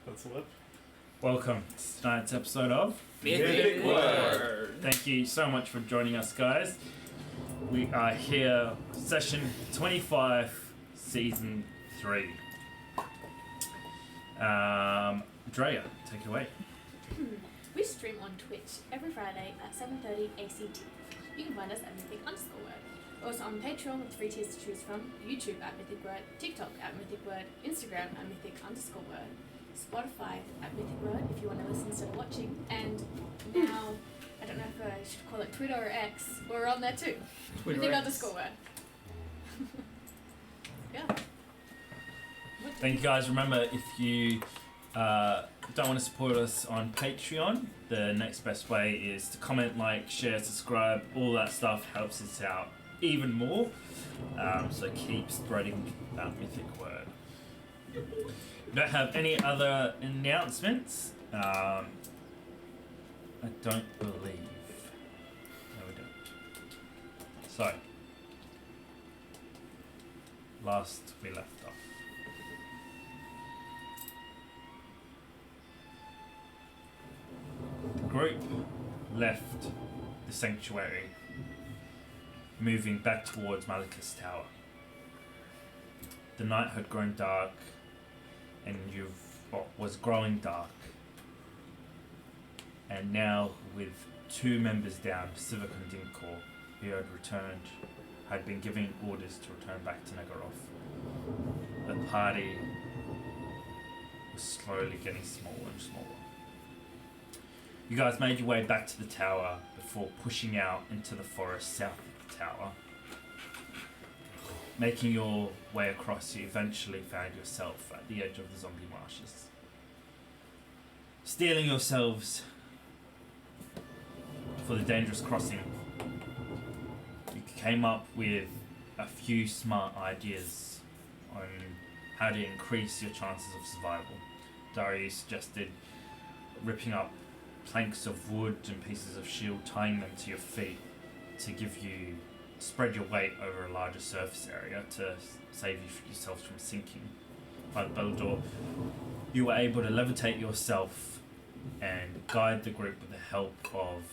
That's what. Welcome to tonight's episode of Mythic Wyrd. Thank you so much for joining us, guys. We are here, session 25, season 3. Drea, take it away. We stream on Twitch every Friday at 7:30 ACT. You can find us at Mythic_Wyrd. We're also on Patreon with 3 tiers to choose from, YouTube at Mythic Wyrd, TikTok at Mythic Wyrd, Instagram at Mythic_Wyrd, Spotify at Mythic Wyrd if you want to listen instead of watching, and now, I don't know if I should call it Twitter or X, we're on there too. Mythic_Wyrd. Yeah. Thank you, guys. Remember, if you don't want to support us on Patreon, the next best way is to comment, like, share, subscribe. All that stuff helps us out even more. So keep spreading that Mythic Wyrd. We don't have any other announcements. I don't believe. No, we don't. So, last we left off. The group left the sanctuary, moving back towards Malika's tower. The night had grown dark, and was growing dark. And now, with 2 members down, Sivak and Dinkor, who had been giving orders to return back to Nagaroth, the party was slowly getting smaller and smaller. You guys made your way back to the tower before pushing out into the forest south of the tower. Making your way across, you eventually found yourself at the edge of the zombie marshes. Steeling yourselves for the dangerous crossing, you came up with a few smart ideas on how to increase your chances of survival. Dario suggested ripping up planks of wood and pieces of shield, tying them to your feet to spread your weight over a larger surface area to save yourselves from sinking. By the battle door, you were able to levitate yourself and guide the group with the help of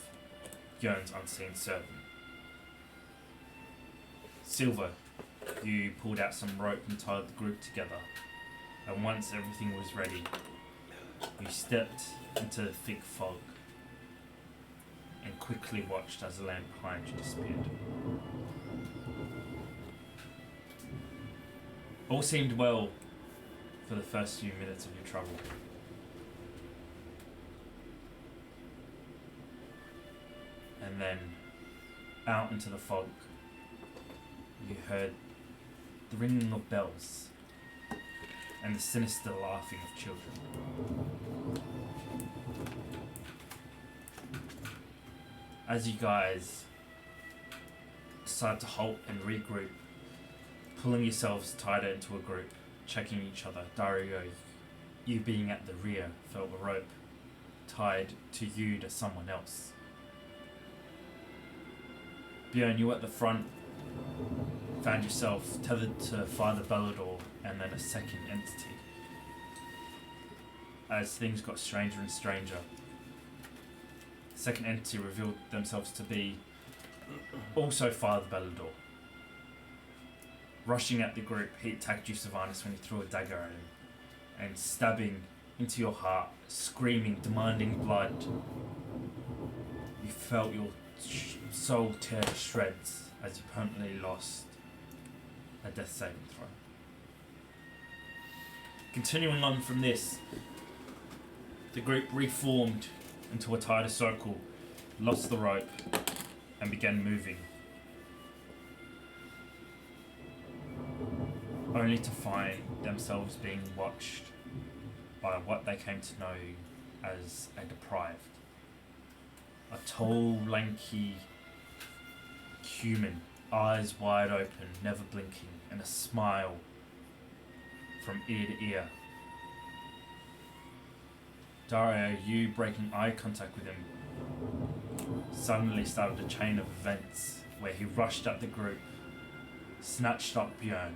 Björn's unseen servant. Silver, you pulled out some rope and tied the group together, and once everything was ready, you stepped into the thick fog and quickly watched as the land behind you disappeared. All seemed well for the first few minutes of your travel. And then, out into the fog, you heard the ringing of bells and the sinister laughing of children. As you guys decide to halt and regroup, pulling yourselves tighter into a group, checking each other, Dario, you being at the rear, felt a rope tied to you to someone else. Björn, you at the front, found yourself tethered to Father Bellador and then a second entity. As things got stranger and stranger, the second entity revealed themselves to be also Father Bellador. Rushing at the group, he attacked you, Sylvanus, when he threw a dagger at him, and stabbing into your heart, screaming, demanding blood. You felt your soul tear to shreds as you permanently lost a death saving throw. Continuing on from this, the group reformed into a tighter circle, lost the rope, and began moving. Only to find themselves being watched by what they came to know as a deprived. A tall, lanky human, eyes wide open, never blinking, and a smile from ear to ear. Dario, you breaking eye contact with him, suddenly started a chain of events where he rushed at the group, snatched up Björn,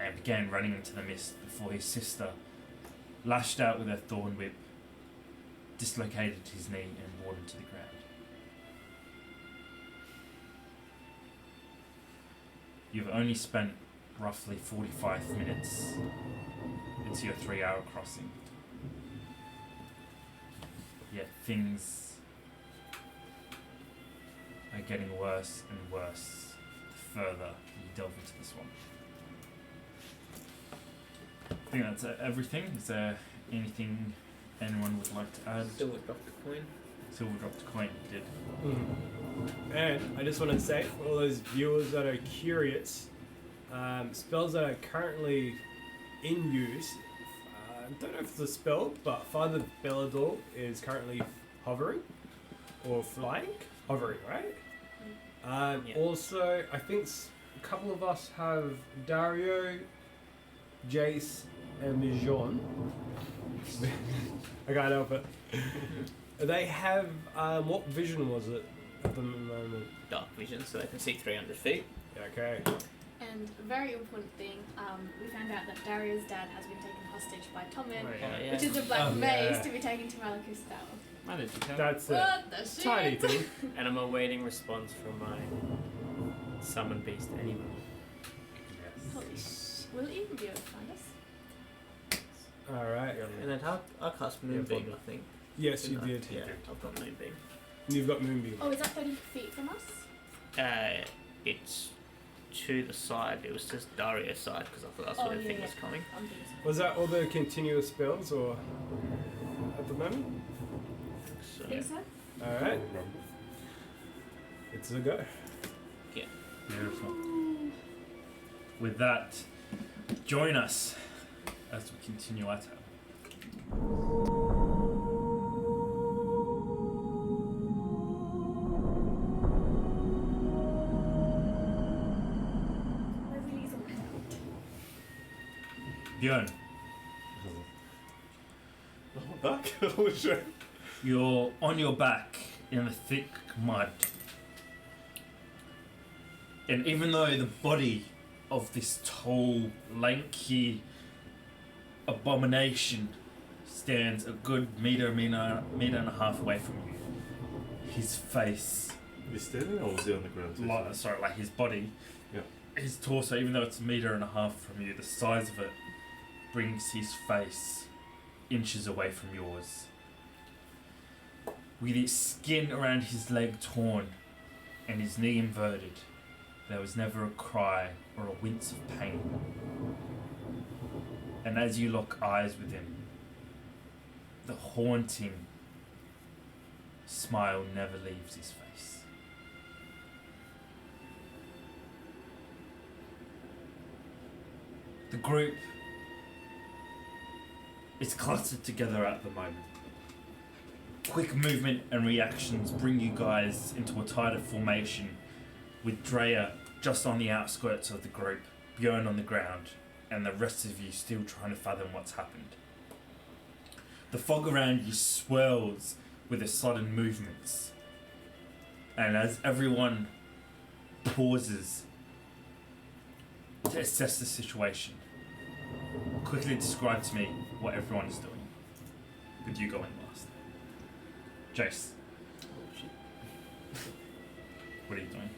and began running into the mist before his sister lashed out with her thorn whip, dislocated his knee, and brought him to the ground. You've only spent roughly 45 minutes into your 3-hour crossing. Yet things are getting worse and worse the further you delve into this one. I think that's everything. Is there anything anyone would like to add? Silver dropped a coin. Silver dropped a coin, he did. And I just want to say, for all those viewers that are curious, spells that are currently in use, I don't know if it's a spell, but Father Bellador is currently hovering or flying. Hovering, right? Yeah. Also, I think a couple of us have Dario, Jace, and Mijon. I can't help it. They have, what vision was it at the moment? Dark vision, so they can see 300 feet. Okay. And a very important thing, we found out that Daria's dad has been taken hostage by Tommen, Yeah. which is a black Oh, vase yeah. to be taken to Malachus Tower. Managed to tell. That's it. What the shit? Tiny thing. And I'm awaiting response from my summon beast animal. Yes. Holy sh! Will it even be able to find us? Alright. And then I cast Moonbeam, I think. Yes, you Didn't I? did. Yeah, I've got Moonbeam. You've got Moonbeam. Oh, is that 30 feet from us? It's to the side. It was just Daria's side because I thought that's where the thing was coming. I'm thinking so. Was that all the continuous spells, or at the moment? So, Think so? Alright. It's a go. Beautiful. With that, join us as we continue our tale. Where are we zooming out? Björn, Back? Holy shit. you're on your back in the thick mud. And even though the body of this tall, lanky abomination stands a good meter and a half away from you, his face, Is he standing or was he on the ground? like his body, Yeah. his torso, even though it's a meter and a half from you, the size of it brings his face inches away from yours. With his skin around his leg torn and his knee inverted, there was never a cry or a wince of pain. And as you lock eyes with him, the haunting smile never leaves his face. The group is clustered together at the moment. Quick movement and reactions bring you guys into a tighter formation, with Drea just on the outskirts of the group, Björn on the ground, and the rest of you still trying to fathom what's happened. The fog around you swirls with the sudden movements, and as everyone pauses to assess the situation, quickly describe to me what everyone is doing, with you going last. Jace, what are you doing?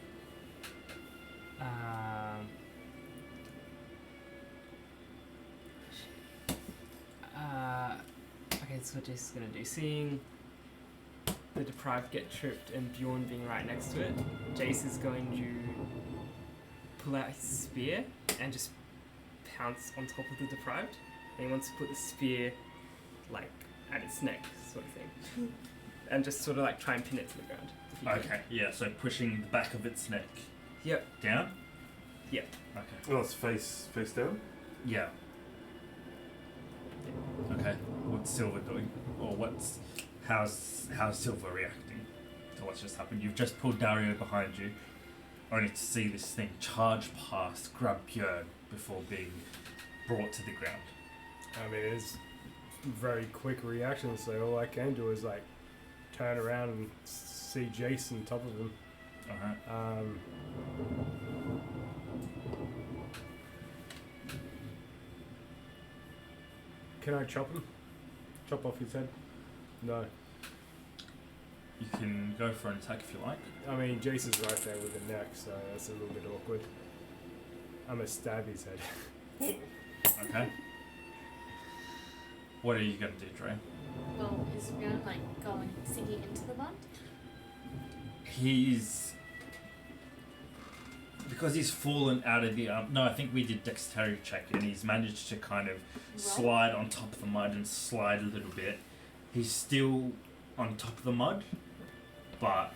Okay, so what Jace is gonna do, seeing the deprived get tripped and Bjorn being right next to it, Jace is going to pull out his spear and just pounce on top of the deprived. And he wants to put the spear like at its neck, sort of thing, and just sort of like try and pin it to the ground. if he can. Okay, yeah, so pushing the back of its neck Yep. down? Yep. Okay. Oh, it's face down? Yeah. Okay. What's Silver doing? Or how's Silver reacting to what's just happened? You've just pulled Dario behind you, only to see this thing charge past, grab Björn before being brought to the ground. I mean, it's very quick reaction, so all I can do is like turn around and see Jason top of him. Alright. Can I chop him? chop off his head? No. You can go for an attack if you like. I mean, Jason's right there with the neck, so that's a little bit awkward. I'm gonna stab his head. Okay. What are you gonna do, Dre? Well, is Rion like going sinking into the mud? He's because he's fallen out of the no, I think we did dexterity check and he's managed to kind of slide on top of the mud and slide a little bit. He's still on top of the mud, but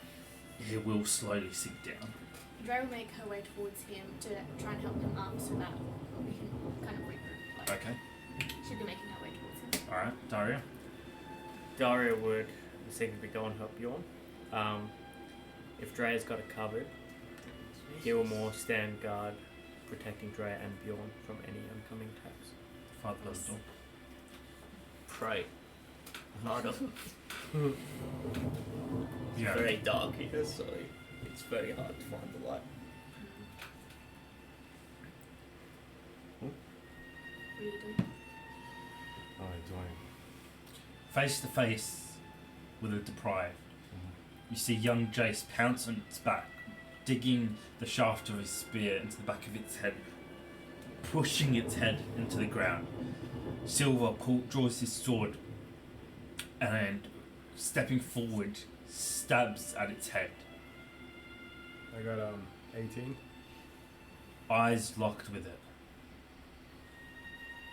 he will slowly sink down. Dre will make her way towards him to try and help him up so that we can kind of regroup. Like, Okay. she'll be making her way towards him. Alright, Daria. Daria would secondly go and help Bjorn. If Dre's got it covered, he will more stand guard, protecting Dre and Bjorn from any oncoming attacks. Father of the door. Pray. Harder. Yeah. It's very dark here, so it's very hard to find the light. What are you doing? What am I doing? Face to face with a deprived, you see young Jace pounce on its back, digging the shaft of his spear into the back of its head, pushing its head into the ground. Silver draws his sword and, stepping forward, stabs at its head. I got 18. Eyes locked with it.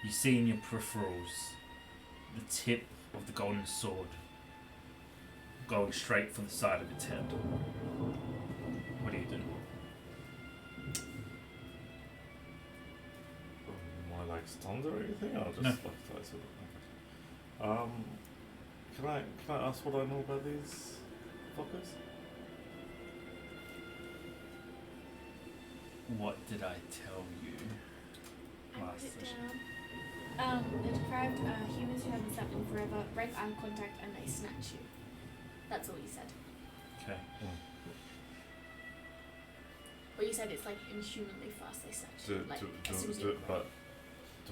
You see in your peripherals the tip of the golden sword going straight for the side of its head. What do you do? Am I like stunned or anything? I'll just No. like dice with it. Can I ask what I know about these fuckers? What did I tell you? I wrote Last it session. down. The deprived humans who haven't slept in forever break eye contact and they snatch you. That's all you said. Okay. But you said it's like inhumanly fast they snatch you. Like, as soon as you look But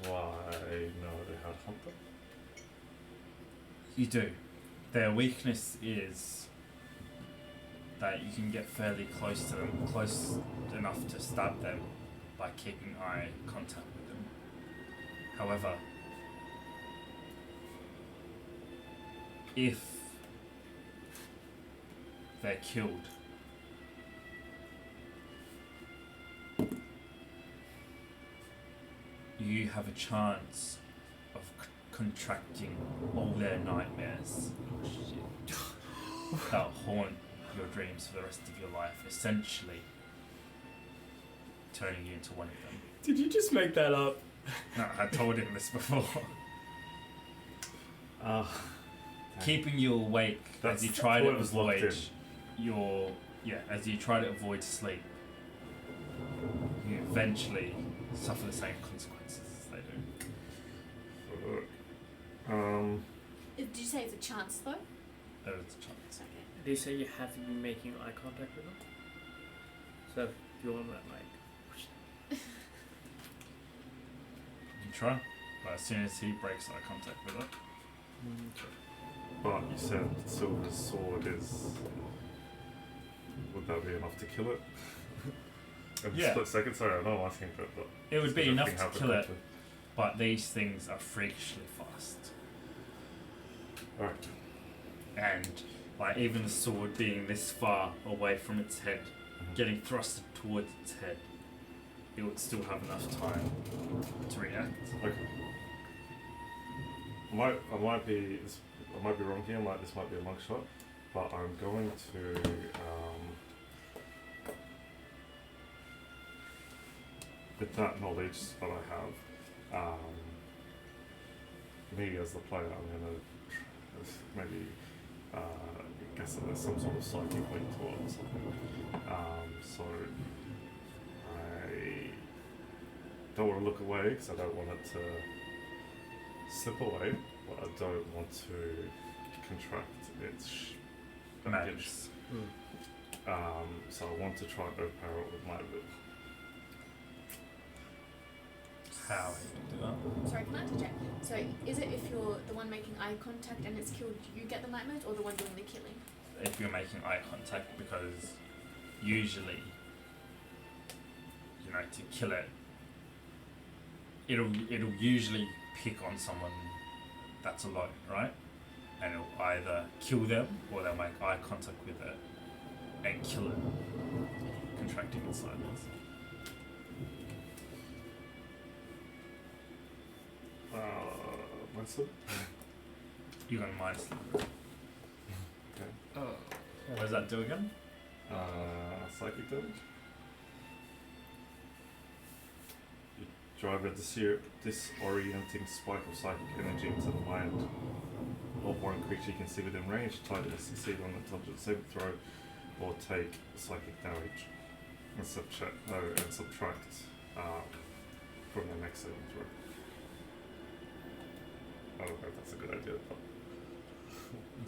do I know how to hunt them? You do. Their weakness is that you can get fairly close to them, close enough to stab them by keeping eye contact with them. However, if they're killed, you have a chance of contracting all their nightmares that haunt your dreams for the rest of your life, essentially turning you into one of them. Did you just make that up? No, I told him this before. Keeping you awake That's as you try to whoever's locked avoid as you try to avoid sleep, you eventually suffer the same consequences as they do. Did you say it's a chance though? There is a chance. Okay. They say you have to be making eye contact with them. So if Bjorn went like, You can try, but as soon as he breaks eye contact with it, But you said Silver's sword is. Would that be enough to kill it? In a Yeah. split second? Sorry, I know I'm asking for it, but. it would be does enough everything to happen kill it, quickly? but these things are freakishly fast. Alright. And like even the sword being this far away from its head, getting thrusted towards its head, it would still have enough time to react. Okay. I might be wrong here. This might be a long shot, but I'm going to with that knowledge that I have, me as the player, I'm gonna maybe guess that there's some sort of psychic link to it or something. So I don't want to look away because I don't want it to slip away, but I don't want to contract its Madness. so I want to try and overpower it with my will. how you do that. Sorry, can I interject? So, is it if you're the one making eye contact and it's killed, you get the nightmares, or the one doing the killing? If you're making eye contact, because usually, you know, to kill it, it'll usually pick on someone that's alone, right? And it'll either kill them or they'll make eye contact with it and kill it, contracting its nightmares. Myself? You got minus. Oh. What does that do again? Psychic damage. You drive a disorienting spike of psychic energy into the mind of one creature you can see within range. Target succeed on an intelligence saving throw or take psychic damage and subtract from the next saving throw. I don't know if that's a good idea.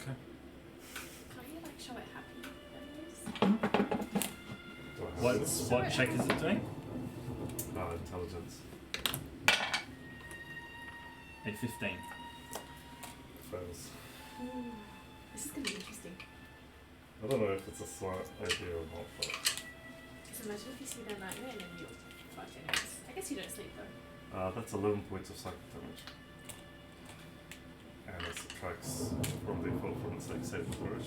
Okay. Can't you like show it happy? Do I have this? What check is it doing? Intelligence. A 15. Fails. Ooh, this is gonna be interesting. I don't know if it's a smart idea or not, but So imagine if you see their nightmare and then you fuck anyways. I guess you don't sleep though. that's 11 points of psychic damage. And it subtracts from default from its next saving throw.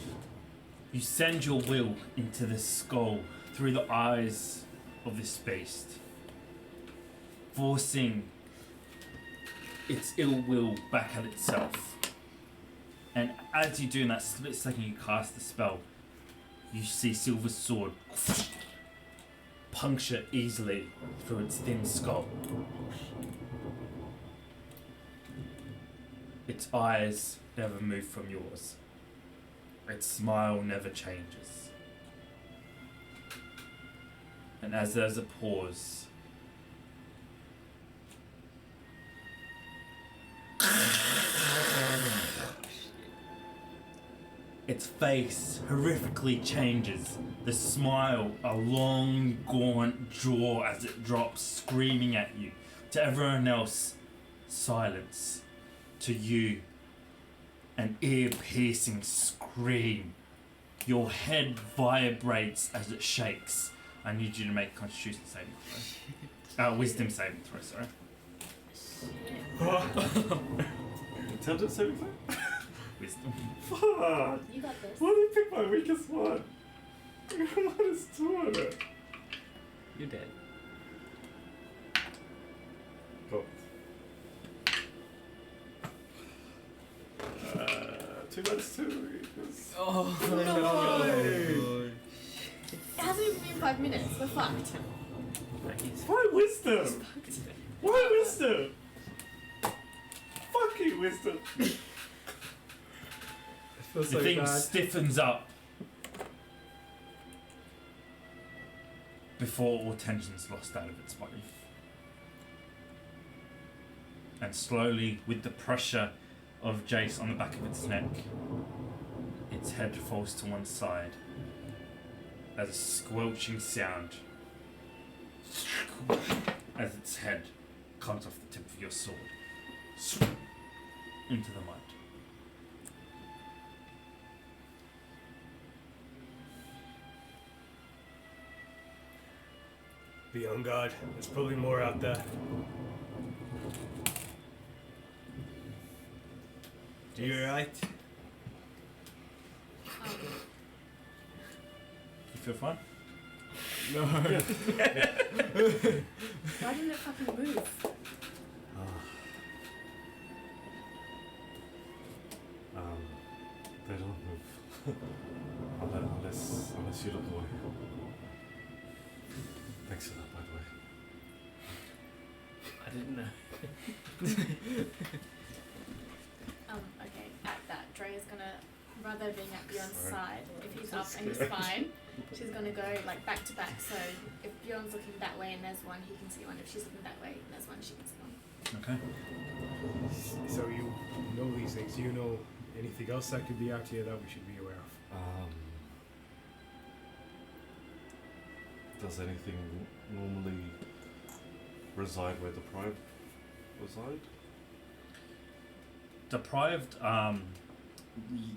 You send your will into the skull through the eyes of this beast, forcing its ill will back at itself. And as you do in that split second you cast the spell, you see Silver's sword puncture easily through its thin skull. Its eyes never move from yours. Its smile never changes. And as there's a pause, its face horrifically changes. The smile, a long, gaunt jaw as it drops, screaming at you. To everyone else, silence. To you, an ear-piercing scream. Your head vibrates as it shakes. I need you to make a Constitution saving throw. Wisdom saving throw, sorry. Intelligence saving throw? Wisdom. Fuck! You got this. Why did you pick my weakest one? What is 2 on it? You're dead. Got 2 minus 2 equals... Oh no. no! It hasn't even been 5 minutes. We're fucked. Why wisdom? Fucked. Why wisdom? Fucking wisdom. I feel The so thing bad. stiffens up before all tension's lost out of its body. And slowly, with the pressure of Jace on the back of its neck, its head falls to one side as a squelching sound as its head comes off the tip of your sword into the mud. Be on guard. There's probably more out there. You alright? You feel fine? No. Why didn't it fucking move? They don't move. unless you look away. Thanks for that, by the way. I didn't know. Okay, at that, Dre is gonna, rather being at Bjorn's Sorry. side, if he's up and he's fine, she's gonna go like back to back. So if Bjorn's looking that way and there's one, he can see one. If she's looking that way and there's one, she can see one. Okay. So you know these things. Do you know anything else that could be out here that we should be aware of? Does anything normally reside where deprived reside? Deprived,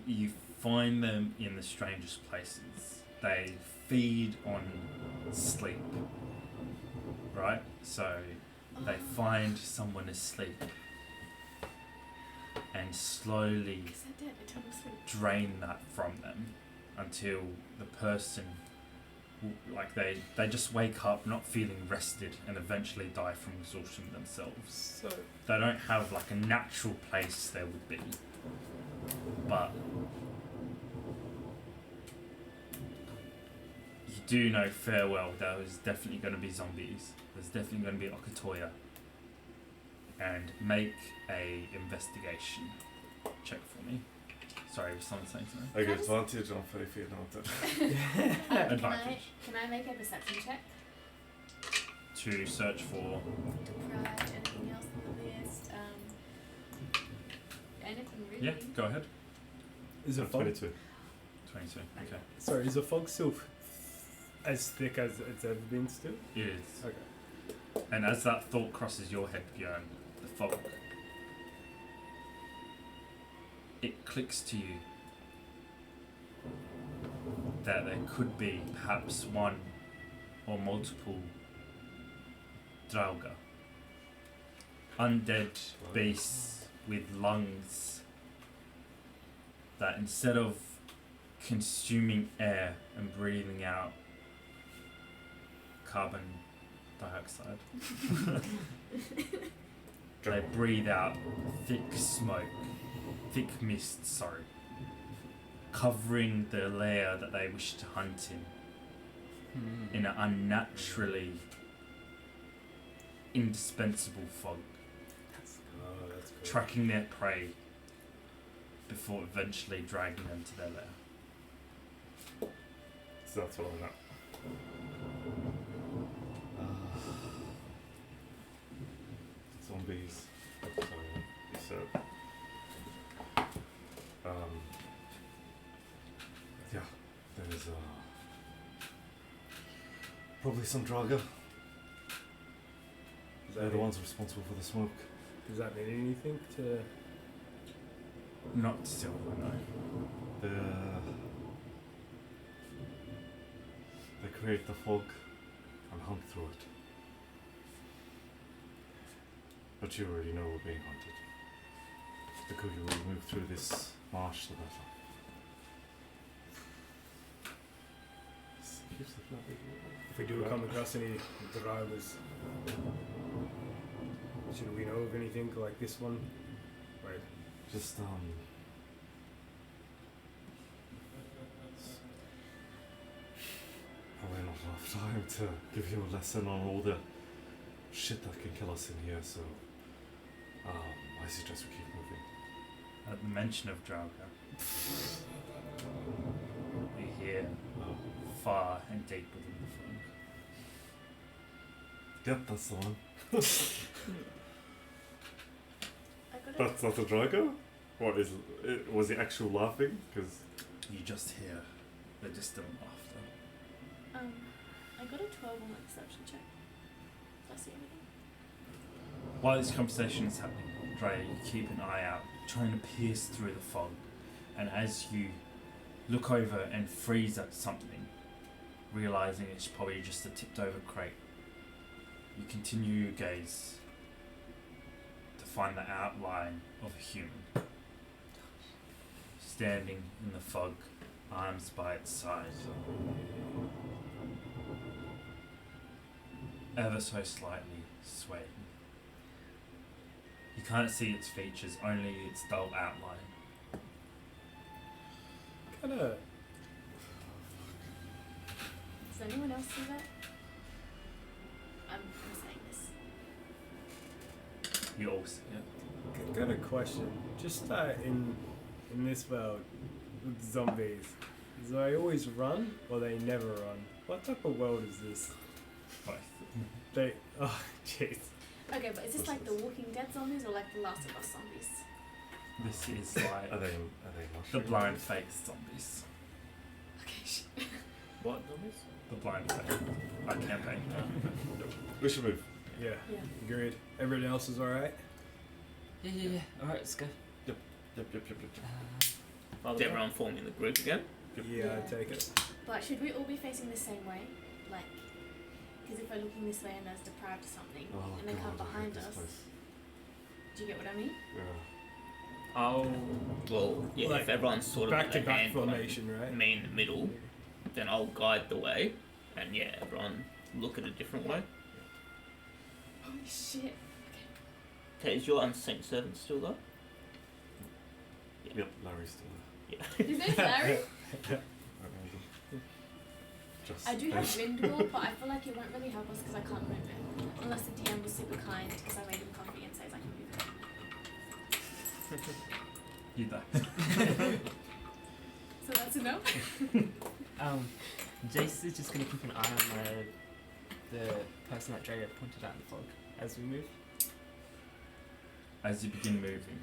you find them in the strangest places. They feed on sleep, right? So they find someone asleep and slowly Because they're dead, eternal sleep. drain that from them until the person, like they just wake up not feeling rested and eventually die from exhaustion themselves. So They don't have like a natural place they would be, but you do know fair well there's definitely going to be zombies. There's definitely going to be Okatoya. And make a investigation check for me. Sorry, was someone saying something? I get Can I just- advantage on faith and all that. Advantage. Can I make a perception check? To search for. Deprived, anything else on the list? Anything really? Yeah, go ahead. is the fog? 22. 22. Okay. Sorry, is the fog still as thick as it's ever been? Still? It is. Okay. And as that thought crosses your head, Björn, the fog, it clicks to you that there could be perhaps one or multiple Drauga. Undead beasts with lungs that instead of consuming air and breathing out carbon dioxide, they breathe out thick smoke, thick mist, covering the layer that they wish to hunt in an unnaturally indispensable fog, Oh, that's cool. tracking their prey before eventually dragging them to their lair. So that's what I'm at. Zombies. Sorry, you said. Yeah, there's probably some Draga. They're the ones responsible for the smoke. Does that mean anything to? Not silver, no. They create the fog and hunt through it. But you already know we're being hunted. The quicker we move through this marsh, the better. If we do come across any drivers, should we know of anything like this one? Right. Just probably not enough time to give you a lesson on all the shit that can kill us in here, so I suggest we keep moving. At the mention of Drauga, you hear far and deep within the fog. Yep, that's the one. I got That's not a Drago? What is it? Was he actually laughing? Because You just hear the distant laughter. I got a 12 on my perception check. Did I see anything? While this conversation is happening, Drea, you keep an eye out, trying to pierce through the fog, and as you look over and freeze at something, realizing it's probably just a tipped over crate, you continue your gaze to find the outline of a human standing in the fog, arms by its side, ever so slightly swaying. You can't see its features, only its dull outline. Kinda. Does anyone else see that? I'm saying this. You all see it. Got a question. Just in this world with zombies, do they always run or they never run? What type of world is this? Both. They. Oh, jeez. Okay, but is this like the Walking Dead zombies or like the Last of Us zombies? This is like are they the mushroom? blind faith zombies. Okay, What zombies? The blind faith. I campaign. We should move. Yeah. Yeah. Agreed. Everyone else is alright? Yeah. Alright, let's go. Yep. By Is the way, everyone forming the group again? Yeah, I take it. But should we all be facing the same way? Like, because if we're looking this way and there's deprived or something, Oh, and they come God, I hate behind this us, place. do you get what I mean? Yeah. I'll Well, yeah, Like, if everyone's sort of Back with to a back hand on formation, right? me in the middle, then I'll guide the way, and yeah, everyone look at a different way. Holy shit. Okay, is your unseen servant still there? Yep, Larry's still Yeah. His name's Larry. there. Just I do have wind wall, but I feel like it won't really help us because I can't move it. Unless the DM was super kind because I made him coffee and says I can move it. You die. So that's a no? Jace is just gonna keep an eye on the person that Drea pointed out in the fog as we move. As you begin moving,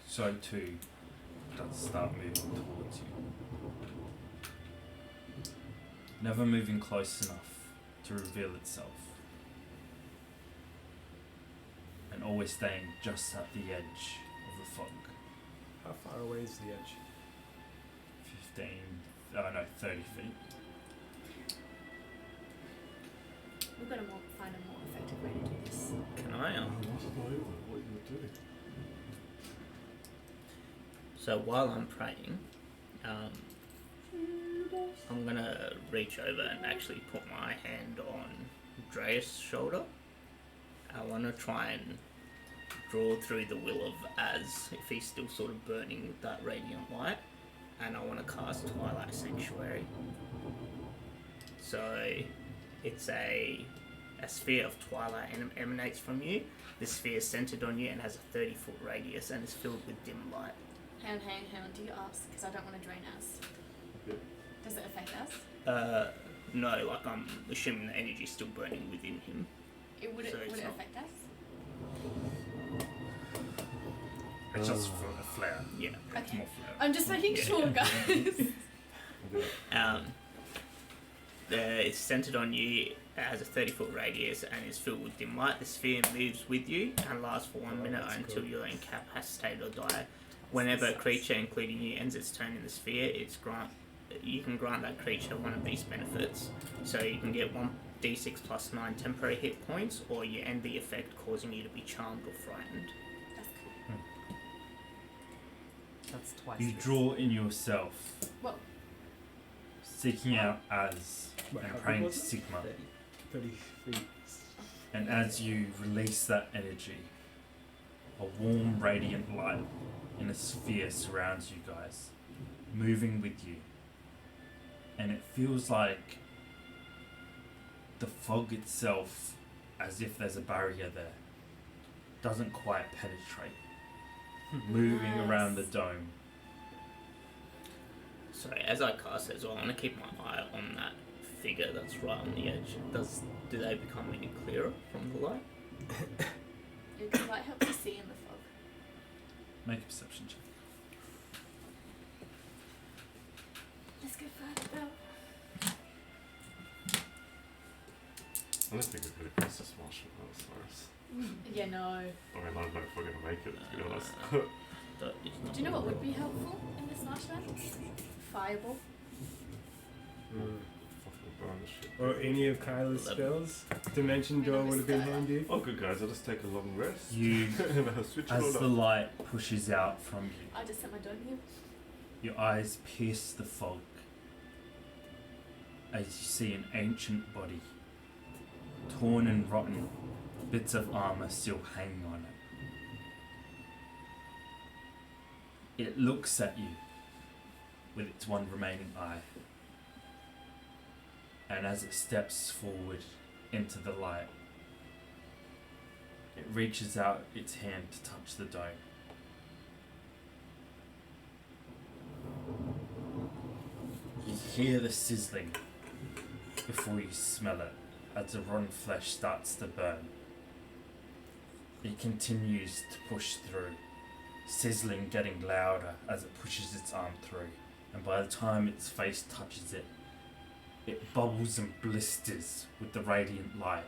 so too does start moving towards you. Never moving close enough to reveal itself. And always staying just at the edge of the fog. How far away is the edge? 30 feet. We've got to find a more effective way to do this. Can I? I wasn't know what you were doing. So while I'm praying, I'm gonna reach over and actually put my hand on Dre's shoulder. I want to try and draw through the will of Az if he's still sort of burning with that radiant light, and I want to cast Twilight Sanctuary. So it's a sphere of twilight emanates from you. This sphere is centered on you and has a 30-foot radius and is filled with dim light. Hang on, do you ask? Because I don't want to drain us. Yep. Does it affect us? No, like I'm assuming the energy's still burning within him. Would So it it's not- affect us? It's just for a flare. Yeah. It's Okay. more flare. I'm just making Yeah. sure, guys. It's centered on you. It has a 30-foot radius and is filled with dim light. The sphere moves with you and lasts for 1 minute that's until cool. you're incapacitated or die. Whenever a creature, including you, ends its turn in the sphere, you can grant that creature one of these benefits. So you can get 1d6 plus 9 temporary hit points, or you end the effect causing you to be charmed or frightened. That's cool. That's twice. You this. draw in yourself, Well, seeking out Az What, how and big praying to was it? Sigma. 30 feet. And as you release that energy, a warm, radiant light in a sphere surrounds you guys, moving with you. And it feels like the fog itself, as if there's a barrier there, doesn't quite penetrate, moving around the Nice. dome. Sorry, as I cast it as well, I want to keep my eye on that figure that's right on the edge. Do they become any clearer from the light? it might help you see in the fog. Make a perception check. Let's go further though. I don't think we're going to cross this marshmallow Cyrus. Yeah, no. I mean, I don't know if we're going to make it, to be honest. That is not Do you know what would be helpful in this marshmallow? Fireball. Fucking burn the shit. Or any of Kyla's 11. spells. Dimension Door would have been handy. Oh, good guys, I'll just take a long rest. You, and I'll switch it as all the up. light pushes out from you, I just set my dome here. your eyes pierce the fog as you see an ancient body, torn and rotten, bits of armor still hanging on it. It looks at you with its one remaining eye, and as it steps forward into the light, it reaches out its hand to touch the dome. You hear the sizzling before you smell it as the rotten flesh starts to burn. It continues to push through, sizzling getting louder as it pushes its arm through, and by the time its face touches it, it bubbles and blisters with the radiant light.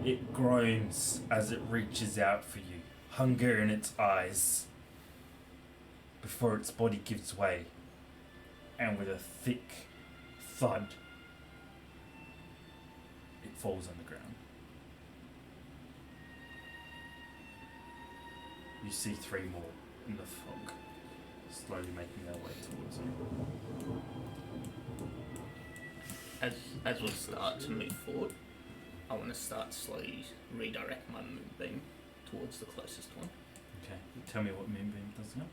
It groans as it reaches out for you, hunger in its eyes, before its body gives way, and with a thick thud, it falls on the ground. You see 3 more in the fog, slowly making their way towards you. As we start to move forward, I want to start slowly redirect my moonbeam towards the closest one. Okay, tell me what Moonbeam does now.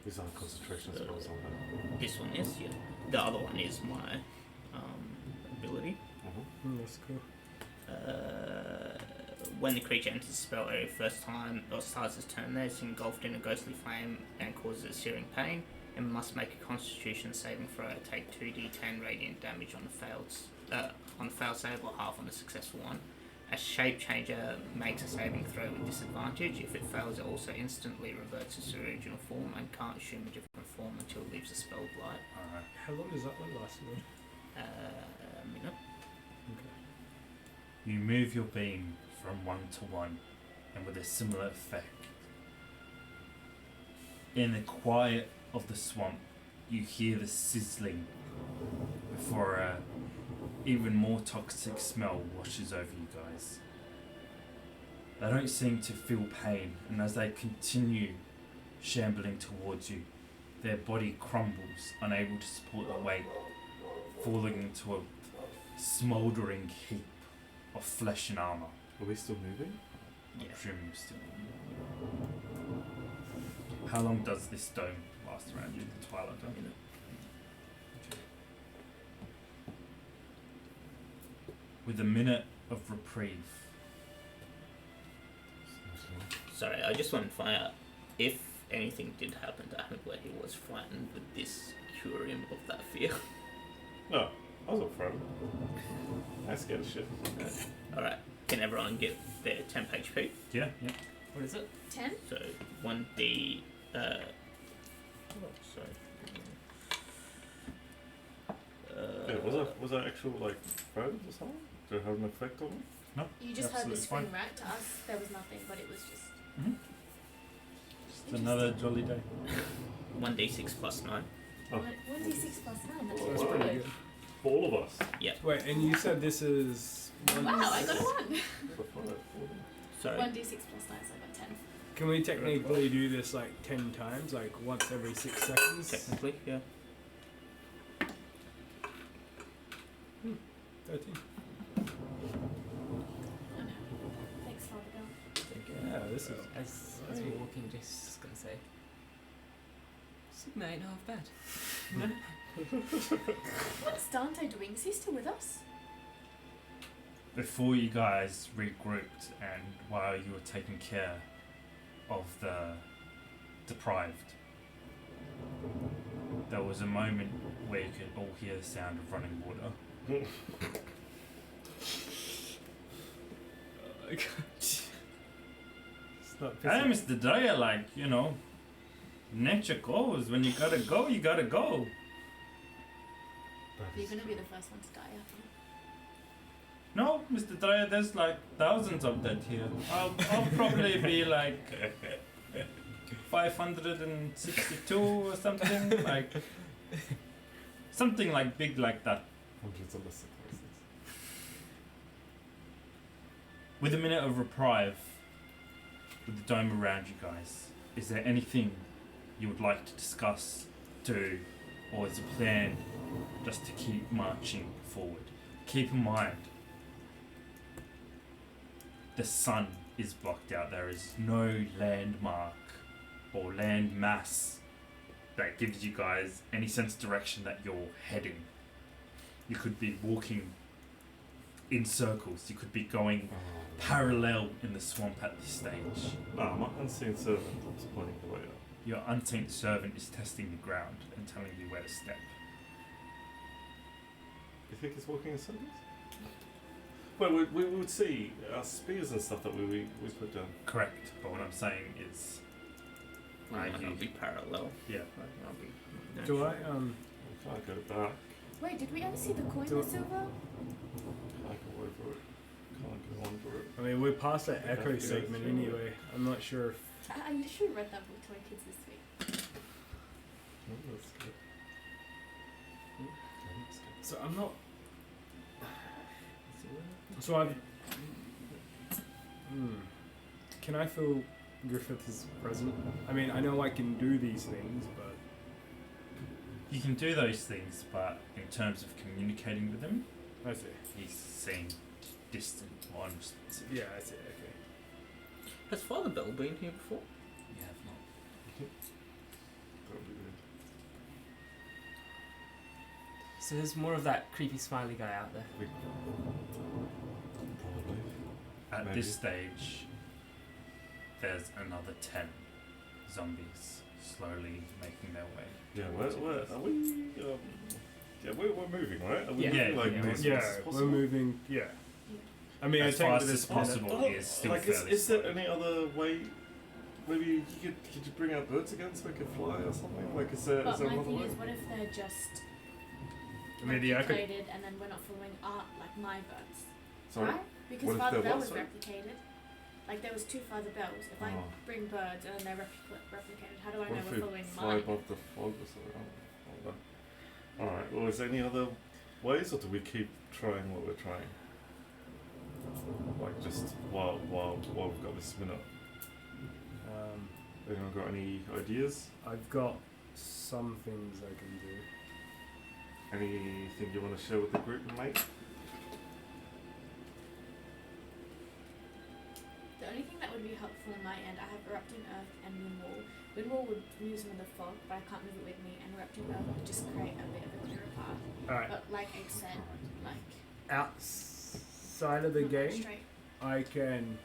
These are concentration spells on that. This one is, yeah. The other one is my ability. That's cool. When the creature enters the spell area first time or starts its turn there, it's engulfed in a ghostly flame and causes a searing pain, and must make a Constitution saving throw. Take 2d10 radiant damage on the failed save or half on the successful one. A shape changer makes a saving throw with disadvantage. If it fails, it also instantly reverts to its original form and can't assume a different form until it leaves the spell blight. Alright. How long does that one last? A minute. You move your beam from 1 to 1, and with a similar effect. In the quiet of the swamp, you hear the sizzling before a even more toxic smell washes over you guys. They don't seem to feel pain, and as they continue shambling towards you, their body crumbles, unable to support the weight, falling into a smouldering heap of flesh and armor. Are we still moving? I'm presuming you're still. How long does this dome last around you, the Twilight Dome? A minute. With a minute of reprieve. Sorry, I just wanted to find out if anything did happen to Ahmed where he was frightened, would this cure him of that fear? No, I was not frightened. I scared of shit. Alright, can everyone get their temp HP? Yeah, yeah. What is it? 10? So 1d. Sorry. Yeah, was that actual like frightened or something? Did it have an effect on me? No. You just heard the absolutely scream, fine. right? To us, there was nothing, but it was just. Just another jolly day. 1d6 plus 9. Oh. 1d6 plus 9, that's That's pretty pretty good. good. For all of us. Wait, and you said this is. Wow, I got a 1! Sorry. 1d6 plus 9, so I got 10. Can we technically do this like 10 times, like once every 6 seconds? Technically, yeah. 13. Oh no. Thanks, Father God. Yeah, this is. As we're walking, just gonna say, Sigma ain't half bad. What's Dante doing? Is he still with us? Before you guys regrouped and while you were taking care of the deprived, there was a moment where you could all hear the sound of running water. It's not Hey, Mr. Dyer, like, you know, nature goes. When you gotta go, you gotta go. You're gonna be the first one to die, I think. No, Mr. Dyer, there's like thousands of that here. I'll probably be like 562 or something, like something like big like that. Hundreds of listed places. With a minute of reprieve, with the dome around you guys, is there anything you would like to discuss, do, or is the plan just to keep marching forward? Keep in mind, the sun is blocked out. There is no landmark or land mass that gives you guys any sense of direction that you're heading. You could be walking in circles. You could be going parallel in the swamp at this stage. No, my unseen servant was pointing the way up. Your unseen servant is testing the ground and telling you where to step. You think he's walking in circles? Well, we would see our spears and stuff that we put down. Correct, but what I'm saying is Might not be parallel. Yeah. Might not be Do I We can't go back. Wait, did we ever see the coin Do with it. silver? Can't go over it. Can't go under it. I mean, we're past that Yeah, echo yeah, segment sure. anyway. I'm not sure if I literally read that book to my kids this week. Oh, that's good. That's good. so. I'm not. So I've. Can I feel Griffith is present? I mean, I know I can do these things, but You can do those things, but in terms of communicating with him, I see. he's seemed distant or unresponsive. Yeah, I see. Okay. Has Father Bell been here before? You have not. That'd be good. So there's more of that creepy smiley guy out there. Probably. At Maybe. this stage, there's another 10 zombies slowly making their way. Yeah, where are we? Yeah, we're moving, right? Are we Yeah. moving like Yeah, as Yeah, fast as we're possible? moving. Yeah. I mean, As I think fast with as this possible. Oh, is still like, fairly is there slow. any other way? Maybe you could you bring out birds again so we could fly or something? Like, is there But my another thing way? is, what if they're just I mean, yeah, I could. replicated and then we're not following art like my birds? Sorry. Right? Because What if Father they're Bell what, was sorry? replicated. Like there was 2 Father Bells. If I Oh. bring birds and then they're replicated, how do I What know if we're we following fly mine? above the fog or something? I don't know. Alright, well, is there any other ways, or do we keep trying what we're trying? Like, just while we've got this minute. Anyone got any ideas? I've got some things I can do. Anything you want to share with the group, mate? The only thing that would be helpful on my end, I have Erupting Earth and Windwall. Windwall would move some of the fog, but I can't move it with me, and Erupting Earth would just create a bit of a clearer path. All right. But like I said, like Outside of the not going game, straight. I can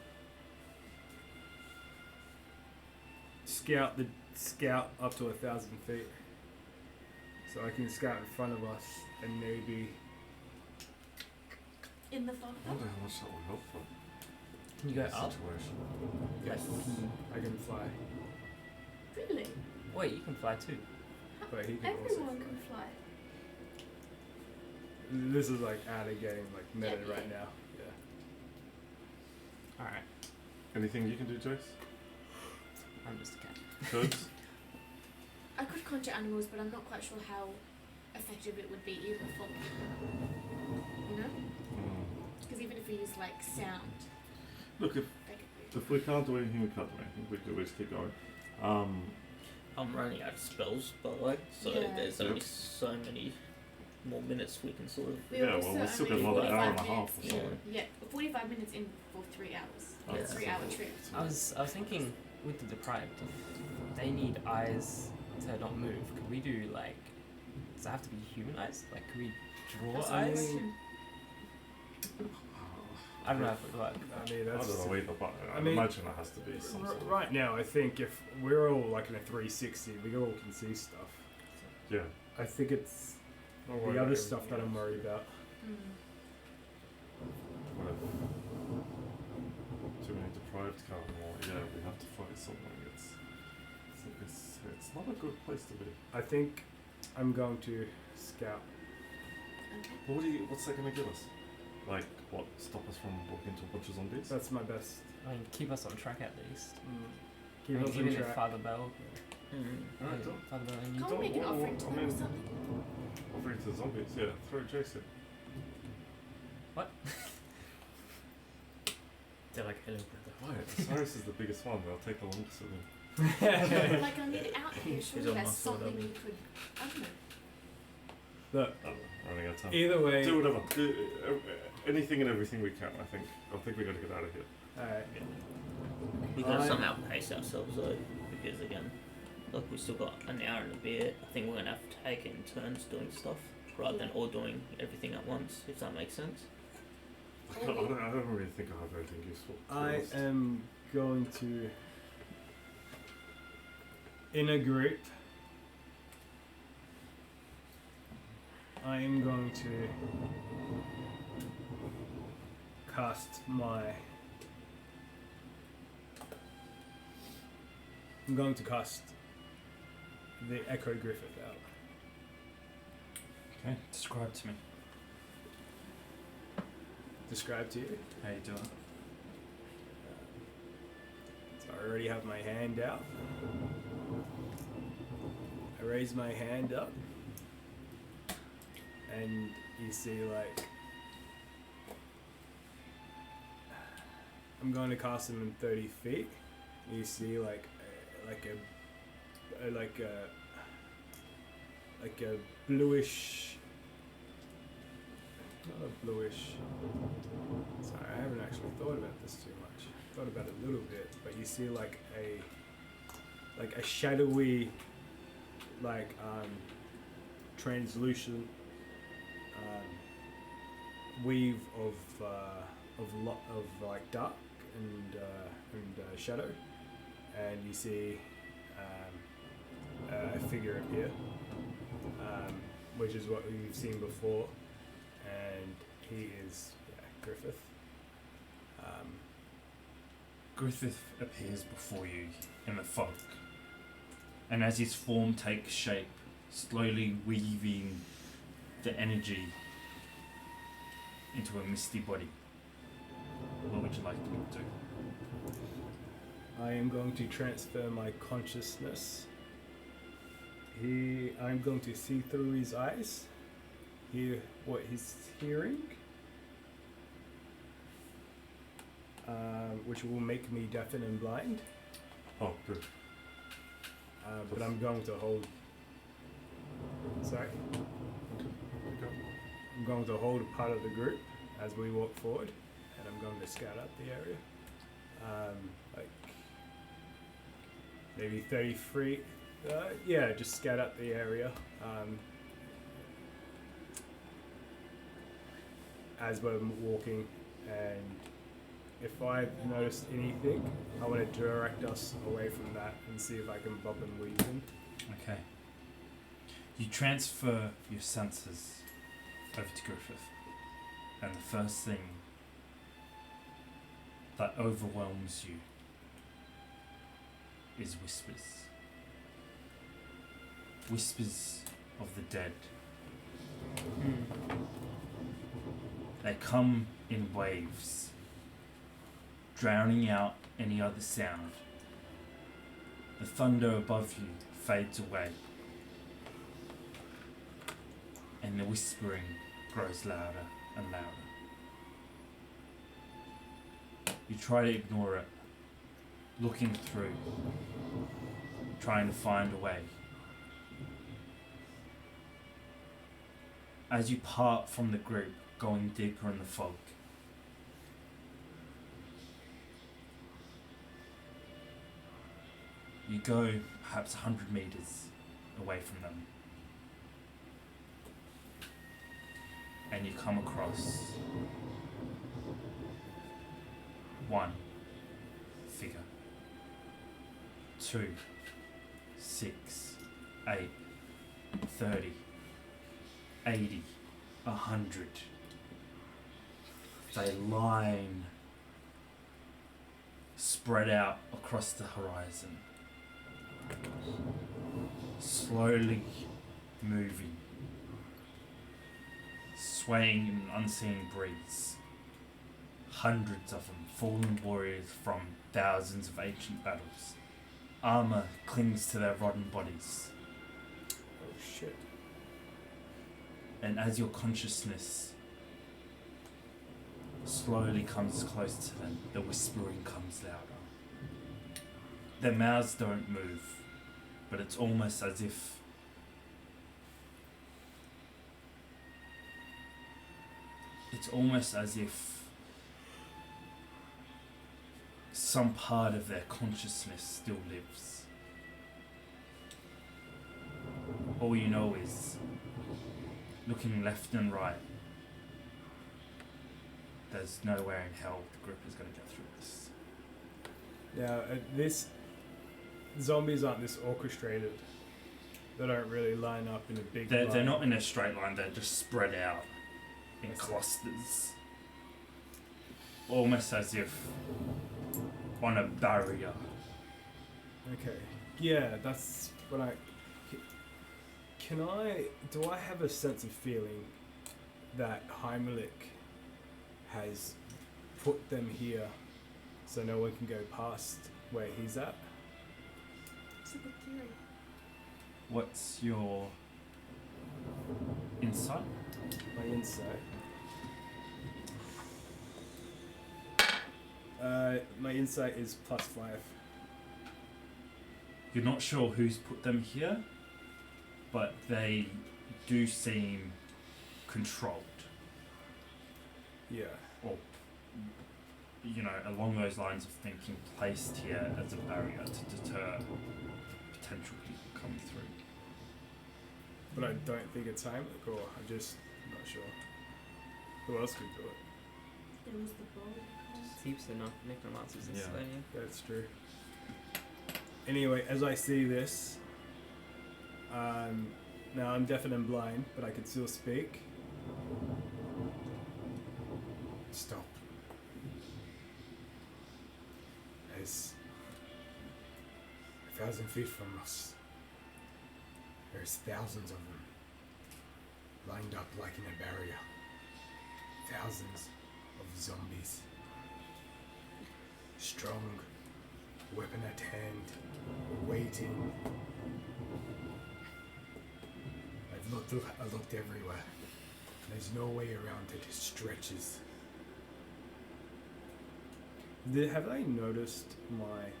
scout up to 1,000 feet. So I can scout in front of us and maybe. In the fog. I wonder how much that will help for Can you go the up? situation. Yes, I can fly, Really? Wait, you can fly too. but he can Everyone also. can fly. This is like out of game, like meta Yeah. right now. Yeah. Alright, Anything you can do, Joyce? I'm just a cat. Birds? I could conjure animals, but I'm not quite sure how effective it would be either for you know? Because even if we use like sound, Look, they could be. if we can't do anything, we can't do anything. We could just keep going. I'm running out of spells, by the way, so Yeah. there's only so many more minutes we can sort of. We Yeah, also well, we've still got only another hour 45 and a half or minutes something. in. Yeah, 45 minutes in for 3 hours. Oh, Yeah. It's a 3-hour trip. I was thinking with the deprived, if they need eyes to not move, could we do like, does it have to be human eyes? Like, could we draw That's a eyes? question. I don't know if it would work. I mean, I that's. don't know either, but I mean, imagine it has to be some sort of. Right now, I think if we're all like in a 360, we all can see stuff. Yeah. I think it's the other stuff that I'm worried about. Mm. Whatever. Too many deprived come or yeah, we have to fight something. It's not a good place to be. I think I'm going to scout. Okay. What's that gonna give us? Like what? Stop us from walking into a bunch of zombies? That's my best. I mean, keep us on track at least. Keep I mean, us even on if track. Father Bell, Alright, done. Father Bell and you. Can't we make an Don't- offering to I them or mean- something? Offering to the zombies, yeah. Throw Jason. What? They're like, hello, brother. Why? Cyrus is the biggest one. They'll take the longest of them. Like I mean, out here, surely on there's my sword, something I you mean. could. I don't know. Look, Running out of time. either way. Do whatever. Do anything and everything we can. I think we got to get out of here. Alright. We gotta I- somehow pace ourselves though, because again, look, we still got an hour and a bit. I think we're gonna have to take it in turns doing stuff rather than all doing everything at once. If that makes sense. I don't really think I have anything useful. to be I honest. am going to, in a group, I am going to cast my. I'm going to cast the Echo Griffith out. Okay, describe to me. Describe to you. How you doing? So I already have my hand out. I raise my hand up, and you see like I'm going to cast him in 30 feet. You see like a bluish, not a bluish. Sorry, I haven't actually thought about this too much. Thought about it a little bit, but you see like a shadowy, translucent weave of like dark and shadow, and you see a figure appear, which is what we've seen before, and he is Griffith. Griffith appears before you in the fog, and as his form takes shape, slowly weaving the energy into a misty body. What would you like me to do? I am going to transfer my consciousness. I'm going to see through his eyes, hear what he's hearing, which will make me deafened and blind. Oh, good. But I'm going to hold. Sorry. Okay. I'm going to hold a part of the group as we walk forward, and I'm going to scout out the area. Like maybe 30 feet. Yeah, just scout out the area. As we're walking, and if I've noticed anything, I want to direct us away from that and see if I can bob and weave in. Okay. You transfer your senses over to Griffith, and the first thing that overwhelms you is whispers. Whispers of the dead. They come in waves, drowning out any other sound. The thunder above you fades away, and the whispering grows louder and louder. You try to ignore it, looking through, trying to find a way. As you part from the group, going deeper in the fog, you go perhaps 100 meters away from them, and you come across one figure, 2, 6, 8, 30, 80, 100. They line spread out across the horizon, slowly moving, swaying in an unseen breeze. Hundreds of them, fallen warriors from thousands of ancient battles. Armor clings to their rotten bodies. Oh shit. And as your consciousness slowly comes close to them, the whispering comes louder. Their mouths don't move, but it's almost as if some part of their consciousness still lives. All you know is, looking left and right, there's nowhere in hell the group is going to get through this. Now, zombies aren't this orchestrated. They don't really line up in a big line. They're not in a straight line, they're just spread out in clusters. Almost as if on a barrier. Okay. Yeah, that's what Do I have a sense of feeling that Heimlich has put them here so no one can go past where he's at? It's a good theory. What's your insight? My insight. My insight is +5. You're not sure who's put them here, but they do seem controlled. Yeah. Or, along those lines of thinking, placed here as a barrier to deter potential people coming through. But I don't think it's Heimlich, or I'm just not sure. Who else could do it? There was the bowl. Just heaps of necromancers in Yeah. Slovenia. That's true. Anyway, as I see this, now I'm deaf and blind, but I can still speak. Stop. There's 1,000 feet from us. There's thousands of them, lined up like in a barrier. Thousands of zombies. Strong, weapon at hand, waiting. I looked everywhere. There's no way around it. It stretches. Have I noticed my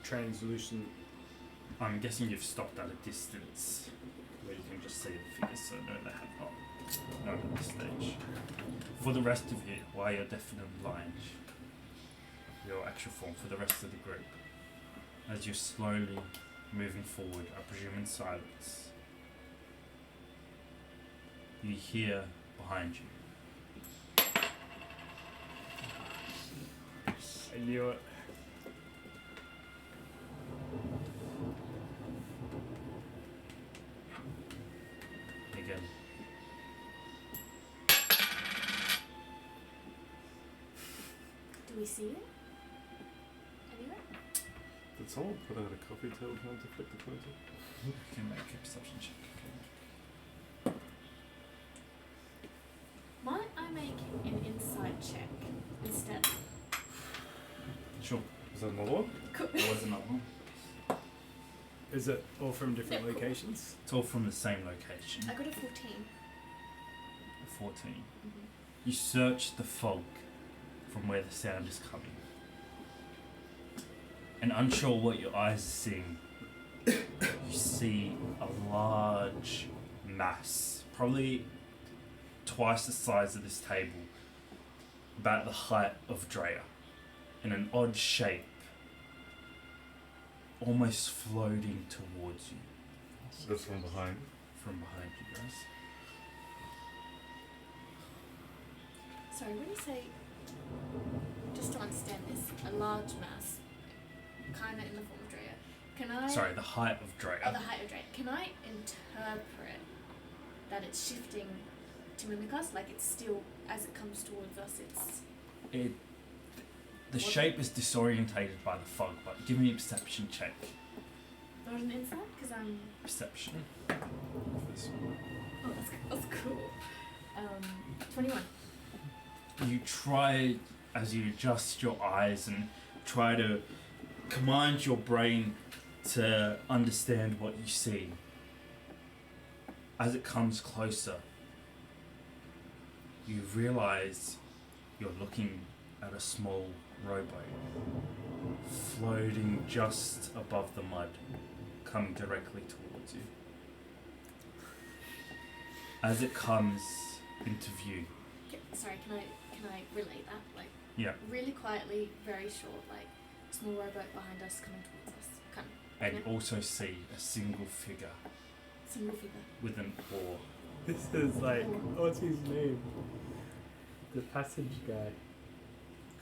translucent? I'm guessing you've stopped at a distance where you can just see the figures, so no, they have not at this stage. For the rest of you, while you're deaf and blind, your actual form for the rest of the group, as you're slowly moving forward, I presume in silence, you hear behind you. I knew it. Again. Do we see it? Anywhere? Did someone put out a coffee table trying to flick the pointer? You can make a perception check. Okay. Might I make an insight check instead? Sure. Is that another one? Cool. There was another one. Is it all from different Yeah, cool. locations? It's all from the same location. I got a 14. 14. Mm-hmm. You search the fog from where the sound is coming. And unsure what your eyes are seeing, you see a large mass, probably twice the size of this table, about the height of Drea, in an odd shape, almost floating towards you That's from behind. from behind you guys. Sorry, when you say, just to understand this, a large mass, kind of in the form of Drea, can I... Sorry, the height of Drea. Oh, the height of Drea. Can I interpret that it's shifting to mimic us? Like it's still, as it comes towards us, it's... The shape is disorientated by the fog, but give me a perception check. Not an insight? Because I'm... Perception. This one. Oh, that's cool. 21. You try, as you adjust your eyes and try to command your brain to understand what you see. As it comes closer, you realize you're looking at a small rowboat floating just above the mud, coming directly towards you. As it comes into view, Sorry, can I relay that? Like, yeah, really quietly, very short, like, small rowboat behind us coming towards us. Come. and Yeah. also see a single figure Single figure. with an oar. This is like, what's his name? The passage guy.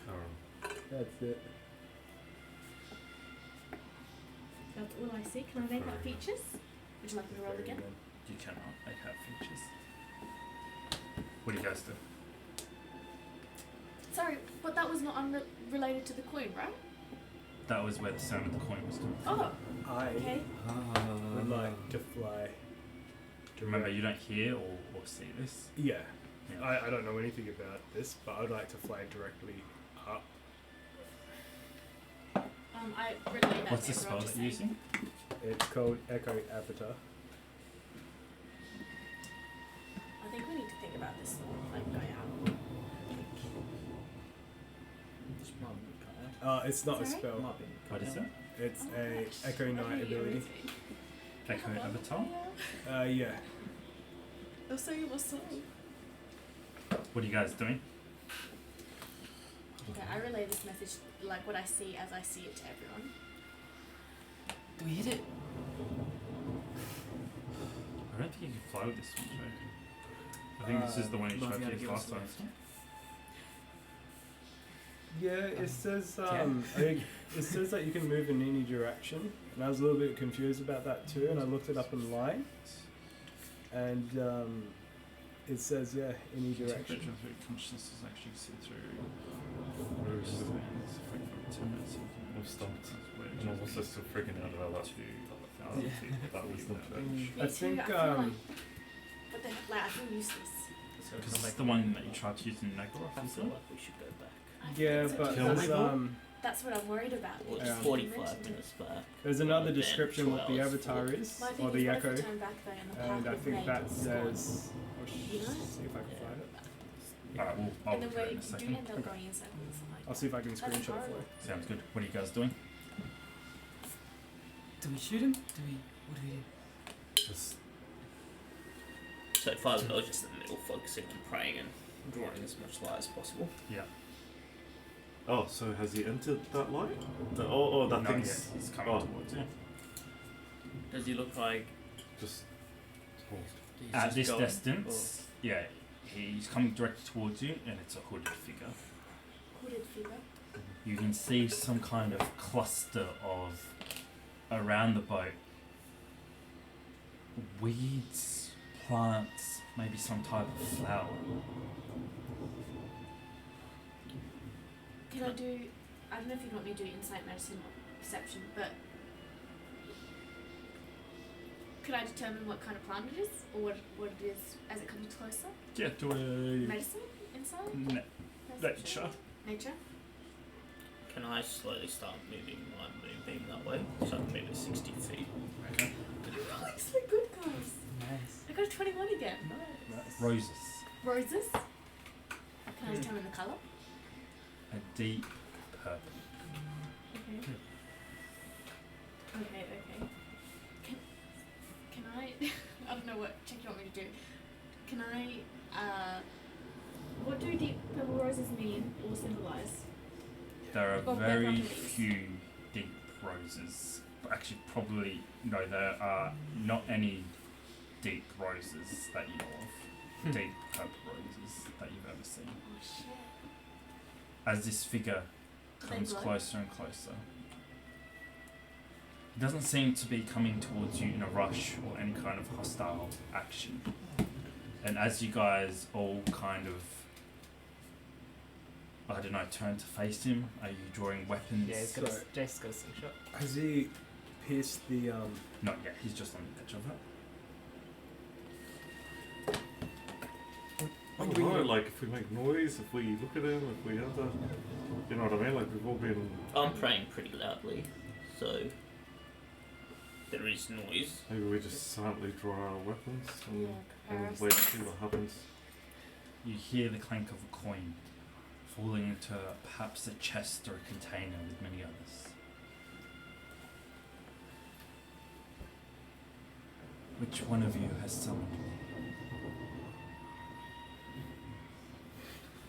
Karen. That's it. That's all I see. Can I make out features? Would you like me to roll Very again? good. You cannot make out features. What do you guys do? Sorry, but that was not related to the coin, right? That was where the sound of the coin was coming from. Oh, I Okay. would like to fly. Remember, you don't hear or see this. Yeah. Yeah. I don't know anything about this, but I'd like to fly directly up. I relay that What's to the everyone, spell just that you're saying. using? It's called Echo Avatar. I think we need to think about this more, like going out. This might be cut out. It's not a Sorry? spell. Might be What cut is out. it? It's Oh, a gosh. Echo That'd Knight be ability. amazing. Echo Avatar? Yeah. I'll show you my song. What are you guys doing? Okay, I relay this message, like what I see as I see it to everyone. Do we hit it? I don't think you can fly with this one, Joe. I think this is the one you might tried be to able to use give us last time. lift. Yeah, it says it says that you can move in any direction, and I was a little bit confused about that too. And I looked it up online, and it says any direction. Consciousness is actually see through. Where is it? I'm stumped. And I'm also still freaking out about that. That wisdom check. Me I too, think I feel like, what the heck, like I feel useless. So Because come it's back the one that you tried to use in Nagoroth, I isn't feel it? like we should go back. I Yeah, think but so. Kill there's people? That's what I'm worried about. Well, because it's you 45 mentioned it. minutes back. there's another Then description 2 what the hours avatar forward. is, My thing or is, the what if echo, we turn back though and the path and I we've think made that is gone? says. You know? See if I can find it. Alright, I'll And then look at it in a we do second. end up Okay. going in circles. Like I'll see if I can That's screenshot it for horrible. you. Sounds good. What are you guys doing? Do we shoot him? What do we do? Just So if I was just in the middle, focusing on praying and drawing as much light as possible. oh, so has he entered that light? Oh, that No, thing's yes, he's coming oh. towards you. Does he look like just. Oh. he's At just this going, distance, yeah, he's coming directly towards you, and it's a hooded figure. Hooded figure. You can see some kind of cluster of around the boat weeds, plants, maybe some type of flower. Can I do? I don't know if you want me to do insight medicine or perception, but could I determine what kind of plant it is, or what it is as it comes closer? Yeah, do a Medicine, insight, nature. nature. Can I slowly start moving my moonbeam that way? So I can move it 60 feet. Okay. I'm rolling so good, guys. Nice. I got a 21 again. Nice. Roses. Roses. Can I determine the colour? A deep purple. Okay. Okay. Can I? I don't know what check you want me to do. Can I? What do deep purple roses mean or symbolise? There are Well, they're very properties. few deep roses. Actually, probably, no, there are not any deep roses that you know of. Deep purple roses that you've ever seen. Oh shit. As this figure They comes glow? closer and closer, it doesn't seem to be coming towards you in a rush or any kind of hostile action. And as you guys all kind of, I don't know, turn to face him, are you drawing weapons? Yeah, So- Jace's got a slingshot. Has he pierced the Not yet, he's just on the edge of it. I don't know, like if we make noise, if we look at him, if we have that, you know what I mean? Like we've all been. I'm praying pretty loudly, so there is noise. Maybe we just silently draw our weapons Yeah, and prepare wait to ourselves. see what happens. You hear the clank of a coin falling into perhaps a chest or a container with many others. Which one of you has summoned me?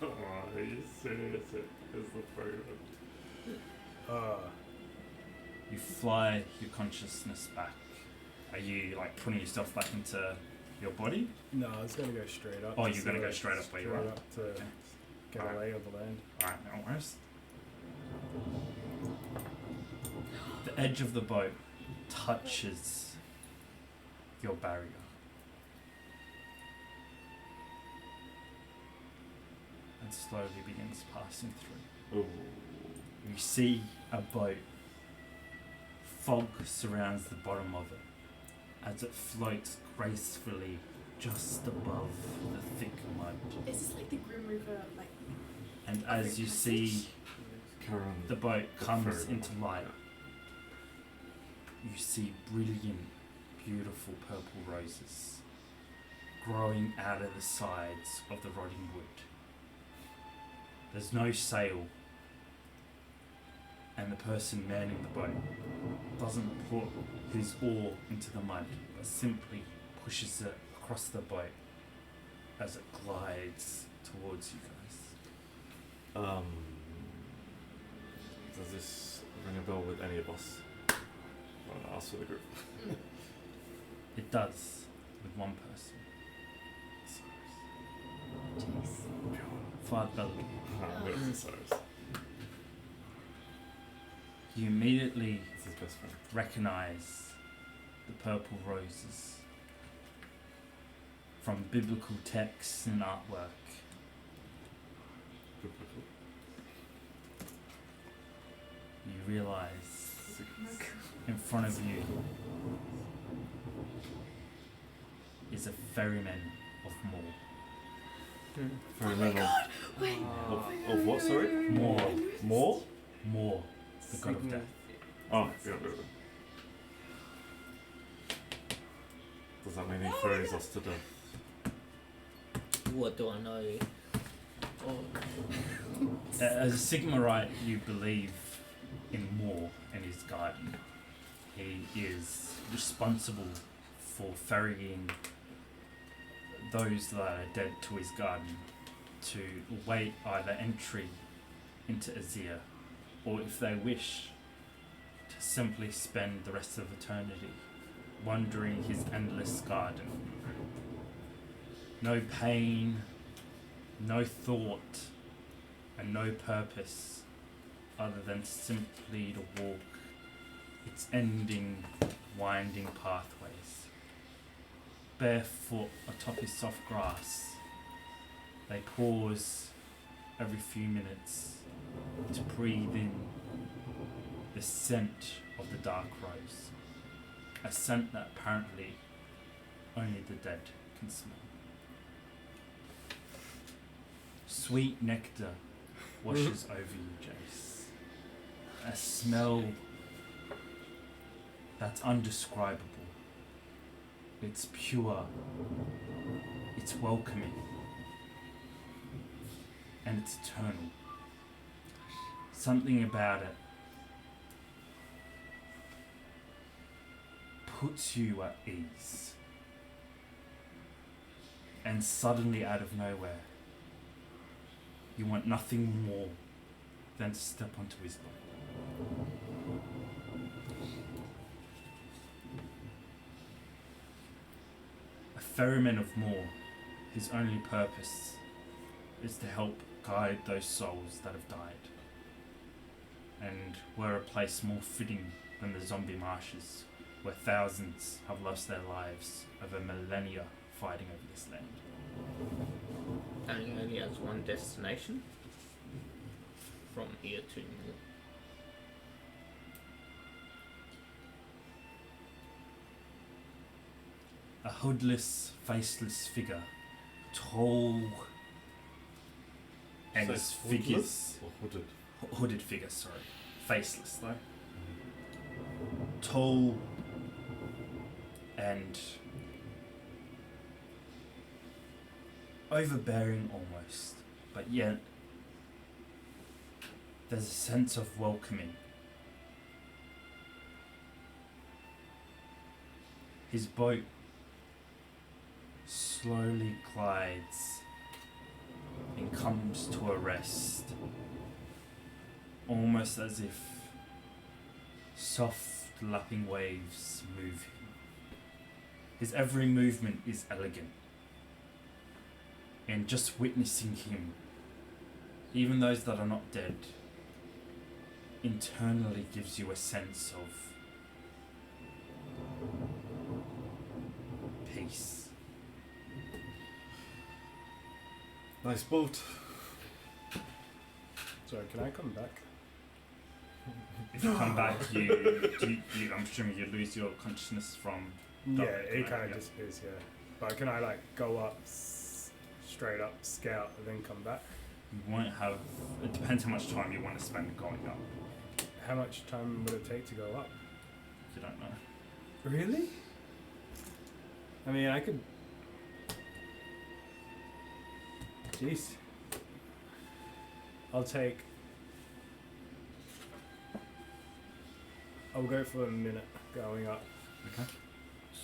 Oh, are you serious? It's the favorite. You fly your consciousness back. Are you like putting yourself back into your body? No, I was gonna go straight up. Oh, to you're see gonna go where- straight up where you are? up to Okay. get Alright. a lay of the land. Alright, no worries. The edge of the boat touches your barrier. And slowly begins passing through. Oh. You see a boat Fog surrounds the bottom of it as it floats gracefully just above the thick mud. Is this like the Grim River, like? And as you see Karen, the boat comes Very into light, you see brilliant, beautiful purple roses growing out of the sides of the rotting wood. There's no sail, and the person manning the boat doesn't put his oar into the mud, but simply pushes it across the boat as it glides towards you guys. Does this ring a bell with any of us? I'll ask for the group. It does, with one person. Jeez. Father Bellow. Cyrus. You immediately It's his best friend. recognize the purple roses from biblical texts and artwork. You realize in front of you is a ferryman of Moor. Ferryman of, Wait. of what, sorry? Moor. More? Moor, the god of Signal- death. Oh, yeah. Does that mean he ferries us to death? What do I know? Oh, As a Sigmarite, you believe in Moor and his garden. He is responsible for ferrying those that are dead to his garden to await either entry into Azir, or if they wish, to simply spend the rest of eternity wandering his endless garden. No pain, no thought, and no purpose other than simply to walk its ending, winding pathways. Barefoot atop his soft grass, they pause every few minutes to breathe in the scent of the dark rose, a scent that apparently only the dead can smell. Sweet nectar washes over you, Jace. A smell that's undescribable. It's pure, it's welcoming, and it's eternal. Something about it puts you at ease. And suddenly, out of nowhere, you want nothing more than to step onto his boat. A ferryman of Moor, his only purpose is to help guide those souls that have died. And where a place more fitting than the zombie marshes, where thousands have lost their lives over millennia fighting over this land. and he only has one destination. From here to Moor. A hoodless, faceless figure, tall, and So his it's figures, hoodless or hooded? hooded figure, sorry, faceless though, tall, and overbearing almost, but yet there's a sense of welcoming. His boat slowly glides and comes to a rest, almost as if soft lapping waves move him. His every movement is elegant, and just witnessing him, even those that are not dead, internally gives you a sense of peace. Nice boat. Sorry, can I come back? If you come back, you I'm assuming you lose your consciousness from. Yeah, Direct, it kind of yeah. disappears. Yeah, but can I like go up, straight up, scout, and then come back? You won't have. It depends how much time you want to spend going up. How much time would it take to go up? You don't know. Really? I mean, I could. Jeez. I'll go for a minute going up. Okay.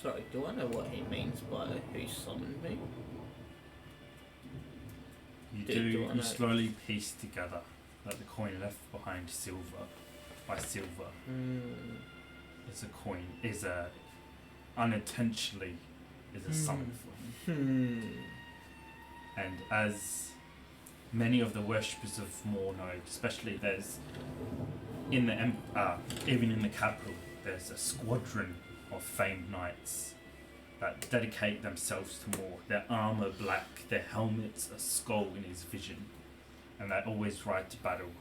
Sorry, do I know what he means by who summoned me? You Do do. I You know? slowly piece together that the coin left behind by silver is a coin. Is a unintentionally is a summon for him. And as many of the worshippers of Moor know, especially there's in the even in the capital, there's a squadron of famed knights that dedicate themselves to Moor. Their armor black, their helmets a skull in his vision, and they always ride to battle,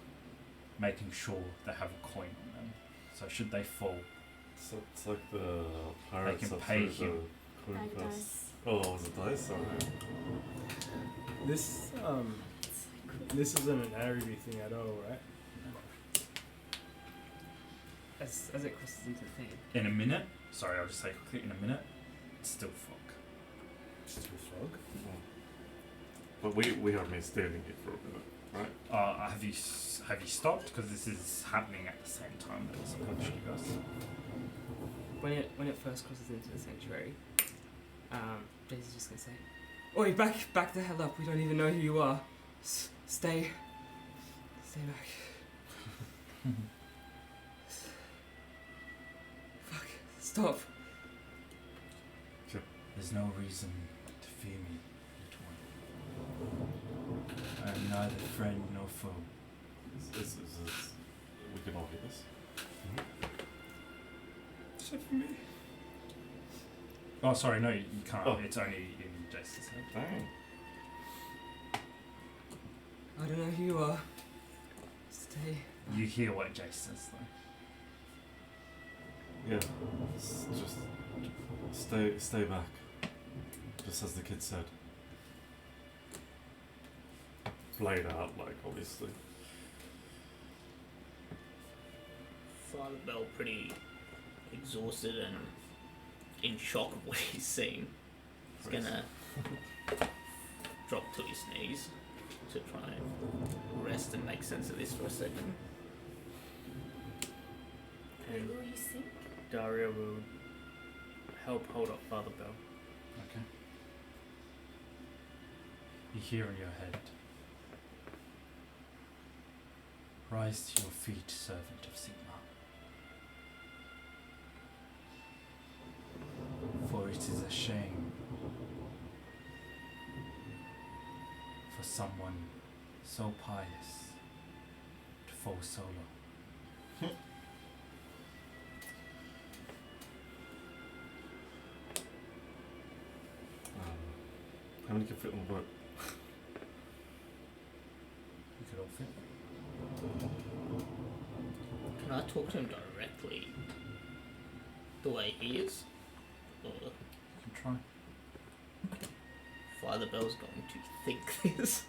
making sure they have a coin on them. So should they fall, So it's like the pirates can of pay the you. coin Like quest. dice. Oh, was it dice? Oh, This this isn't an Araby thing at all, right? As it crosses into the thing. in a minute, sorry, I'll just say quickly, in a minute, it's still fog. Still fog. oh. But we have been stealing it for a minute, right? Have you stopped? Because this is happening at the same time that it's approaching you guys. When it first crosses into the sanctuary, Daisy's just gonna say, "Oi, back the hell up! We don't even know who you are. Stay back." Fuck! Stop! There's no reason to fear me, little one. I am neither friend nor foe. Is we can all hear this. Except for me. Oh, sorry, no, you can't. Oh. It's only in Jason's head. Dang. I don't know who you are. Stay. You hear what Jace says, though. Yeah. Just stay back. Just as the kid said. Played out, like, obviously. Father Bell pretty exhausted and in shock of what he's seen. He's gonna drop to his knees to try and rest and make sense of this for a second. Who will you sing? Daria will help hold up Father Bell. Okay. You hear in your head. Rise to your feet, servant of Sigma. For it is a shame for someone so pious to fall solo. How many can fit on the boat? You could all fit. Can I talk to him directly the way he is? Or You can try. Father Bell's going to think this?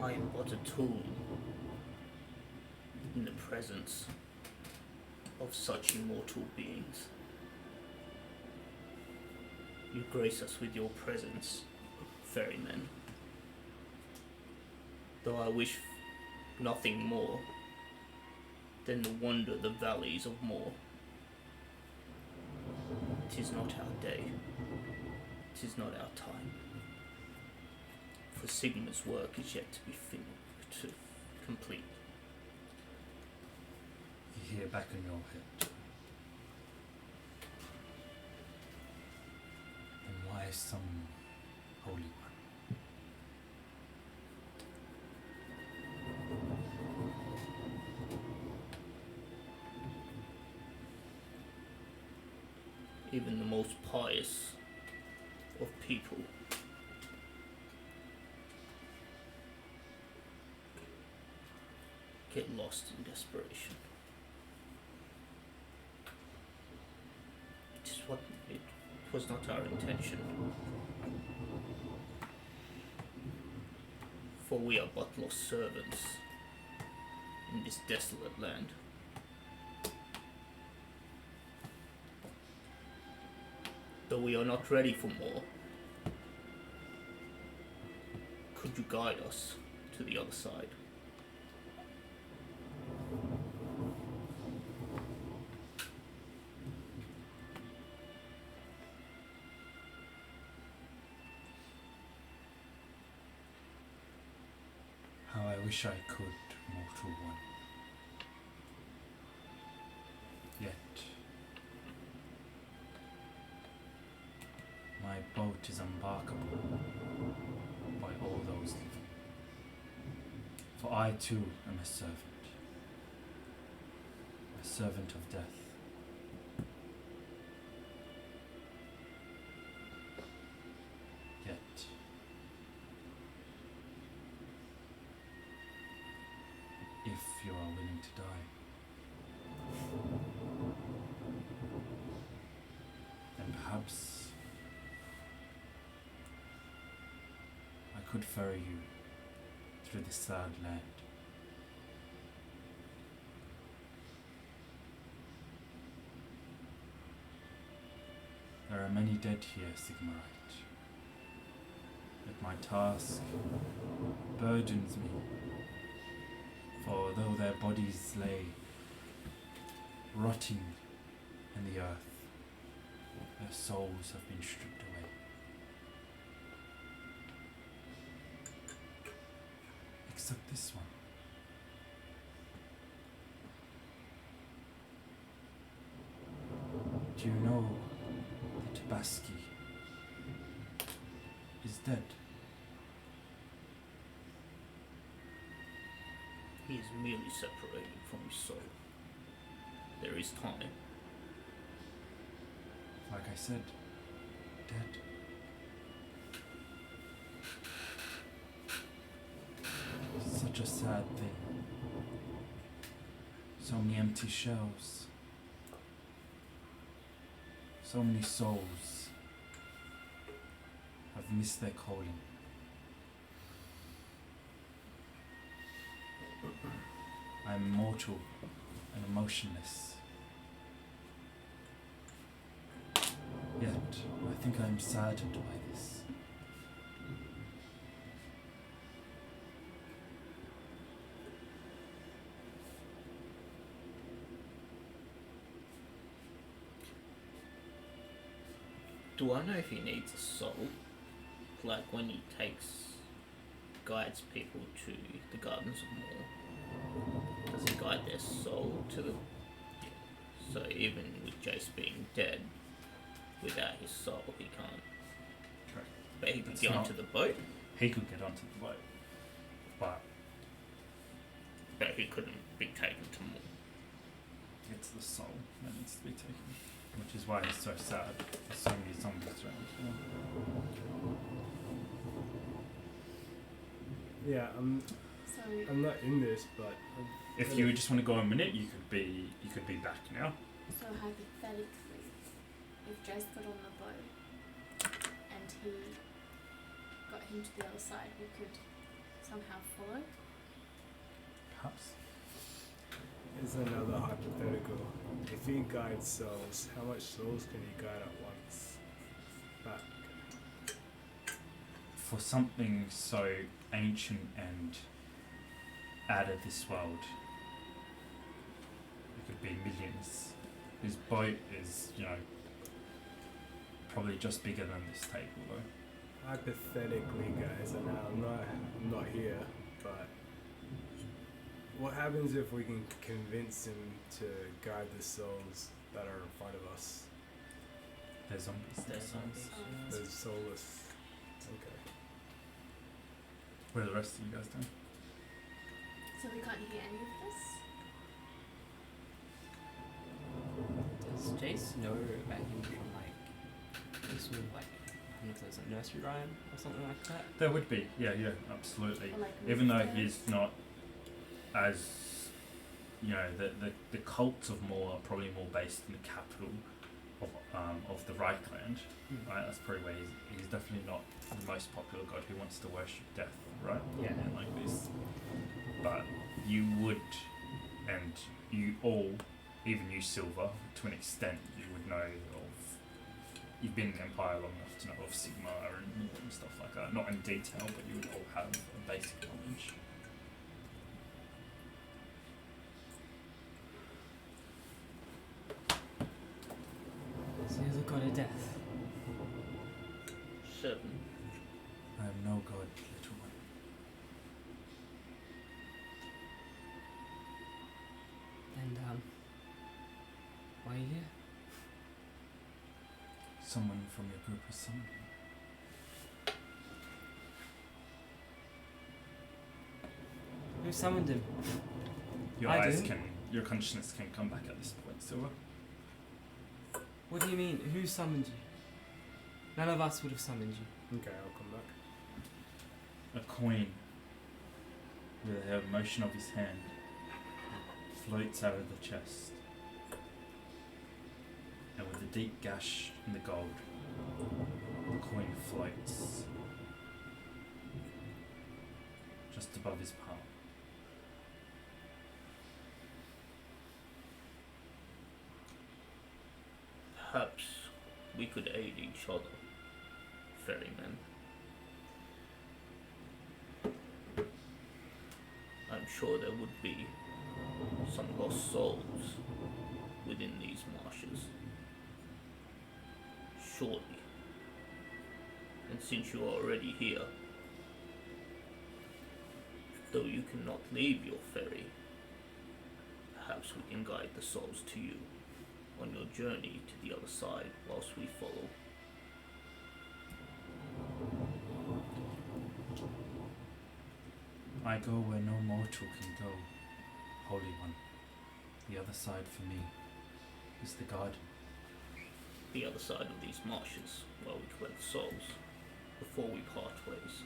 I am but a tool in the presence of such immortal beings. You grace us with your presence, ferrymen. Though I wish nothing more than to wander the valleys of Moor. 'Tis not our day, 'tis not our time. For Sigma's work is yet to be to complete. You hear back in your head. And why some holy one? even the most pious of people get lost in desperation. It was not our intention. For we are but lost servants in this desolate land. Though we are not ready for more, could you guide us to the other side? How I wish I could, mortal one. Yet, my boat is unbarkable by all those living. For I too am a servant of death. Yet, if you are willing to die, then perhaps I could ferry you through this sad land. There are many dead here, Sigmarite, but my task burdens me. For though their bodies lay rotting in the earth, their souls have been stripped away. Except this one. Do you know that Tabaski is dead? He is merely separated from his soul. There is time. Like I said, dead. Such a sad thing. So many empty shells. So many souls have missed their calling. I am mortal and emotionless. Yet, I think I am saddened by this. Do I know if he needs a soul? Like when he guides people to the Gardens of Moor, does he guide their soul to the... Yeah. So even with Jace being dead, without his soul he can't... Correct. But he could That's get not- onto the boat, He could get onto the boat, but but he couldn't be taken to Moor. it's the soul that needs to be taken. Which is why it's so sad. There's so many zombies around. Yeah, So I'm not in this, but If you just want to go a minute, you could be back now. So hypothetically, if Jace got on the boat and he got him to the other side, we could somehow follow. Perhaps. Here's another hypothetical. If he guides souls, how much souls can he guide at once? Back. For something so ancient and out of this world, it could be millions. His boat is, probably just bigger than this table though. Hypothetically, guys, and now I'm not here, but what happens if we can convince him to guide the souls that are in front of us? They're zombies. There's zombies. The soulless. Okay. What are the rest of you guys doing? So we can't hear any of this. Does Jace know about him from like Just sort of like, I don't know if there's a nursery rhyme or something like that. There would be, yeah, absolutely. Or like Even though music he's not as, the cults of Maul are probably more based in the capital of the Reichland, right? That's probably where he's definitely not the most popular god who wants to worship death, right? Yeah. And like this. But you would, and you all, even you Silver, to an extent, you would know of, you've been in the Empire long enough to know of Sigma and stuff like that. Not in detail, but you would all have a basic knowledge. So you're the god of death. Certain. I am no god, little one. And why are you here? Someone from your group has summoned me. Who summoned him? Your consciousness can come back at this point, Silver. What do you mean? Who summoned you? None of us would have summoned you. Okay, I'll come back. A coin with the motion of his hand floats out of the chest, and with a deep gash in the gold, the coin floats just above his palm. Perhaps we could aid each other, ferryman. I'm sure there would be some lost souls within these marshes. Surely. And since you are already here, though you cannot leave your ferry, perhaps we can guide the souls to you on your journey to the other side whilst we follow. I go where no mortal can go, Holy One. The other side for me is the garden. The other side of these marshes, where we collect souls before we part ways.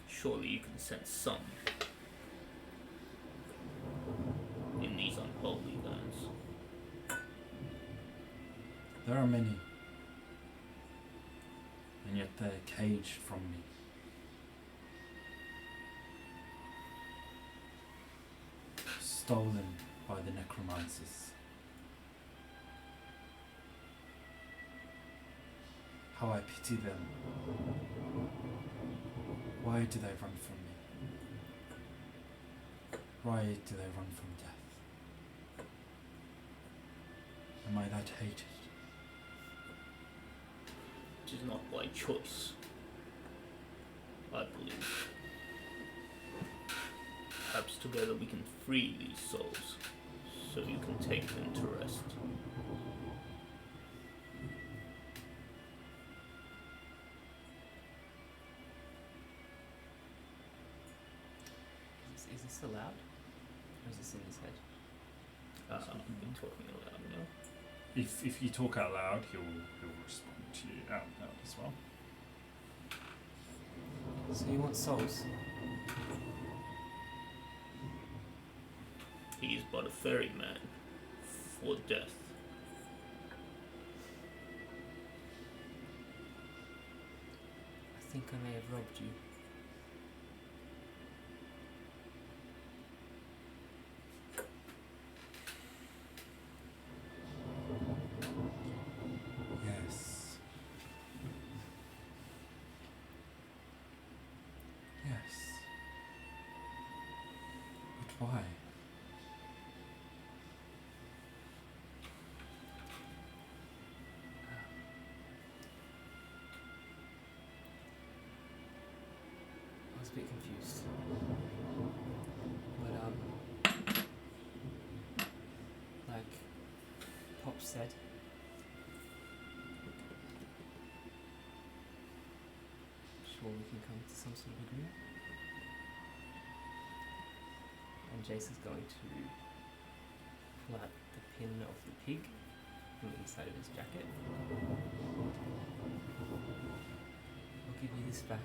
Surely you can sense some in these unholy lands. There are many, and yet they're caged from me. Stolen by the necromancers. How I pity them. Why do they run from me? Why do they run from death? Am I that hated? It is not by choice, I believe. Perhaps together we can free these souls, so you can take them to rest. Is this allowed? Or is this in his head? I've been talking aloud now. If you talk out loud, he'll respond to you out loud as well. So you want souls? He is but a ferryman for death. I think I may have robbed you. Yes. Yes. But why? I was a bit confused. But like Pop said, sure we can come to some sort of agreement. And Jason's going to pull out the pin of the pig from inside of his jacket. I'll give you this back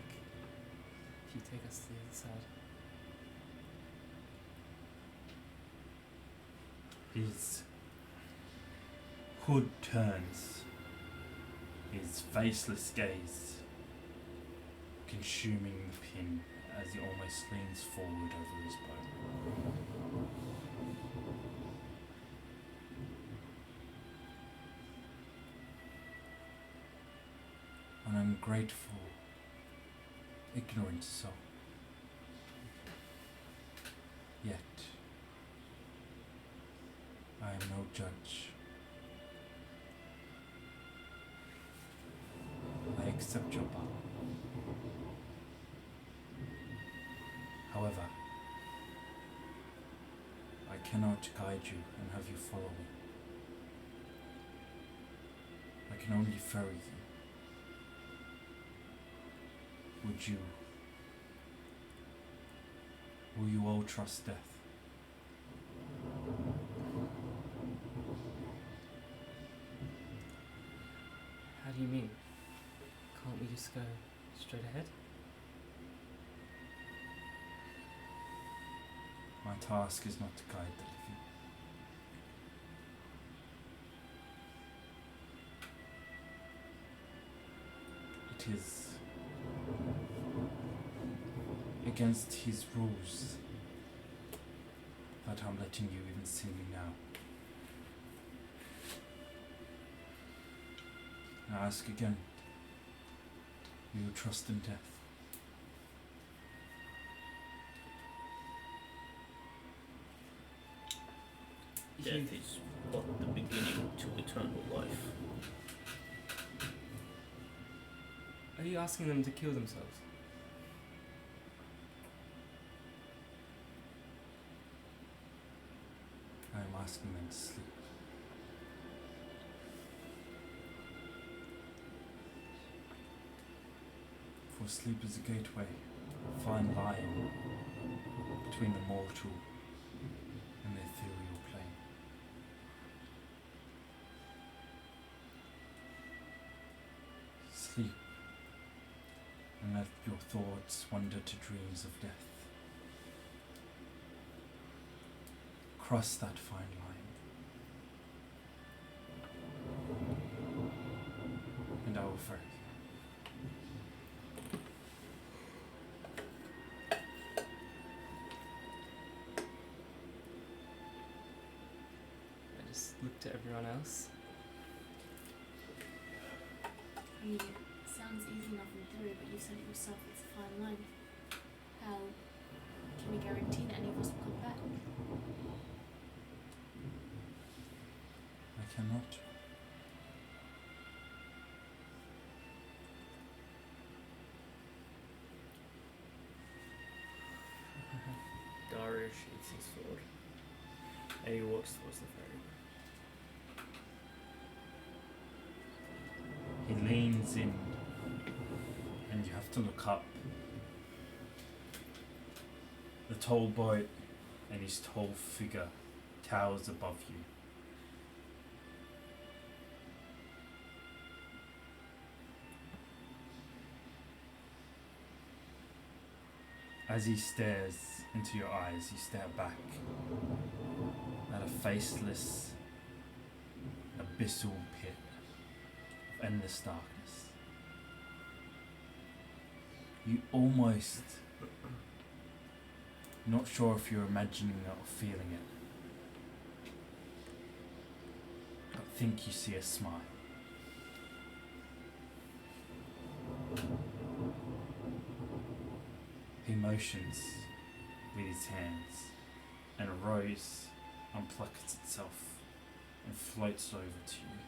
if you take us to the other side. His hood turns, his faceless gaze consuming the pin as he almost leans forward over his bow. An ungrateful, ignorant soul. Yet, I am no judge. I accept your bow. However, I cannot guide you and have you follow me. I can only ferry you. Would you? Will you all trust death? How do you mean? Can't we just go straight ahead? My task is not to guide the living. It is against his rules that I'm letting you even see me now. I ask again, will you trust in death? Death is but the beginning to eternal life. Are you asking them to kill themselves? I am asking them to sleep. For sleep is a gateway, a fine line between the mortal and the ethereal plane. Sleep and let your thoughts wander to dreams of death. Cross that fine line, and I will ferry you. I just looked at everyone else. I mean, it sounds easy enough in theory, but you said it yourself, it's a fine line. How can we guarantee that any of us will come back? I cannot. Dario sheathes his sword and he walks towards the ferry. He leans in, and you have to look up. The tall boy and his tall figure towers above you. As he stares into your eyes, you stare back at a faceless, abyssal pit of endless darkness. You almost, not sure if you're imagining it or feeling it, but think you see a smile. He motions with his hands, and a rose unplucks itself and floats over to you.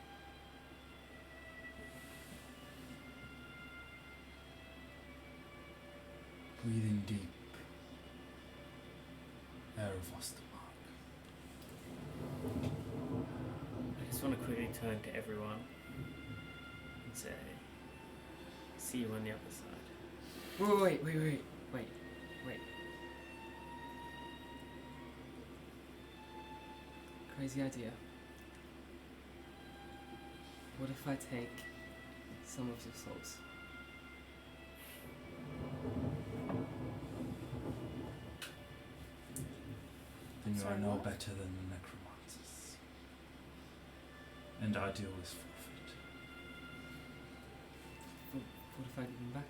Breathe in deep, air of Ostermark. I just want to quickly turn to everyone and say, see you on the other side. Wait. Crazy idea. What if I take some of your souls? Then you Sorry, are no what? better than the necromancers. And our deal is forfeit. What if I give them back?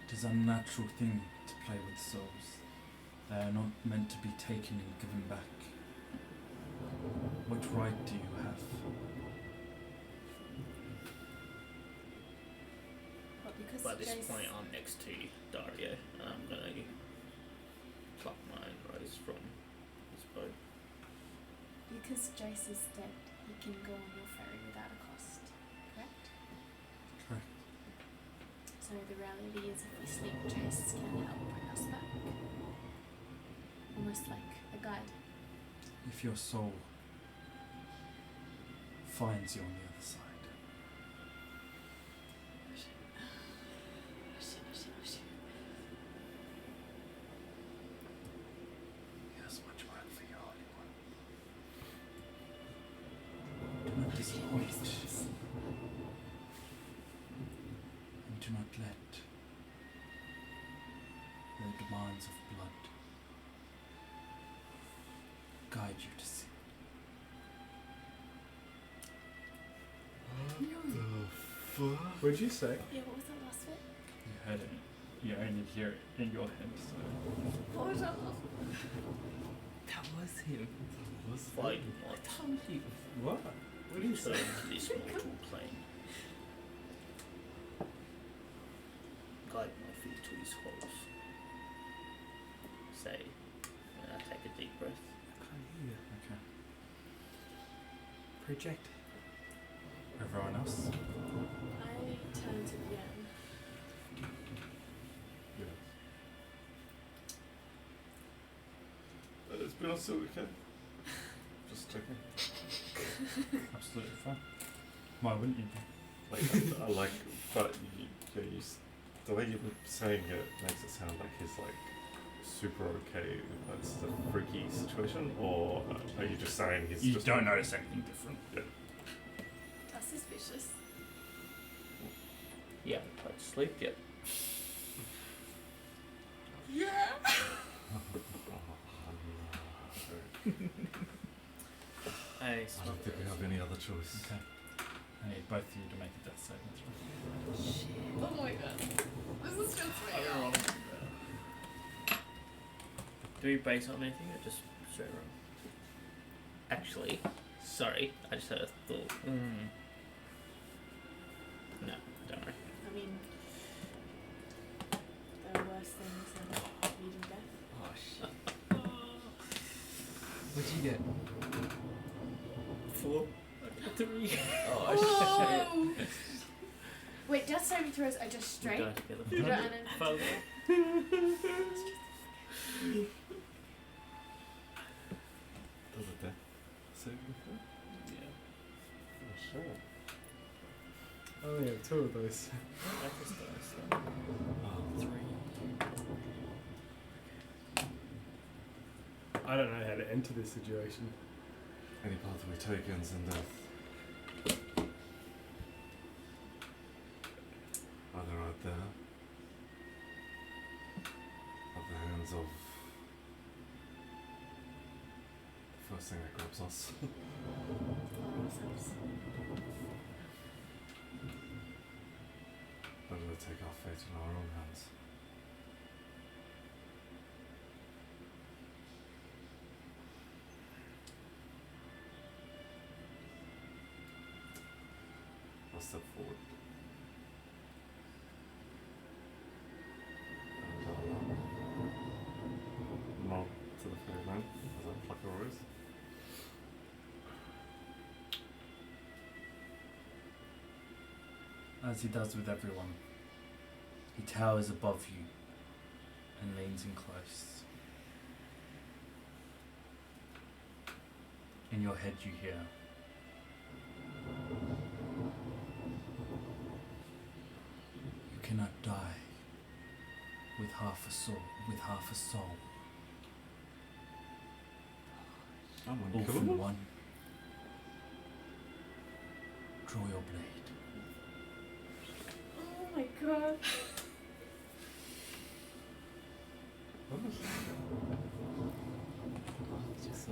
It is an unnatural thing to play with souls. They are not meant to be taken and given back. What right do you have? But because By this Jace- point, I'm next to Dario, and I'm gonna pluck my rose from his bow. Because Jace is dead, he can go on your ferry without a cost, correct? Correct. So the reality is if we sleep, Jace can help bring us back. Almost like a guide. If your soul finds you on the other side, he has much work for you, Holy One. Do not disappoint. And do not let the demands of blood guide you to sin. What'd you say? Yeah, what was that last bit? You heard it. You only hear it in your head, so. What was that? That was him. Fight not Told you. What? What do you say? return to this mortal plane. Guide my feet to his holes. Say, and I take a deep breath. I can't hear you. Okay. Project. Everyone else? I turn to Bjorn. Yeah. It's been also okay. Just checking. Absolutely fine. Why wouldn't you be? Like, I like, but the way you were saying it makes it sound like he's like super okay. That's the freaky situation, or are you just saying he's You just don't notice anything different. That's suspicious. Yeah, I sleep yet. I I don't think we have any other choice. Okay. I need both of you to make a death saving throw. Oh my god. This is just I don't roll. Do we base on anything or just straight roll? Actually, sorry, I just had a thought. No, don't worry. I mean, there are worse things than bleeding death. Oh shit. What'd you get? 4. I got 3. Oh! Wait, death saving throws are just We straight? die together. You don't add Father. Does it death saving throw? Yeah. Oh, sure. I only have 2 of those. That just dies. So. Oh, 3. I don't know how to enter this situation. any path we take ends in death. Either right there, at the hands of the first thing that grabs us. Better to take our fate in our own hands. I'll step forward. And nod to the ferryman as I pluck a rose. As he does with everyone, he towers above you and leans in close. In your head you hear, "You cannot die with half a soul. I'm All from unkillable. one. Draw your blade. Oh my god. Just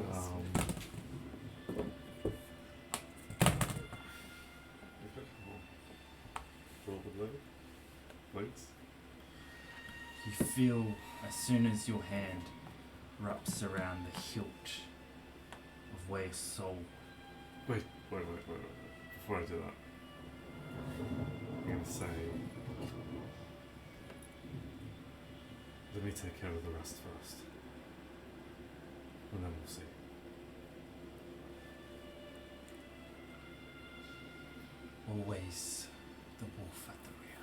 Roll the blade. Blades. You feel as soon as your hand wraps around the hilt of Way's soul. Wait. Before I do that, I'm going to say, let me take care of the rest first. And then we'll see. Always the wolf at the rear.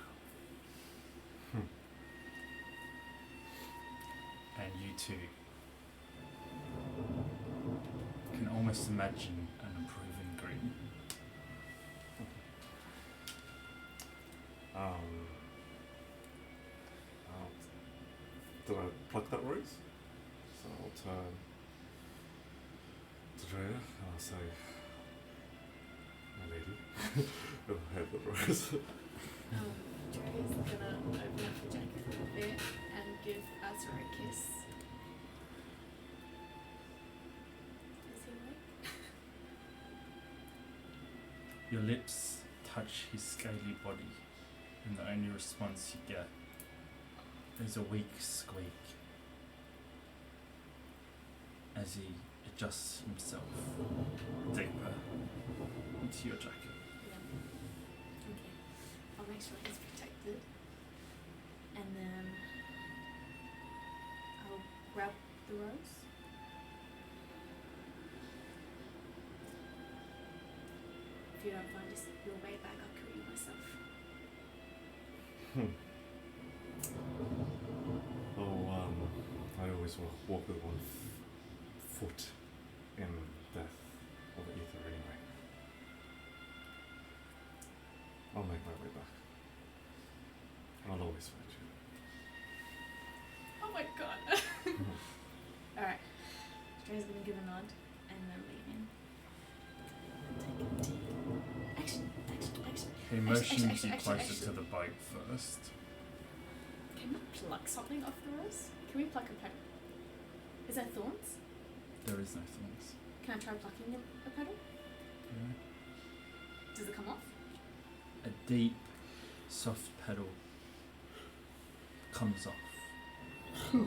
And you two can almost imagine an improving green. Do I pluck that rose? So I'll turn to Drea and I'll say, my lady, and I'll have the rose. Dre's gonna open up the jacket a little bit and give Azra a kiss. Is he awake? Your lips touch his scaly body, and the only response you get is a weak squeak as he adjusts himself deeper into your jacket. Yeah. Okay. I'll make sure he's protected. And then I'll grab the rose. If you don't find your way back, I'll kill you myself. I always walk with one foot in death or the ether anyway. I'll make my way back. I'll always find you. Oh my god. Alright. Dre's gonna give a nod and then lean in. Take a deep. Action. He motions you action, closer action. to the boat first. Can we pluck something off the rose? Can we pluck a petal? Is there thorns? There is no thorns. Can I try plucking a petal? Yeah. Does it come off? A deep, soft petal comes off. Put it in my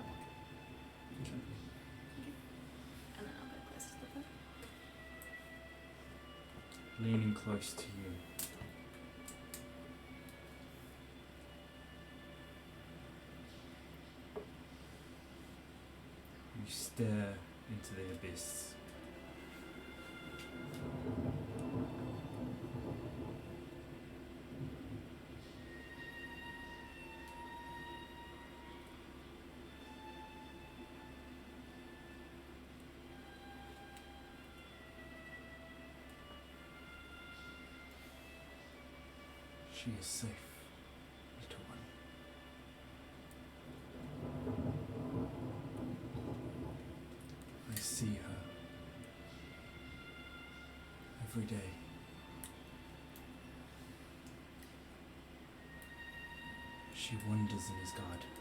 pocket. Okay. And then I'll go close to the petal. Leaning close to you. You stare into the abyss. She is safe, little one. I see her every day. She wanders in his garden.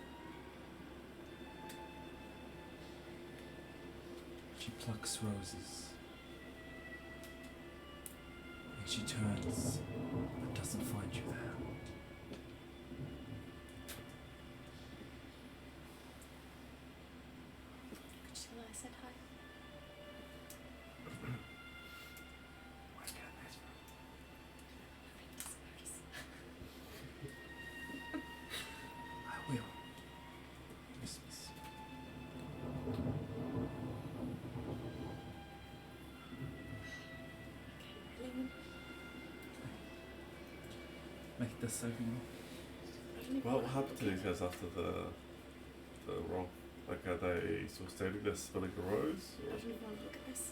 She plucks roses. And she turns, but doesn't find you there. Could you tell her I said hi? Why can't I smell? I will. Miss. Okay, lean. Make the saving. Well, what happened to these guys after the roll? Like, are they still standing there spilling the rose? I Or? don't even want to look at this.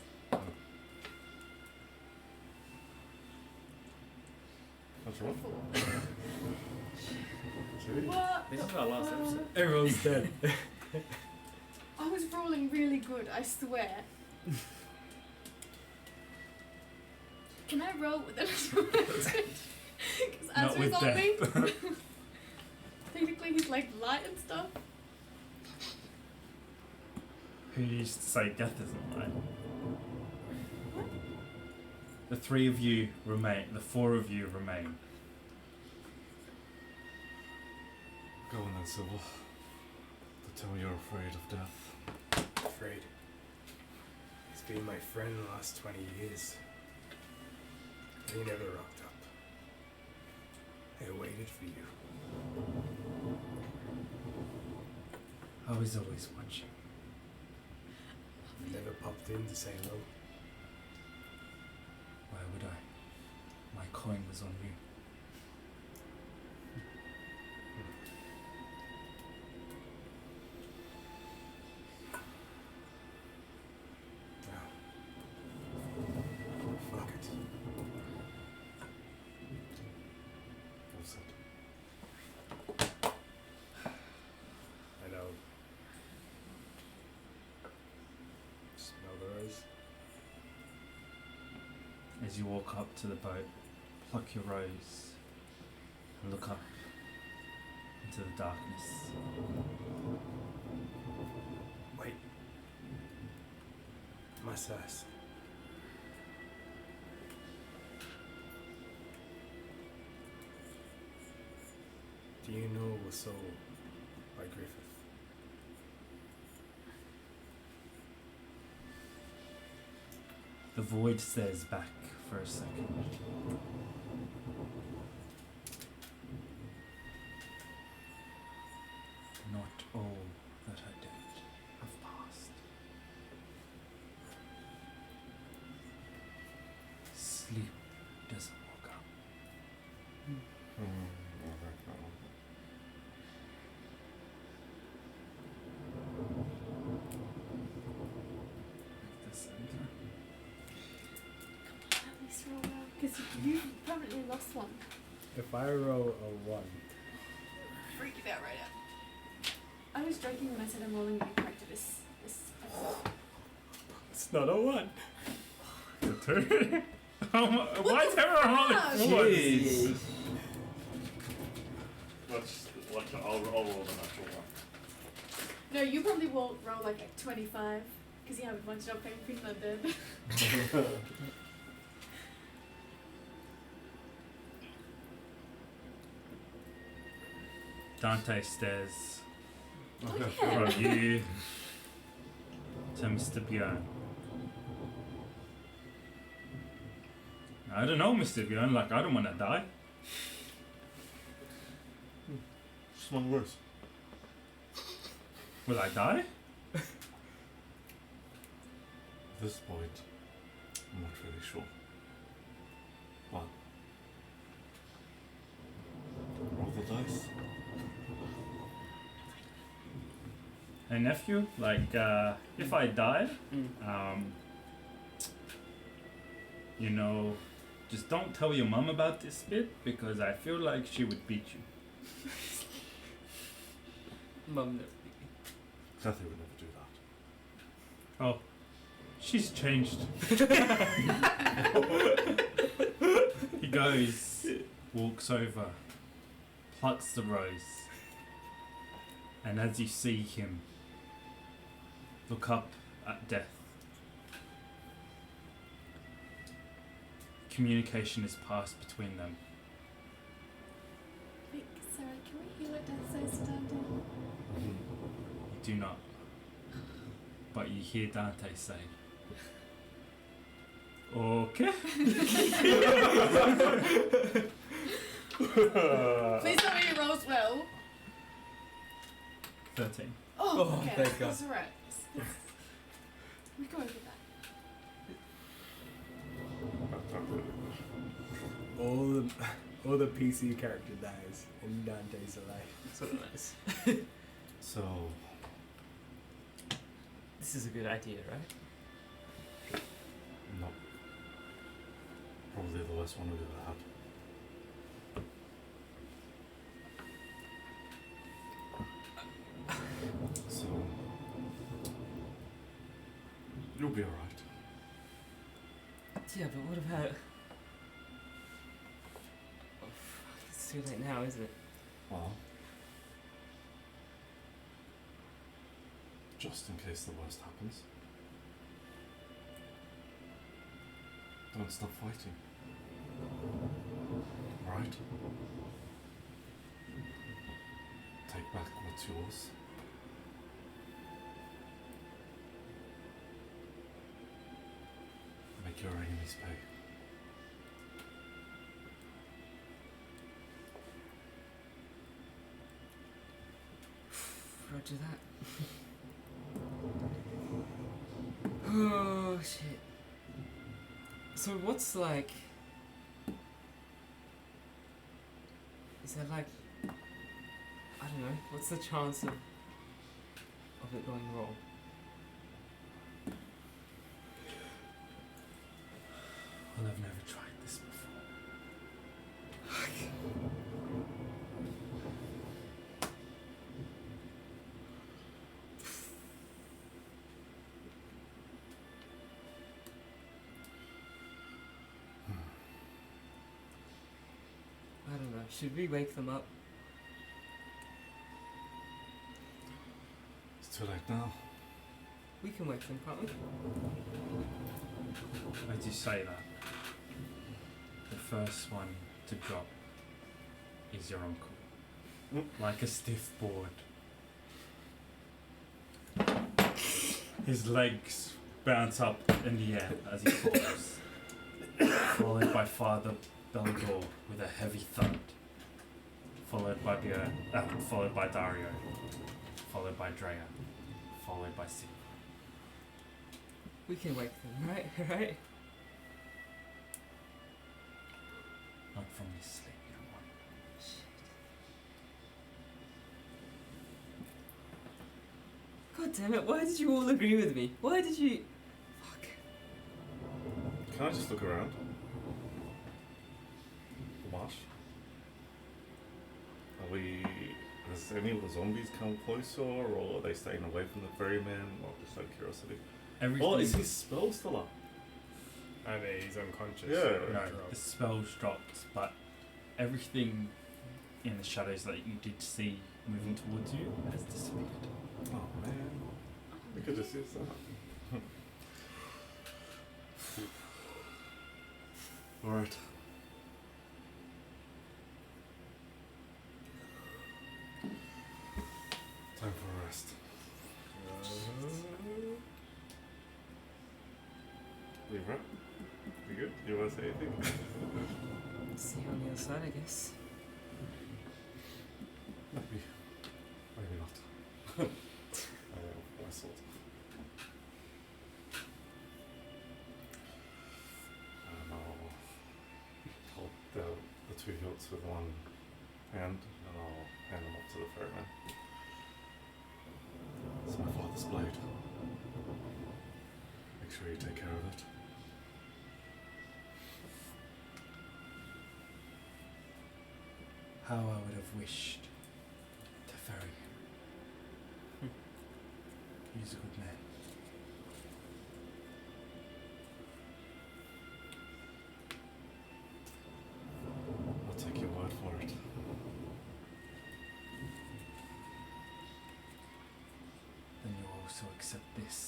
What's wrong? Four. Gee. What? This is our last episode. Everyone's dead. I was rolling really good, I swear. Can I roll with it? Because Not Azra's with on me. death. Technically, he's like light and stuff. Who used to say death isn't right? The three of you remain. The four of you remain. Go on then, Sybil. To tell me you're afraid of death. Afraid. He's been my friend the last 20 years. He never rocked up. I waited for you. I was always watching. You never popped in to say hello. Why would I? My coin was on you. Fuck it. Well said. I know. Smell the rose. As you walk up to the boat, pluck your rose and look up into the darkness. Wait. Must ask. Do you know it was sold by Griffith? The void stares back for a second. Not all that I did have passed. Sleep doesn't walk up. Like this again. At least roll well, because you permanently lost one. If I roll a 1, Freaking out right now. I was joking when I said I'm rolling a new character this episode. it's not a 1. Why is everyone rolling fours? Jeez. I'll roll the natural one. No, you probably won't roll like a 25 because you have a bunch of pain not dead. Dante stares Oh yeah. from you to Mr. Bjorn. I don't know, Mr. Bjorn, like I don't want to die. Just one worse. Will I die? At this point, I'm not really sure. But roll the dice. Hey nephew, like if I died, you know, just don't tell your mum about this bit because I feel like she would beat you. Mum, Kathy would never do that. Oh, she's changed. He goes, walks over, plucks the rose, and as you see him look up at death, communication is passed between them. Wait, sorry, can we hear what Dad says to Dante? You do not, but you hear Dante say, okay. Please tell me he rolls well. 13. Oh, okay, thank God. that's alright. We go over that. All the PC character dies and Dante's alive. sort of nice. So, This is a good idea, right? no. Probably the worst one we've ever had. So, you'll be alright. Yeah, but what about It's too late now, isn't it? Well, just in case the worst happens. Don't stop fighting. Right? Take back what's yours. Make your enemies pay. Roger that. Oh shit. So what's like? Is there like? I don't know. What's the chance of it going wrong? Well, I've never tried this before. I don't know. Should we wake them up? It's too late now. We can wake them, can't we? As you say that, the first one to drop is your uncle. Like a stiff board. His legs bounce up in the air as he falls, followed by Father Belgor with a heavy thud, followed by followed by Dario, followed by Drea, followed by Sigma. We can wake them, right? Right? Not from this sleep, young one. God damn it! Why did you all agree with me? Why did you? Fuck. Can I just look around? The marsh? Are we... Has any of the zombies come closer, or are they staying away from the ferryman? Or just out of curiosity. Everything. Oh, is his spell still up? I mean, he's unconscious. Yeah. No, the spell's dropped, but everything in the shadows that you did see moving towards you has disappeared. Oh man. We could just use that. Alright. Time for a rest. You right? You good? You want to say anything? See you on the other side, I guess. Maybe. Maybe not. I sort of. I'll hold the two hilts with one hand and I'll hand them up to the ferryman. It's my father's blade. Make sure you take care of it. How I would have wished to ferry him. He's a good man. I'll take your word for it. Then you also accept this.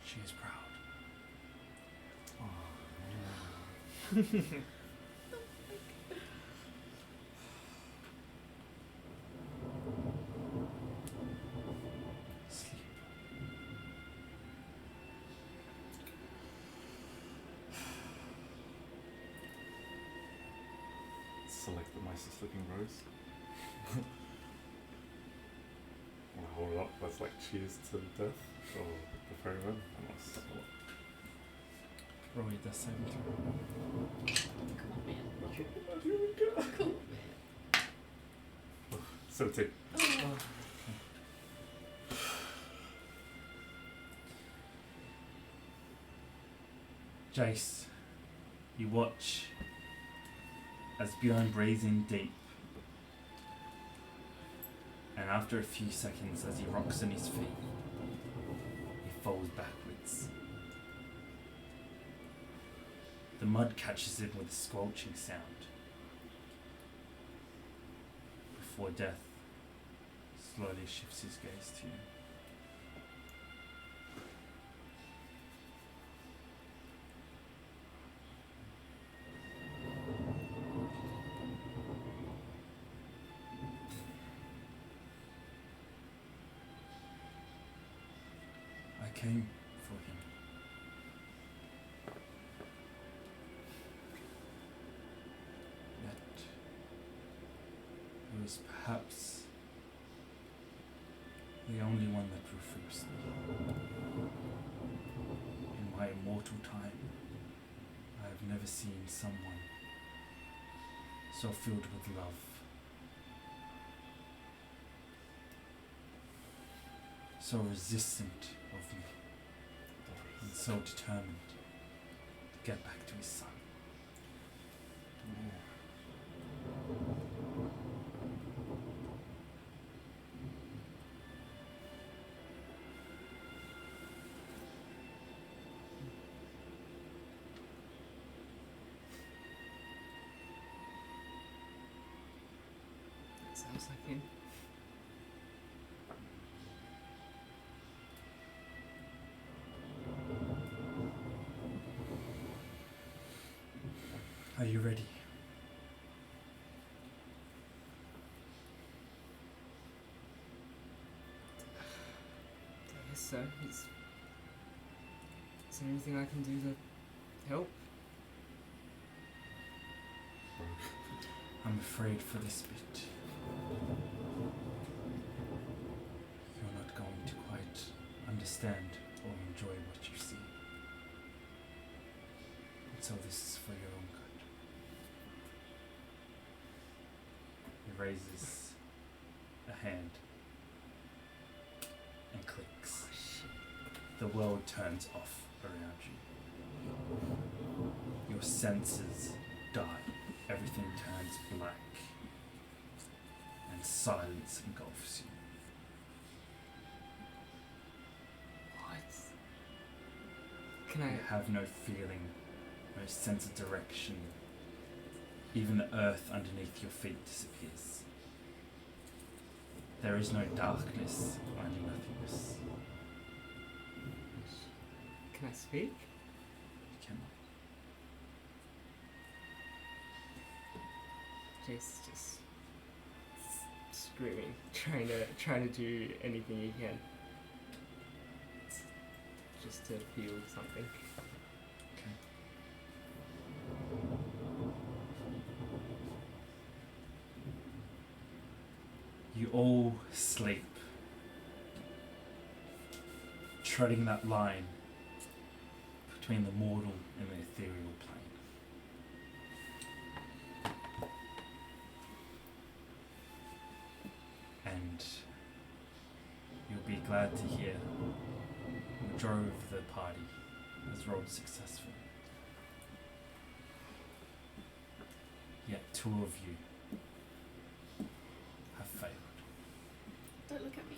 She is proud. Sleep. Select the nicest looking rose. I'll hold it up. That's like cheers to death. Or the ferryman. Unless. Roll your death saving throw. Come on, man. Here we go. Cool. 17. Oh. Jace, you watch as Bjorn breathes in deep, and after a few seconds, as he rocks on his feet, he falls backwards. The mud catches in with a squelching sound. Before death slowly shifts his gaze to you. I came for him. Yet he was perhaps the only one that refused me. In my immortal time, I have never seen someone so filled with love. So resistant of me, and so determined to get back to his son. That sounds like him. Are you ready? I guess so. Is there anything I can do to help? I'm afraid for this bit. You're not going to quite understand or enjoy what you see. And so this is for your own good. He raises a hand and clicks. The world turns off around you. Your senses die. Everything turns black. And silence engulfs you. What? Can I? You have no feeling, no sense of direction. Even the earth underneath your feet disappears. There is no darkness, only nothingness. Can I speak? You cannot. Jace just screaming, trying to do anything he can, just to feel something. Okay. You all sleep, treading that line between the mortal and the ethereal plane. And you'll be glad to hear the majority of the party has rolled successfully. Yet two of you have failed. Don't look at me.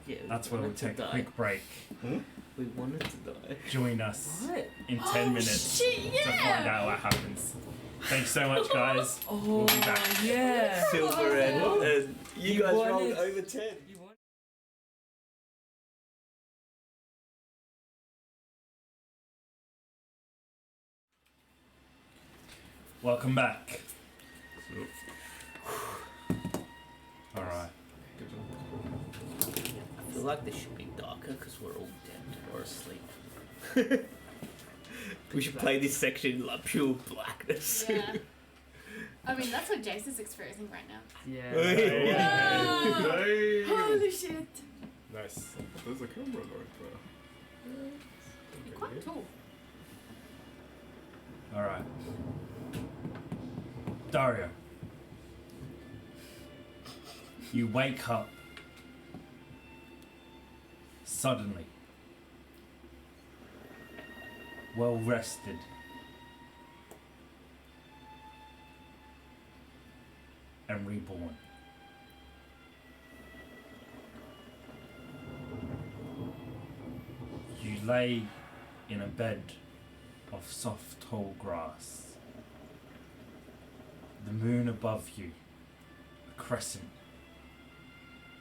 Yeah, That's where we'll take a quick break. We wanted to die. Join us What? in 10 minutes Shit, to find out what happens. Thanks so much, guys. Oh, We'll be back. yeah. Silver and you guys rolled wanted- over 10. You want? Welcome back. Alright. I feel like this should be darker because we're all dead or asleep. We should play this section in like pure blackness. Yeah. I mean, that's what Jace is experiencing right now. Yeah. Hey. Holy shit. Nice. There's a camera right there. You're quite tall. Alright. Dario. You wake up suddenly. Well rested. And reborn. You lay in a bed of soft, tall grass. The moon above you, a crescent,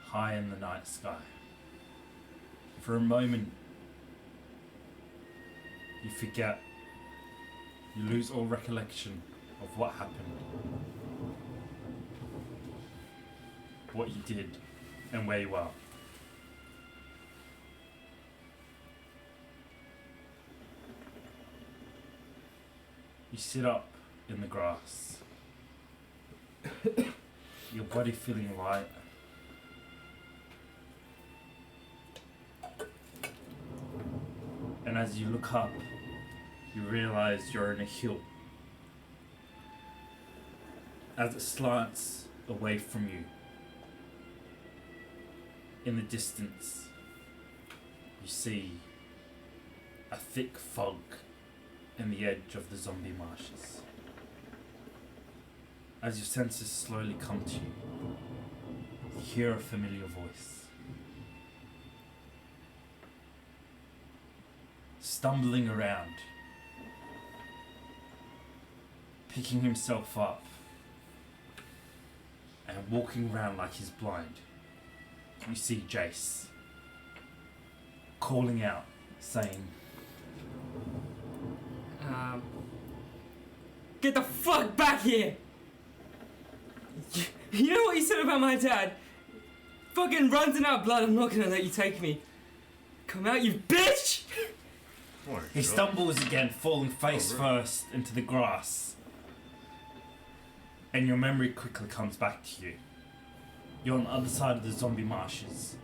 high in the night sky. For a moment, you forget, you lose all recollection of what happened, what you did, and where you are. You sit up in the grass, your body feeling light. And as you look up, you realize you're in a hill. As it slants away from you, in the distance, you see a thick fog in the edge of the zombie marshes. As your senses slowly come to you, you hear a familiar voice. Stumbling around, picking himself up, and walking around like he's blind, you see Jace calling out, saying, Get the fuck back here! You know what you said about my dad? Fucking runs in our blood, I'm not gonna let you take me. Come out, you bitch! He stumbles again, falling face first into the grass. And your memory quickly comes back to you. You're on the other side of the zombie marshes.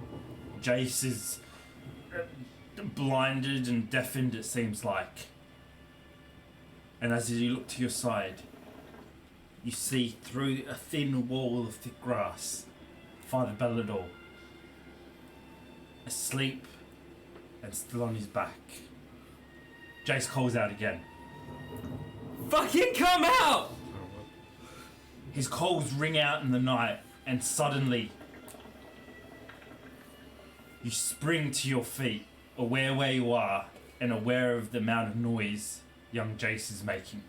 Jace is blinded and deafened, it seems like. And as you look to your side, you see through a thin wall of thick grass, Father Bellador, asleep and still on his back. Jace calls out again. Fucking come out! His calls ring out in the night, and suddenly you spring to your feet, aware where you are, and aware of the amount of noise young Jace is making.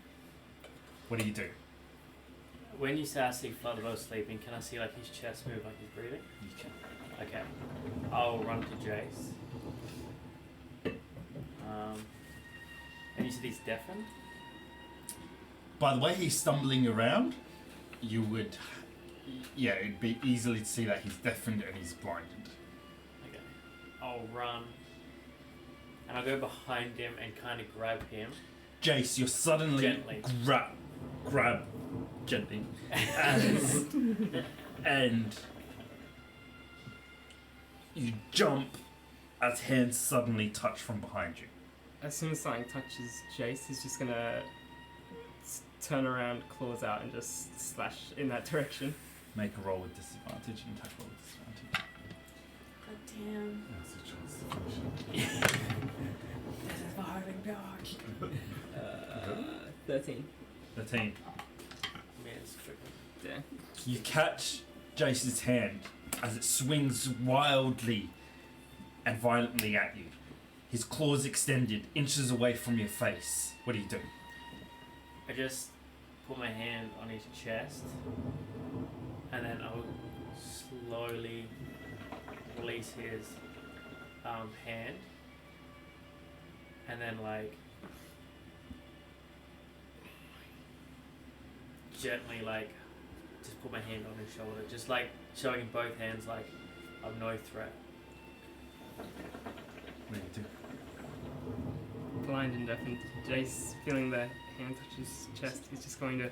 What do you do? When you say I see Floodwell sleeping, can I see like his chest move like he's breathing? You can. Okay. I'll run to Jace. And you said he's deafened? By the way he's stumbling around, you would, it'd be easily to see that he's deafened and he's blinded. Okay. I'll run. And I'll go behind him and kind of grab him. Jace, you're suddenly Gently. grab gently, and you jump as hands suddenly touch from behind you. As soon as something touches Jace, he's just gonna turn around, claws out, and just slash in that direction. Make a roll with disadvantage and attack roll with disadvantage. God damn. That's a chance to finish it. This is for having dog. 13. 13. Man, it's freaking. Yeah. You catch Jace's hand as it swings wildly and violently at you. His claws extended, inches away from your face. What do you do? I just put my hand on his chest, and then I'll slowly release his hand, and then like gently like just put my hand on his shoulder, just like showing him both hands like I'm no threat. What do you do? Blind and deafened. Jace, feeling the hand touch his chest, he's just going to...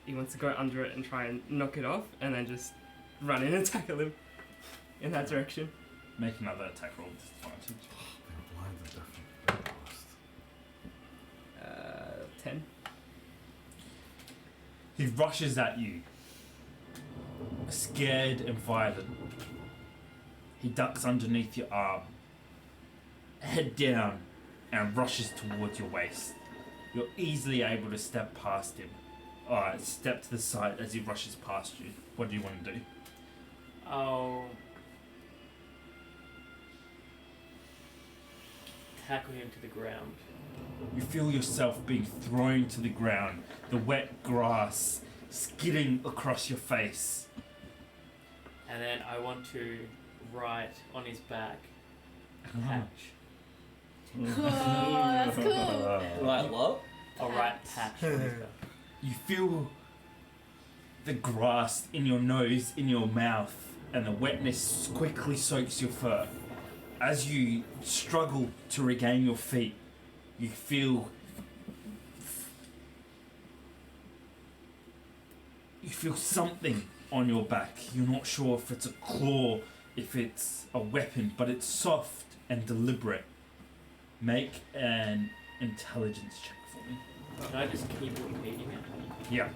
He wants to go under it and try and knock it off, and then just run in and tackle him in that direction. Make another attack roll with disadvantage. They're blind and deaf and lost. 10. He rushes at you, scared and violent. He ducks underneath your arm, head down, and rushes towards your waist. You're easily able to step past him. Alright, step to the side as he rushes past you. What do you want to do? I'll tackle him to the ground. You feel yourself being thrown to the ground, the wet grass skidding across your face. And then I want to write on his back, patch. Oh, that's cool. Right, what? I'll write patch on his back. You feel the grass in your nose, in your mouth, and the wetness quickly soaks your fur. As you struggle to regain your feet, you feel something on your back. You're not sure if it's a claw, if it's a weapon, but it's soft and deliberate. Make an intelligence check for me. Can I just keep repeating it? Yeah.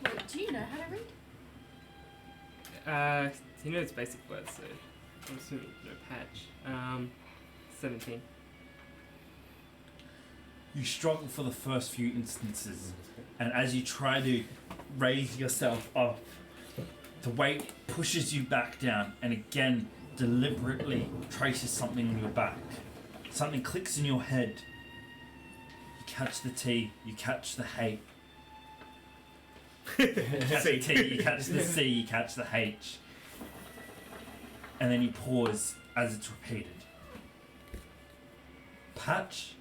Wait, do you know how to read? He knows basic words, so I'm assuming no patch. 17. You struggle for the first few instances, and as you try to raise yourself up, the weight pushes you back down and again deliberately traces something on your back. Something clicks in your head. You catch the T, you catch the H. You catch the T, you catch the C, you catch the H. And then you pause as it's repeated. Patch,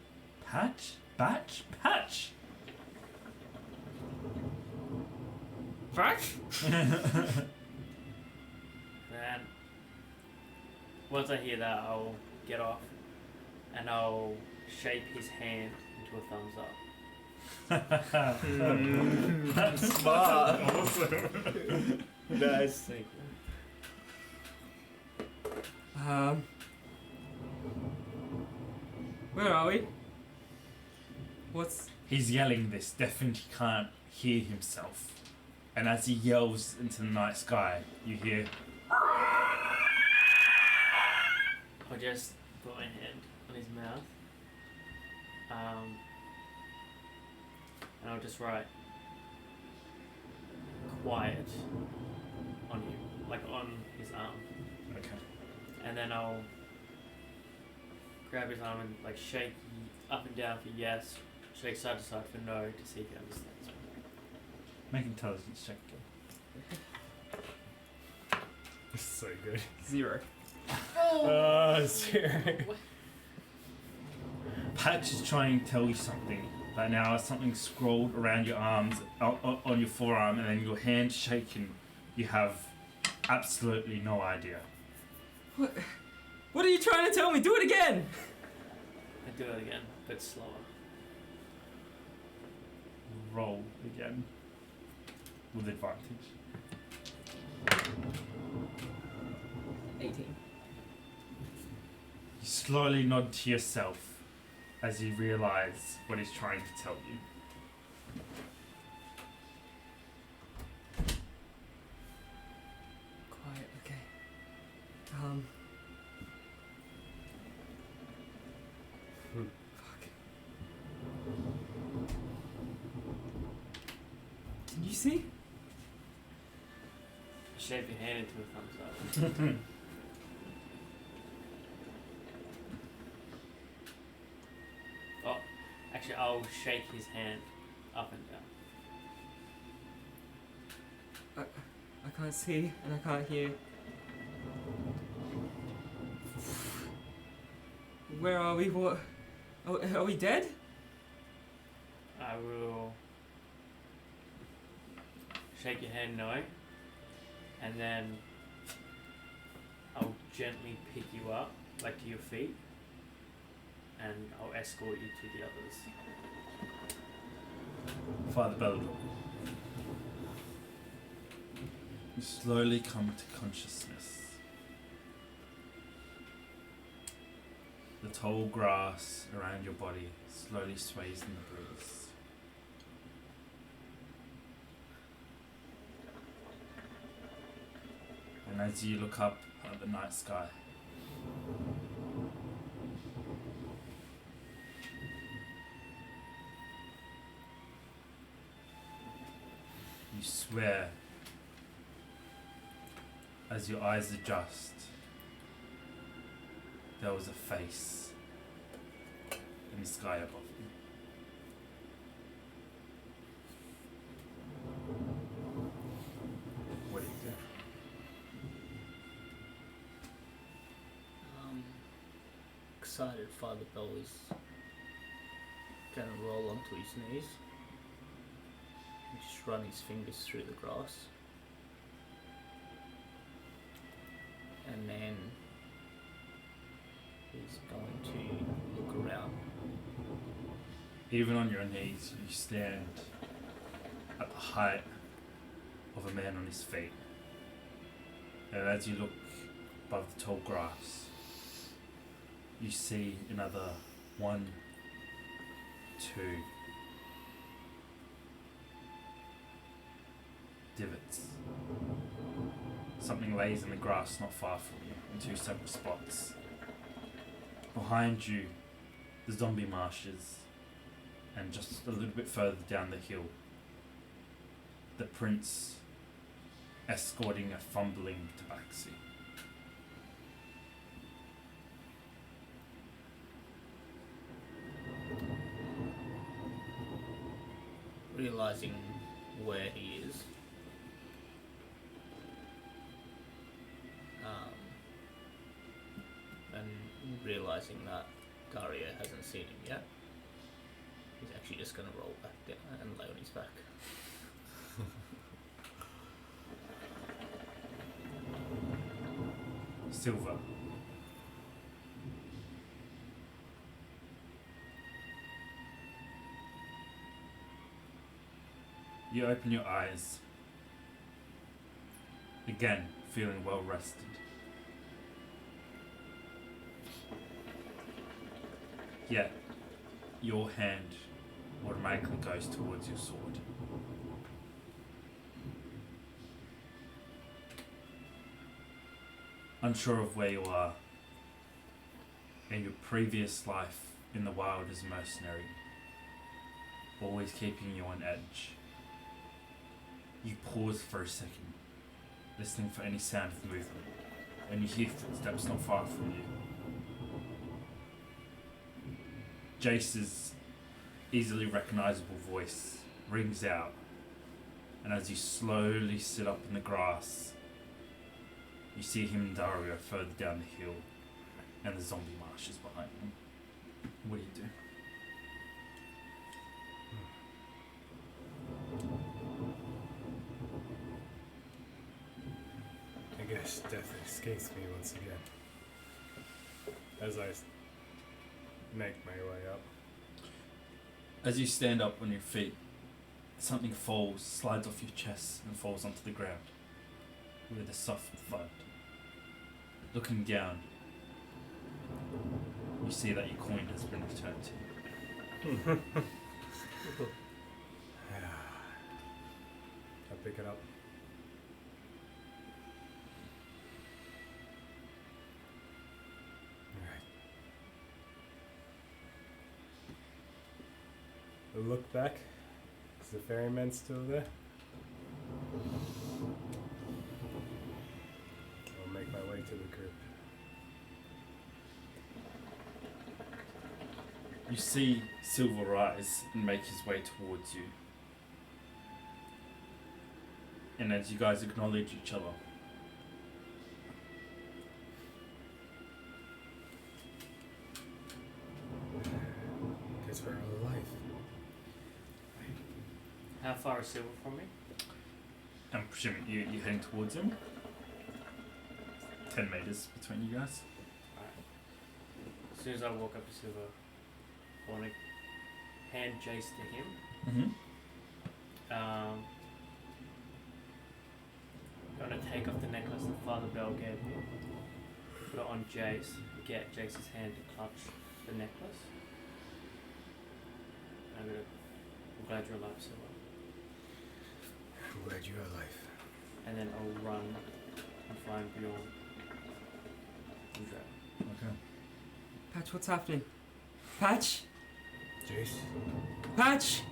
patch, batch, patch. Patch? Then, once I hear that, I'll get off and I'll shape his hand into a thumbs up. That's smart. Awesome. Nice. Where are we? What's... He's yelling this, definitely can't hear himself. And as he yells into the night sky, you hear... I'll just put my hand on his mouth. And I'll just write quiet on him, like on his arm. Okay. And then I'll grab his arm and like shake up and down for yes, shake side to side for no to see if he understands me. Make an intelligence check again. This is so good. 0. Oh, 0. Patch is trying to tell you something. But now something scrolled around your arms, on your forearm, and then your hand shaking. You have absolutely no idea. What are you trying to tell me? Do it again! I do it again, but slower. Roll again. With advantage. 18. You slowly nod to yourself as you realise what he's trying to tell you. Quiet, okay. Fuck. Can you see? Shape your hand into a thumbs up. Oh, actually, I'll shake his hand up and down. I can't see and I can't hear. Where are we? What? Are we dead? I will shake your hand no, and then I'll gently pick you up, like to your feet, and I'll escort you to the others. Father Bellador. You slowly come to consciousness. The tall grass around your body slowly sways in the breeze. And as you look up at the night sky, you swear as your eyes adjust, there was a face in the sky above you. What do you do? Excited Father Bell is gonna roll onto his knees and just run his fingers through the grass. And then he's going to look around. Even on your knees, you stand at the height of a man on his feet. And as you look above the tall grass, you see another 1, 2 divots. Something lays in the grass not far from you, in 2 separate spots. Behind you, the zombie marshes, and just a little bit further down the hill, the prince escorting a fumbling tabaxi. Realizing where he is, and realizing that Daria hasn't seen him yet, he's actually just going to roll back down and lay on his back. Silver. You open your eyes, again feeling well rested. Yet, your hand automatically goes towards your sword. Unsure of where you are in your previous life in the wild as a mercenary, always keeping you on edge. You pause for a second, listening for any sound of movement, and you hear footsteps not far from you. Jace's easily recognizable voice rings out, and as you slowly sit up in the grass, you see him and Dario further down the hill, and the zombie marshes behind them. What do you do? I guess death escapes me once again. As I make my way up. As you stand up on your feet, something falls, slides off your chest and falls onto the ground with a soft thud. Looking down, you see that your coin has been returned to you. I pick it up. I look back. Is the ferryman still there? I'll make my way to the group. You see Silver rise and make his way towards you. And as you guys acknowledge each other, Guess we're all alive. How far is Silver from me? I'm presuming you're heading towards him. 10 meters between you guys. As soon as I walk up to Silver, I want to hand Jace to him. Mm-hmm. I'm going to take off the necklace that Father Bell gave me, put it on Jace, get Jace's hand to clutch the necklace. I'm glad you're alive, Silver. I'm glad you're alive. And then I'll run and find Bjorn and Dre. Okay. Patch, what's happening? Patch? Jace? Patch!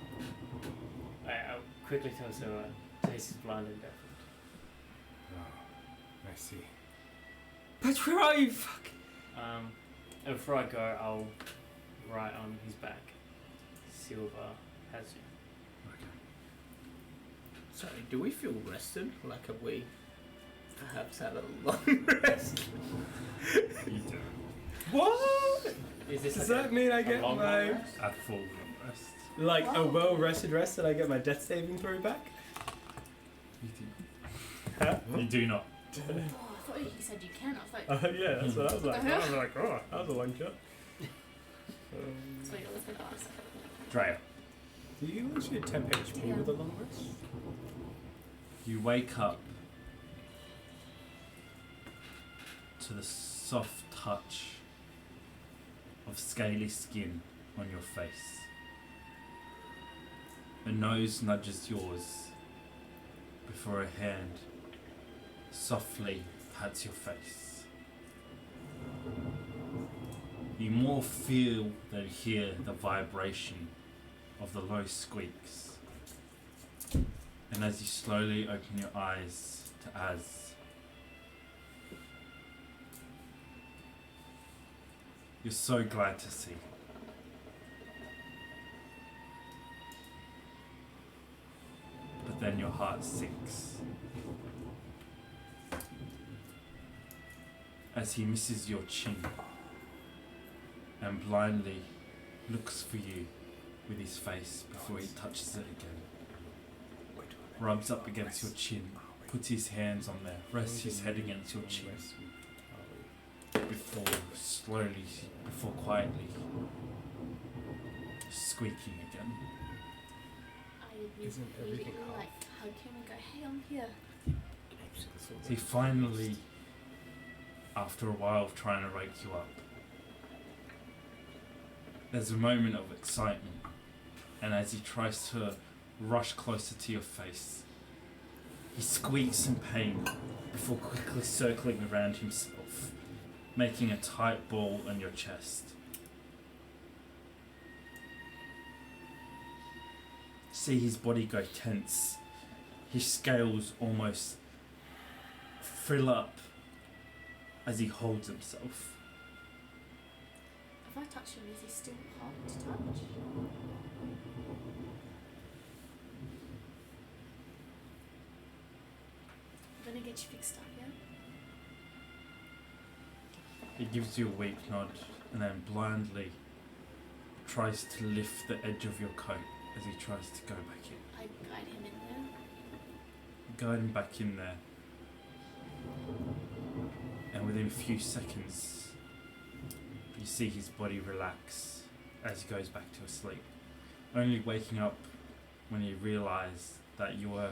I'll quickly tell Silver Jace is blind and deaf. Oh, I see. Patch, where are you? Fuck. And before I go, I'll right on his back. Silver has you. Sorry, do we feel rested? Like, have we perhaps had a long rest? You do. What? Is this Does like that mean I a get long my rest? At full long rest. like a Wow. well-rested rest that I get my death saving throw back? You do. Huh? You do not. Oh, I thought you said you can. I was like, Yeah, that's what I was like. the I hell? was like, oh, that was a long shot. that's what you was gonna ask. Drea, Do you lose your temp HP Yeah. with a long rest? you wake up to the soft touch of scaly skin on your face. A nose nudges yours before a hand softly pats your face. You more feel than hear the vibration of the low squeaks. And as you slowly open your eyes to Az, you're so glad to see. But then your heart sinks as he misses your chin and blindly looks for you with his face before he touches it again. Rubs up against your chin, puts his hands on there, rests his head against your chin before quietly squeaking again. I Isn't everything immediately half? like hug him and go, hey, I'm here. He finally, after a while of trying to wake you up, there's a moment of excitement, and as he tries to rush closer to your face, he squeaks in pain before quickly circling around himself, making a tight ball on your chest. See his body go tense, his scales almost frill up as he holds himself. If I touch him, is he still hot to touch? I'm gonna get you fixed up, yeah? He gives you a weak nod and then blindly tries to lift the edge of your coat as he tries to go back in. I guide him in there. Guide him back in there. And within a few seconds, you see his body relax as he goes back to sleep, only waking up when you realise that you were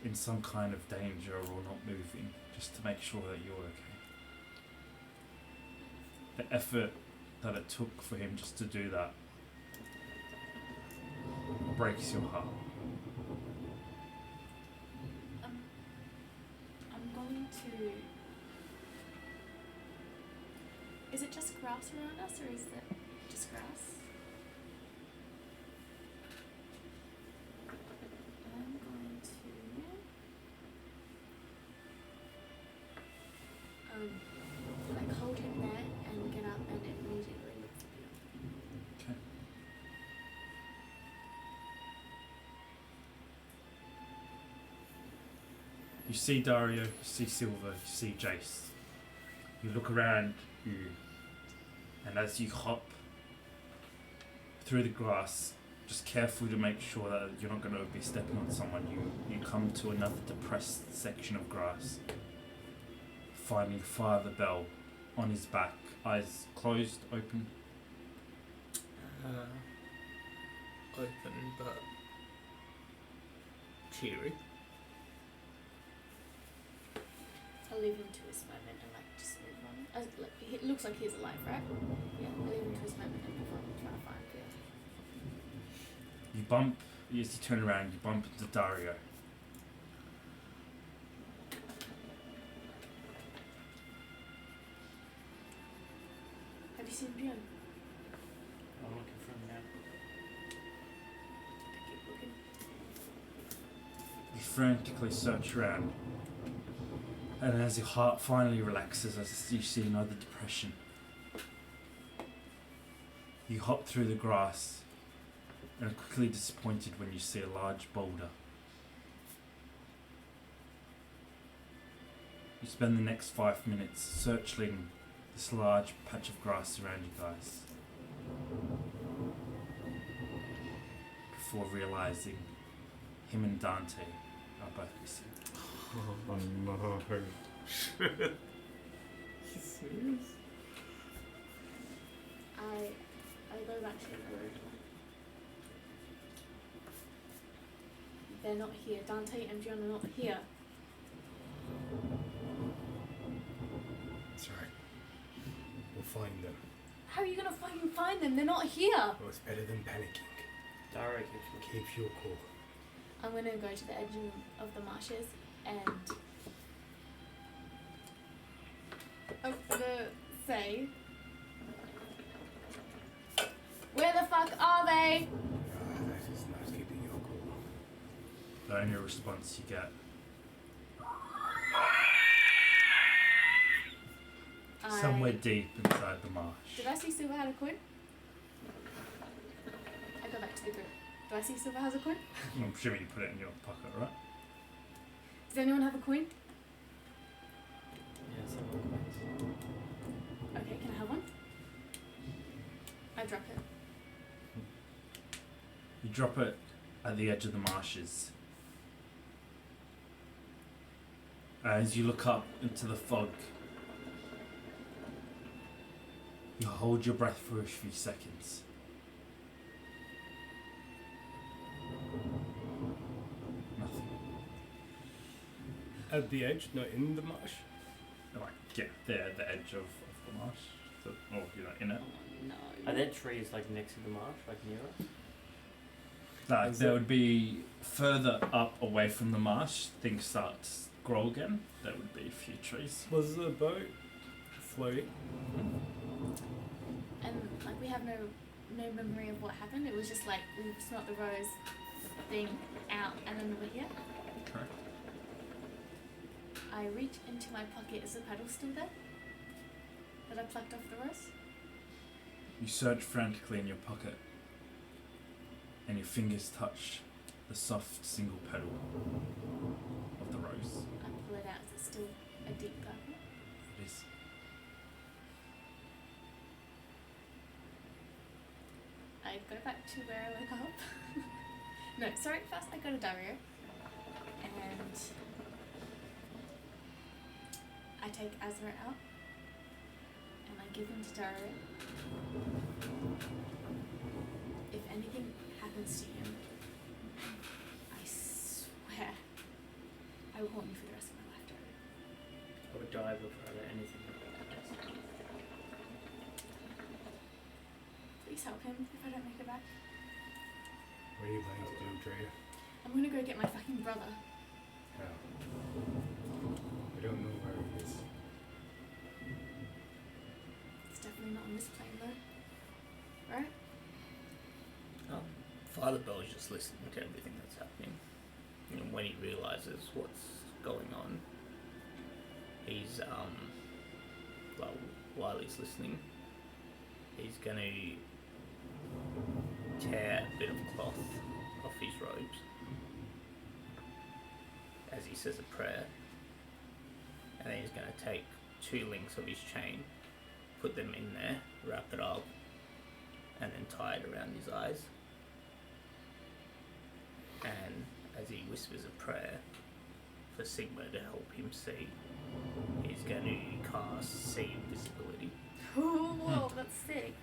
in some kind of danger or not moving, just to make sure that you're okay. The effort that it took for him just to do that breaks your heart. I'm going to. Is it just grass around us, or is it just grass? I'm going to like hold him there and get up and immediately look for you. Okay. You see Dario, you see Silver, you see Jace. You look around you, and as you hop through the grass, just careful to make sure that you're not going to be stepping on someone, you come to another depressed section of grass, finding Father Bell on his back, eyes closed, open. Open but cheery. I'll leave him to his moment and like just move on. It looks like he's alive, right? Yeah, I'll leave him to his moment and move on, trying to find Phil. You bump, as you turn around, you bump into Dario. Have you seen Bjorn? I'm looking for him now. Keep looking. You frantically search around, and as your heart finally relaxes, as you see another depression, You hop through the grass and are quickly disappointed when you see a large boulder. You spend the next 5 minutes searching this large patch of grass around you guys before realizing him and Dante are both missing. Oh no. Serious? I go back to the road. They're not here. Dante and Bjorn are not here. It's alright. We'll find them. How are you gonna fucking find them? They're not here. Well, it's better than panicking. Dario Keep your cool. I'm gonna go to the edge of the marshes and I'm gonna say, where the fuck are they? That is not keeping your cool. The only response you get, somewhere deep inside the marsh. Did I see Silver had a coin? I go back to the group. Do I see Silver has a coin? I'm assuming you put it in your pocket, right? Does anyone have a coin? Yeah, some coins. Okay, can I have one? I drop it. You drop it at the edge of the marshes. As you look up into the fog, you hold your breath for a few seconds. Nothing. At the edge, not in the marsh. Like, yeah, they're at the edge of the marsh. So, or, you know, in it. No. Are there trees like next to the marsh, like near it? Like, Is there it- would be further up away from the marsh, things start to grow again. There would be a few trees. Was the boat floating? And like we have no memory of what happened. It was just like we smelt the rose thing out and then we were here. Correct. I reach into my pocket. Is the paddle still there? That I plucked off the rose? You search frantically in your pocket, and your fingers touch the soft single petal of the rose. I pull it out. Is it still a deep purple? It is. I go back to where I woke up. No, sorry, first I go to Dario. And I take Azra out. And I give him to Dario. If anything happens to him, I swear I will haunt you for the rest of my life, Dario. I would die before I let anything happen. Please help him if I don't make it back. What are you planning to do, Drea? I'm gonna go get my fucking brother. How? We don't know where he is. It's definitely not on this plane though. Right? Father Bell's just listening to everything that's happening. And when he realizes what's going on, he's, well, while he's listening, he's gonna tear a bit of cloth off his robes as he says a prayer, and then he's gonna take 2 links of his chain, put them in there, wrap it up, and then tie it around his eyes. And as he whispers a prayer for Sigma to help him see, he's going to cast See Invisibility. Whoa, that's sick.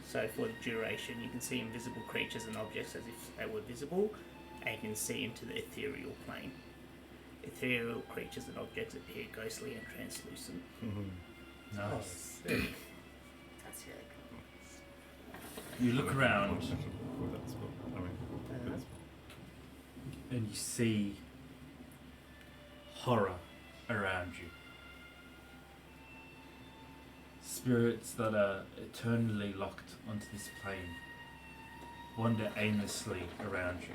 So for the duration, you can see invisible creatures and objects as if they were visible, and you can see into the ethereal plane. Ethereal creatures and objects appear ghostly and translucent. Nice. Sick. That's really cool. You look around With that spell. I mean, with that spell. and you see horror around you. Spirits that are eternally locked onto this plane wander aimlessly around you.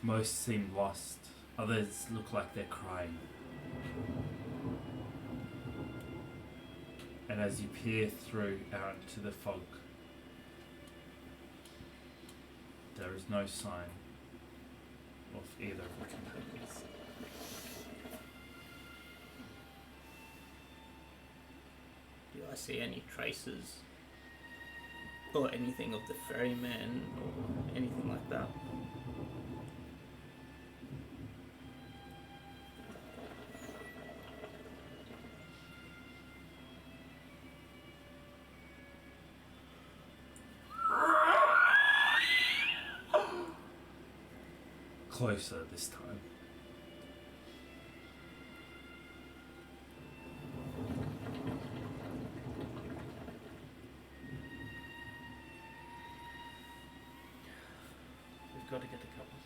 Most seem lost, others look like they're crying. And And as you peer through out into the fog, there is no sign of either of your companions. Do I see any traces or anything of the ferryman or anything like that? Closer this time. We've got to get the cover.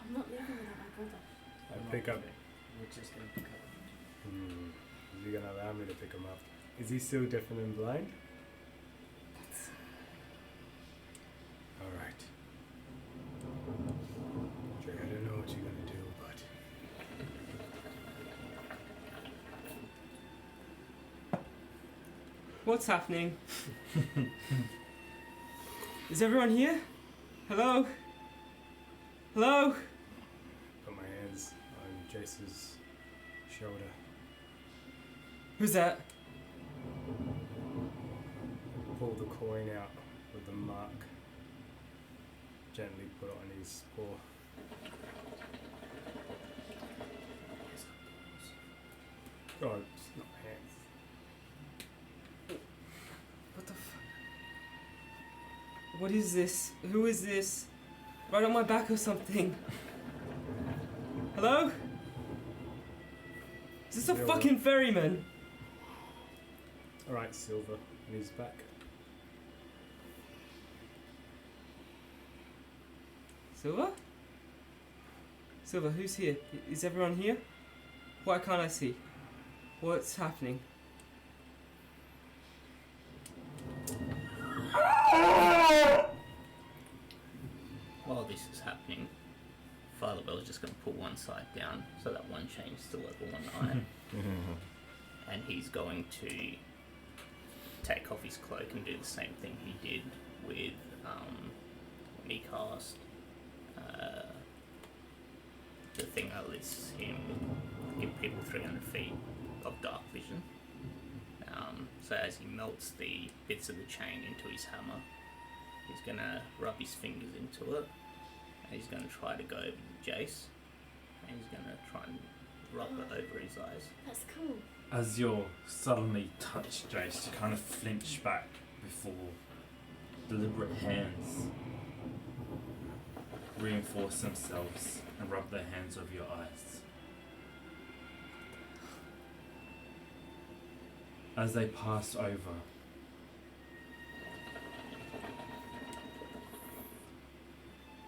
I'm not leaving without my brother. I pick up. We're just going to cover. Is he gonna allow me to pick him up? Is he still deafened and blind? Alright. Dre, I don't know what you're gonna do, but What's happening? Is everyone here? Hello? Hello? put my hands on Jace's shoulder. Who's that? Pull the coin out with the mark. Gently put it on his paw. Oh, it's not hands. What the fuck? What is this? Who is this? Right on my back or something? Hello? Is this a Silver. fucking ferryman? Alright, Silver, and he's back. Silver? Silver, who's here? Is everyone here? Why can't I see? What's happening? While this is happening, Father Bell's just going to put one side down so that one chain's still over one eye. And he's going to take off his cloak and do the same thing he did with when he cast the thing that lets him give people 300 feet of dark vision. So as he melts the bits of the chain into his hammer, he's going to rub his fingers into it, and he's going to try to go over to Jace, and he's going to try and rub it over his eyes. That's cool. As you're suddenly touched, Jace, you kind of flinch back before deliberate hands reinforce themselves and rub their hands over your eyes. As they pass over,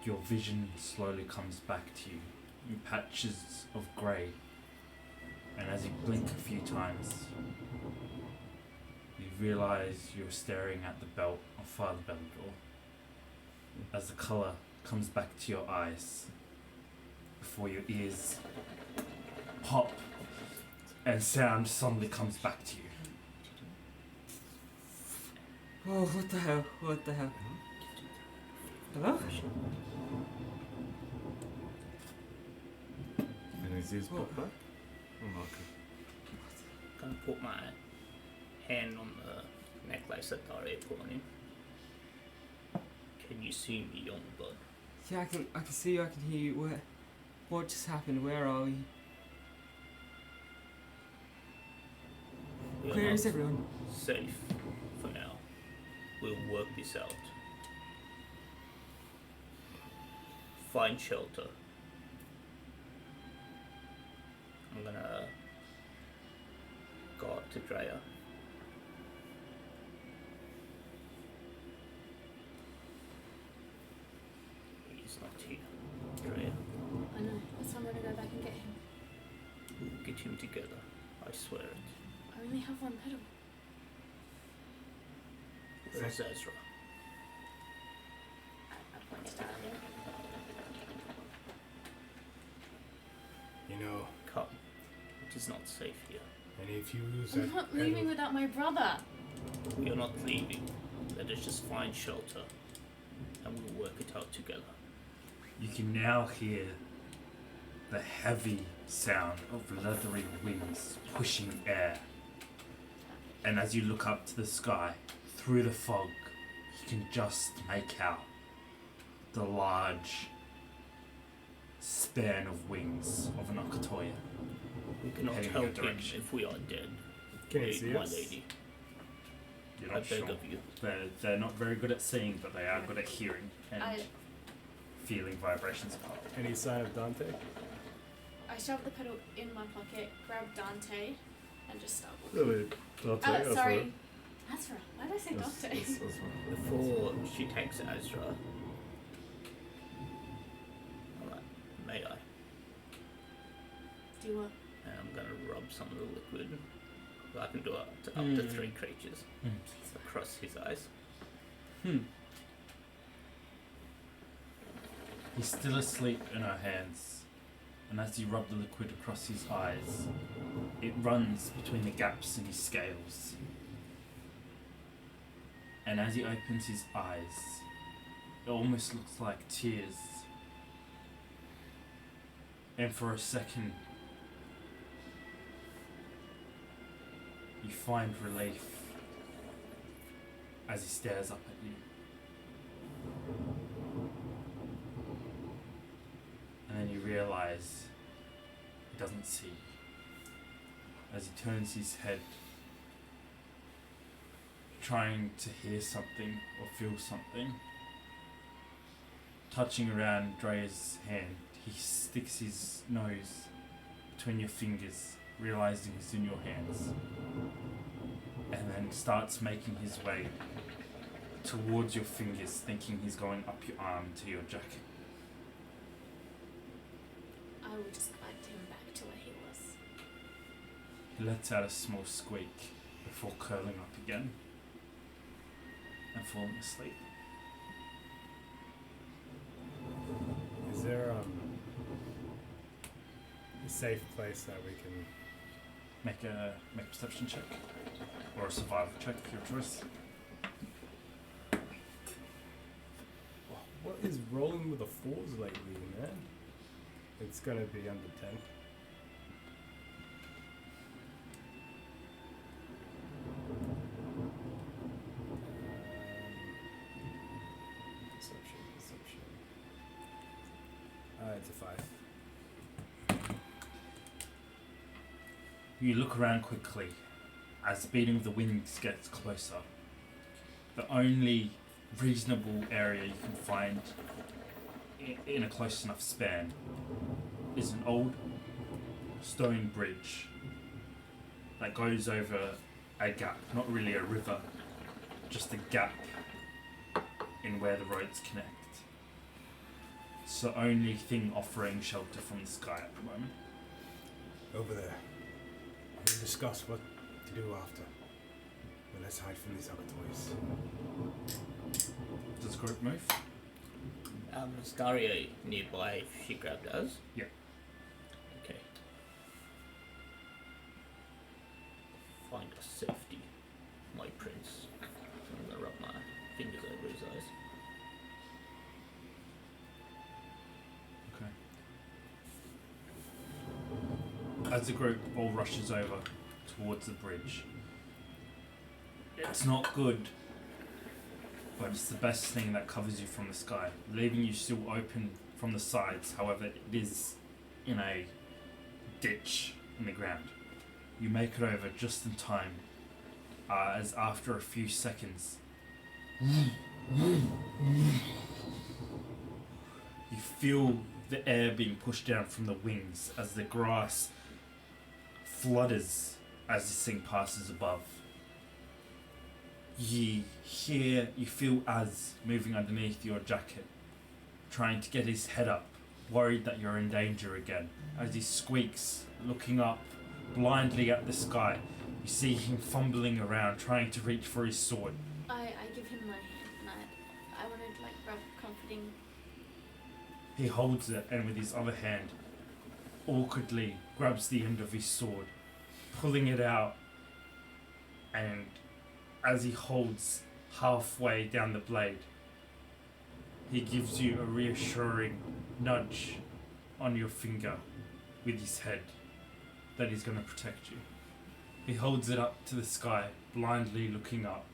your vision slowly comes back to you in patches of grey, and as you blink a few times, you realise you're staring at the belt of Father Bellador. As the colour comes back to your eyes, before your ears pop, and sound suddenly comes back to you. Oh, what the hell? What the hell? Hello? And his ears pop back? Oh, okay. Gonna put my hand on the necklace that Daria put on him. Can you see me, young blood? Yeah, I can see you, I can hear you. What just happened? Where are we? We are Where not is everyone? safe for now. We'll work this out. Find shelter. I'm gonna go up to Drea. He's not here. Drea. I know. That's why I'm gonna go back and get him. We'll get him together. I swear it. I only have one pedal. Where's Ezra? I point to Daria. You know, Come. It is not safe here. And if you lose I'm not leaving without my brother. You're not leaving. Let us just find shelter, and we'll work it out together. You can now hear the heavy sound of leathery wings pushing air. And as you look up to the sky, through the fog, you can just make out the large span of wings of an Okatoya. We cannot Heading your help him direction. if we are dead. Can you see my us? lady. You're I not beg sure. of you. They're not very good at seeing, but they are good at hearing and I feeling vibrations of power. Any sign of Dante? shove the pedal in my pocket, grab Dante, and just start walking. Really? Dante? Sorry. Azra. Why did I say Dante? Before she takes Azra, alright, may I? Do what? And I'm gonna rub some of the liquid. I can do up to 3 creatures across his eyes. He's still asleep in her hands, and as you rub the liquid across his eyes, it runs between the gaps in his scales. And as he opens his eyes, it almost looks like tears. And for a second, you find relief as he stares up at you. And then you realize he doesn't see you. As he turns his head, trying to hear something or feel something. Touching around Drea's hand, he sticks his nose between your fingers, realizing he's in your hands, and then starts making his way towards your fingers, thinking he's going up your arm to your jacket. I will just guide him back to where he was. He lets out a small squeak before curling up again and falling asleep. Is there a safe place that we can? Make a perception check or a survival check, your choice. What is rolling with the 4s lately, man? It's gonna be under 10. Perception. It's a 5. You look around quickly as the beating of the wings gets closer. The only reasonable area you can find in a close enough span is an old stone bridge that goes over a gap, not really a river, just a gap in where the roads connect. It's the only thing offering shelter from the sky at the moment. Over there. We'll discuss what to do after. But let's hide from these other toys. Does the group move? Is Daria nearby if she grabbed us? Yeah. Okay. Find us safety, my prince. I'm gonna rub my fingers over his eyes. Okay. As the group all rushes over towards the bridge, it's not good, but it's the best thing that covers you from the sky, leaving you still open from the sides. However, it is in a ditch in the ground. You make it over just in time, as after a few seconds, you feel the air being pushed down from the wings as the grass flutters as this thing passes above. You feel Az moving underneath your jacket, trying to get his head up, worried that you're in danger again. As he squeaks, looking up blindly at the sky, you see him fumbling around, trying to reach for his sword. I give him my hand and I want to grab comforting. He holds it and with his other hand, awkwardly grabs the end of his sword pulling it out, and as he holds halfway down the blade, he gives you a reassuring nudge on your finger with his head that he's going to protect you. He holds it up to the sky, blindly looking up,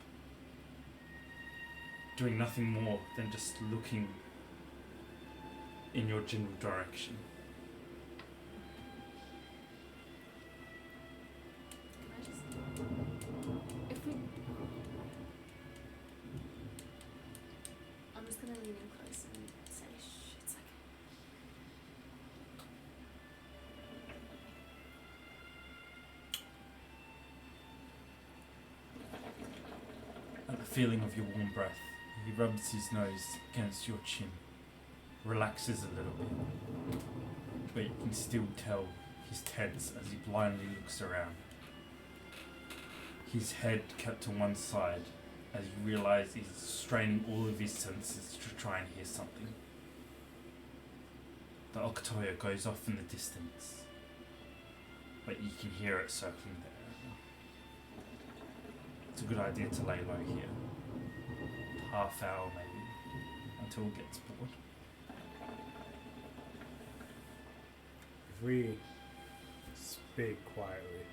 doing nothing more than just looking in your general direction. Can I just... If we... I'm just gonna lean in close and say, shh, it's okay. At the feeling of your warm breath, he rubs his nose against your chin, relaxes a little bit, but you can still tell he's tense as he blindly looks around. His head kept to one side as you realise he's straining all of his senses to try and hear something. The Okatoya goes off in the distance, but you can hear it circling the area. It's a good idea to lay low here. Half hour maybe, until it gets bored. If we speak quietly,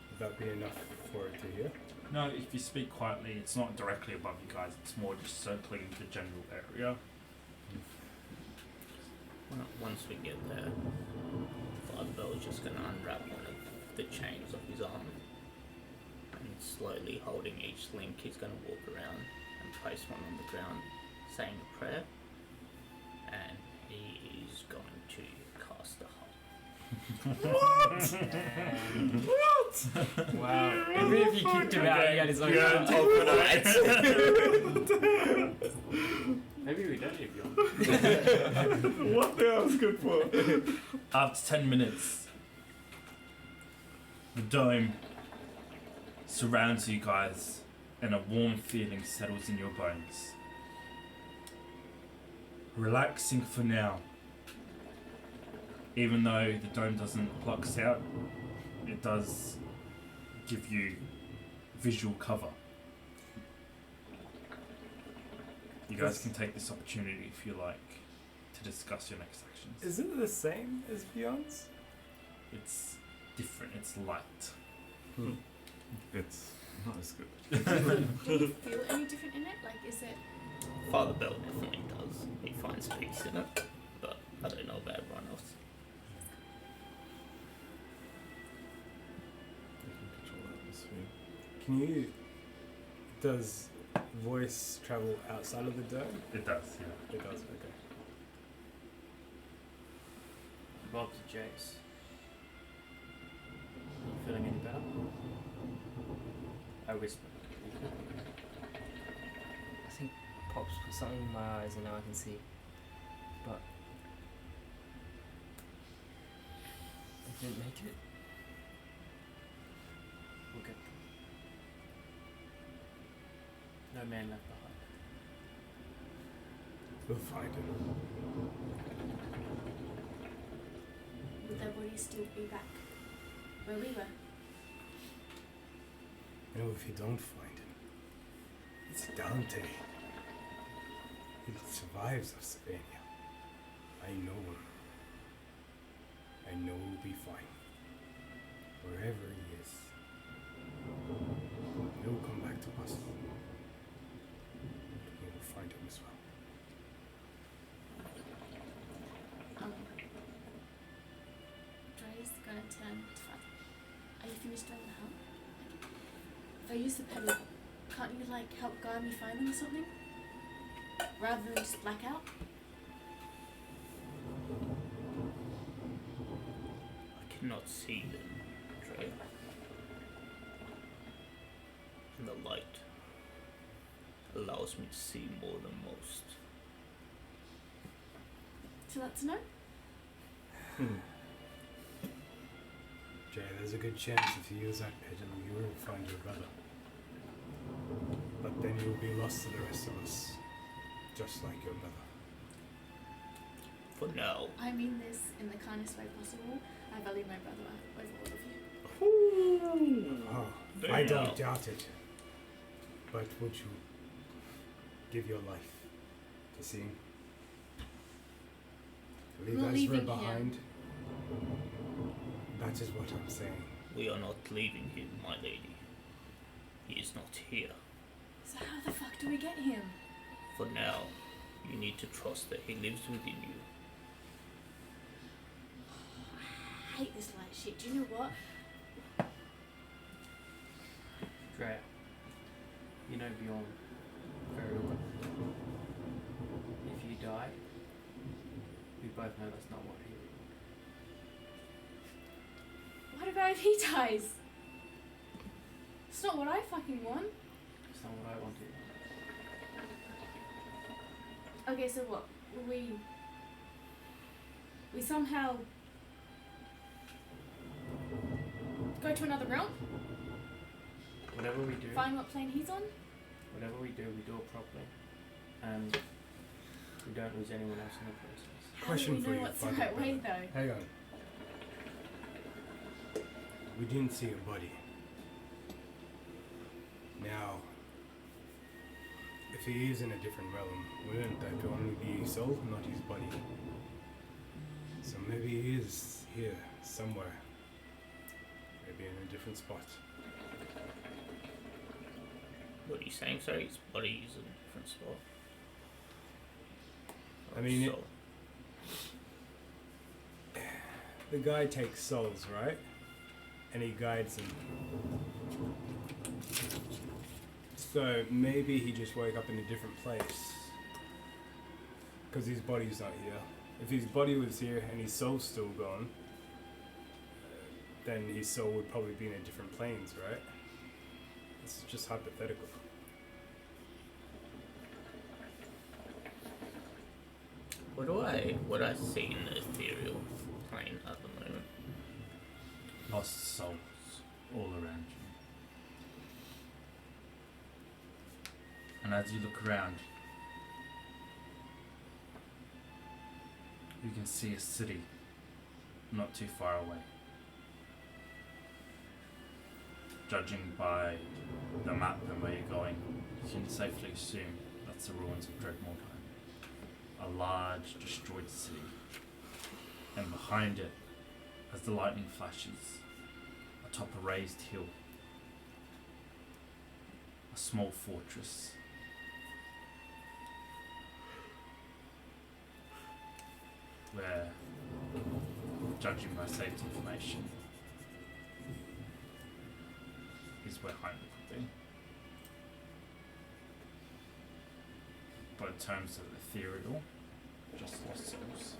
would that be enough for it to hear? No, if you speak quietly, it's not directly above you guys, it's more just circling the general area. Once we get there, Father Bell's just going to unwrap one of the chains of his arm, and slowly holding each link, he's going to walk around and place one on the ground, saying a prayer, and he is going to cast a hole. Wow. Even if you kicked him out, he had his own Maybe we don't need Bjorn. What the hell is good for? After 10 minutes, the dome surrounds you guys and a warm feeling settles in your bones. Relaxing for now. Even though the dome doesn't block us out, it does give you visual cover. You guys can take this opportunity if you like to discuss your next actions. Is it the same as Beyond's? It's different, it's light. It's not as good. Do you feel any different in it? Like, is it... Father Bell definitely does. He finds peace in it, but I don't know about everyone else. You can control the atmosphere. Can you... Does voice travel outside of the dome? It does, yeah. It does, okay. Bob to Jace. Are you feeling any better? I whisper. I think Pops put something in my eyes and now I can see. But I didn't make it. We'll get them. No man left behind. We'll find him. Would their bodies still be back where we were? You know, if you don't find him, it's Dante. He survives of Savania. I know him. I know he'll be fine. Wherever he is, he'll come back to us. We will find him as well. Dre's gonna turn to Father. Are you finished doing the help? If I use the pedal, can't you like help guide me find them or something? Rather than just black out? I cannot see them, Trey. And the light allows me to see more than most. So that's a no? Jay, there's a good chance if you use that pedal, you will find your brother. But then you'll be lost to the rest of us, just like your brother. For now. I mean this in the kindest way possible. I value my brother over all of you. Oh, Very I don't well. doubt it. But would you give your life to see him? Leave We're Ezra leaving him. behind? That is what I'm saying. We are not leaving him, my lady. He is not here. So how the fuck do we get him? For now, you need to trust that he lives within you. I hate this light shit. Do you know what? Drea, you know Bjorn very well. If you die, we both know that's not what he would. What about if he dies? It's not what I fucking want. It's not what I wanted. Okay, so what? We somehow go to another realm? Whatever we do, Find what plane he's on? whatever we do it properly. And we don't lose anyone else in the process. How Question do we for know you, what's the Father right way Brother. though? Hang on. We didn't see a body. Now, if he is in a different realm, wouldn't that only be his soul, not his body? So maybe he is here somewhere. Maybe in a different spot. What are you saying, sir? His body is in a different spot. I mean, So, the guy takes souls, right? And he guides them. So maybe he just woke up in a different place. Because his body's not here. If his body was here and his soul's still gone, then his soul would probably be in a different planes, right? It's just hypothetical. what I see in the ethereal plane at the moment? Lost souls all around you. And as you look around, you can see a city not too far away. Judging by the map and where you're going, you can safely assume that's the ruins of Dreadmore. A large, destroyed city. And behind it, as the lightning flashes, atop a raised hill, a small fortress. Where, judging by saved information, is where Heinrich would be. But in terms of ethereal, just lost souls.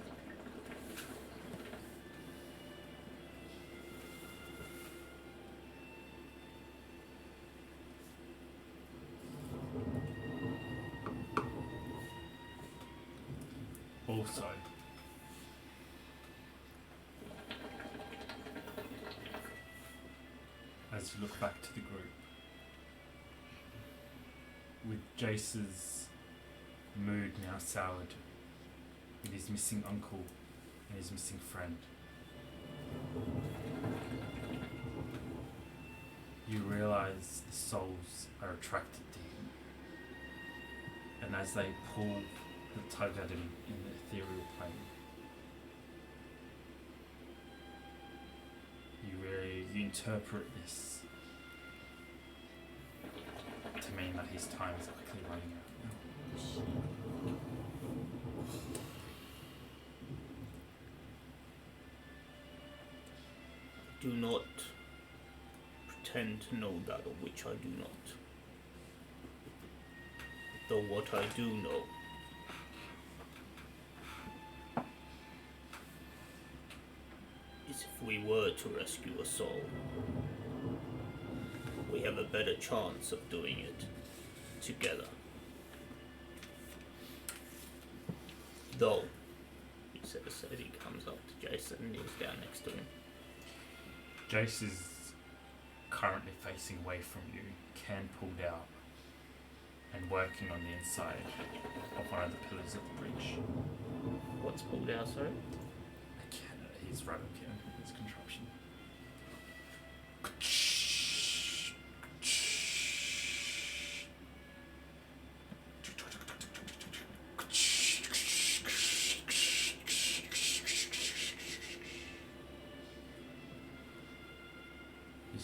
Also, as you look back to the group, with Jace's mood now soured, with his missing uncle and his missing friend, you realise the souls are attracted to him, and as they pull and tug at him in the ethereal plane, you interpret this to mean that his time is quickly running out now. Do not pretend to know that of which I do not. Though what I do know is if we were to rescue a soul, we have a better chance of doing it together. Though, he says as he comes up to Jason and kneels down next to him. Jace is currently facing away from you, can pulled out, and working on the inside of one of the pillars of the bridge. What's pulled out, sorry? He's right up here, his contraption.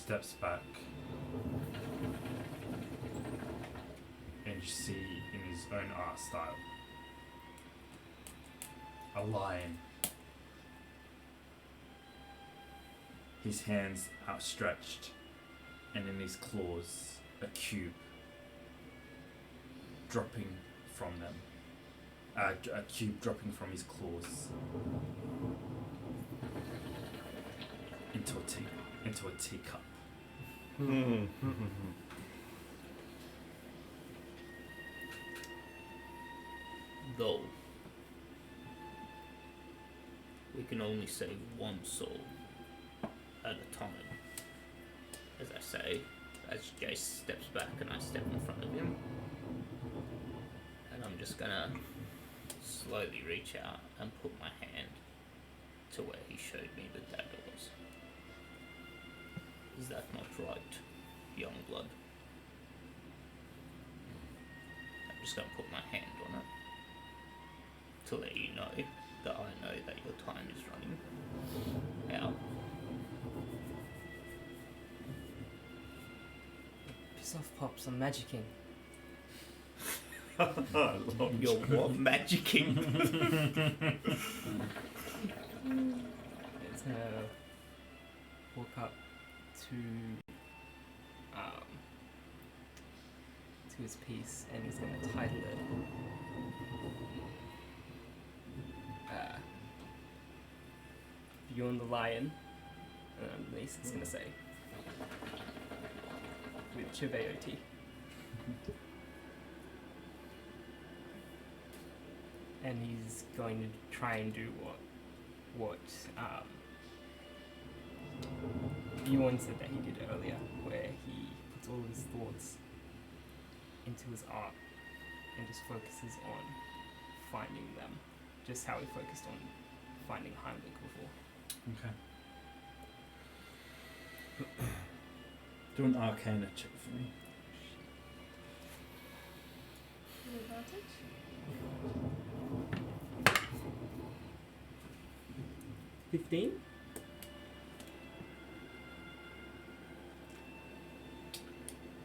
steps back, and you see in his own art style a lion, his hands outstretched, and in his claws a cube dropping from them. A cube dropping from his claws into a teacup. Though we can only save one soul at a time. As I say, as Jace steps back and I step in front of him. And I'm just gonna slowly reach out and put my hand to where he showed me the dagger was. Is that not right, young blood? I'm just gonna put my hand on it to let you know that I know that your time is running out. Piss off, Pops. I'm magicking. You're what? Magicking? It's gonna walk up to his piece and he's gonna title it Beyond the Lion, and underneath it's gonna say with Chiveoti. And he's going to try and do what Bjorn said that he did earlier, where he puts all his thoughts into his art and just focuses on finding them, just how he focused on finding Heimlich before. Okay. Do an Arcana check for me. With advantage? $15?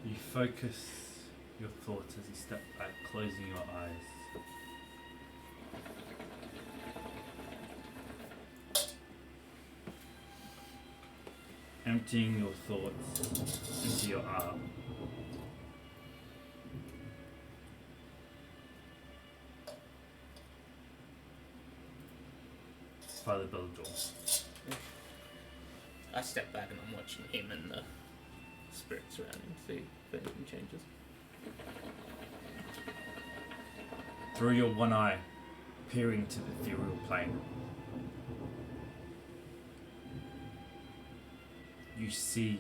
You focus your thoughts as you step back, closing your eyes. Emptying your thoughts into your art. Father Beldor. I step back and I'm watching him and the spirits around him, see if anything changes. Through your one eye, peering to the ethereal plane, you see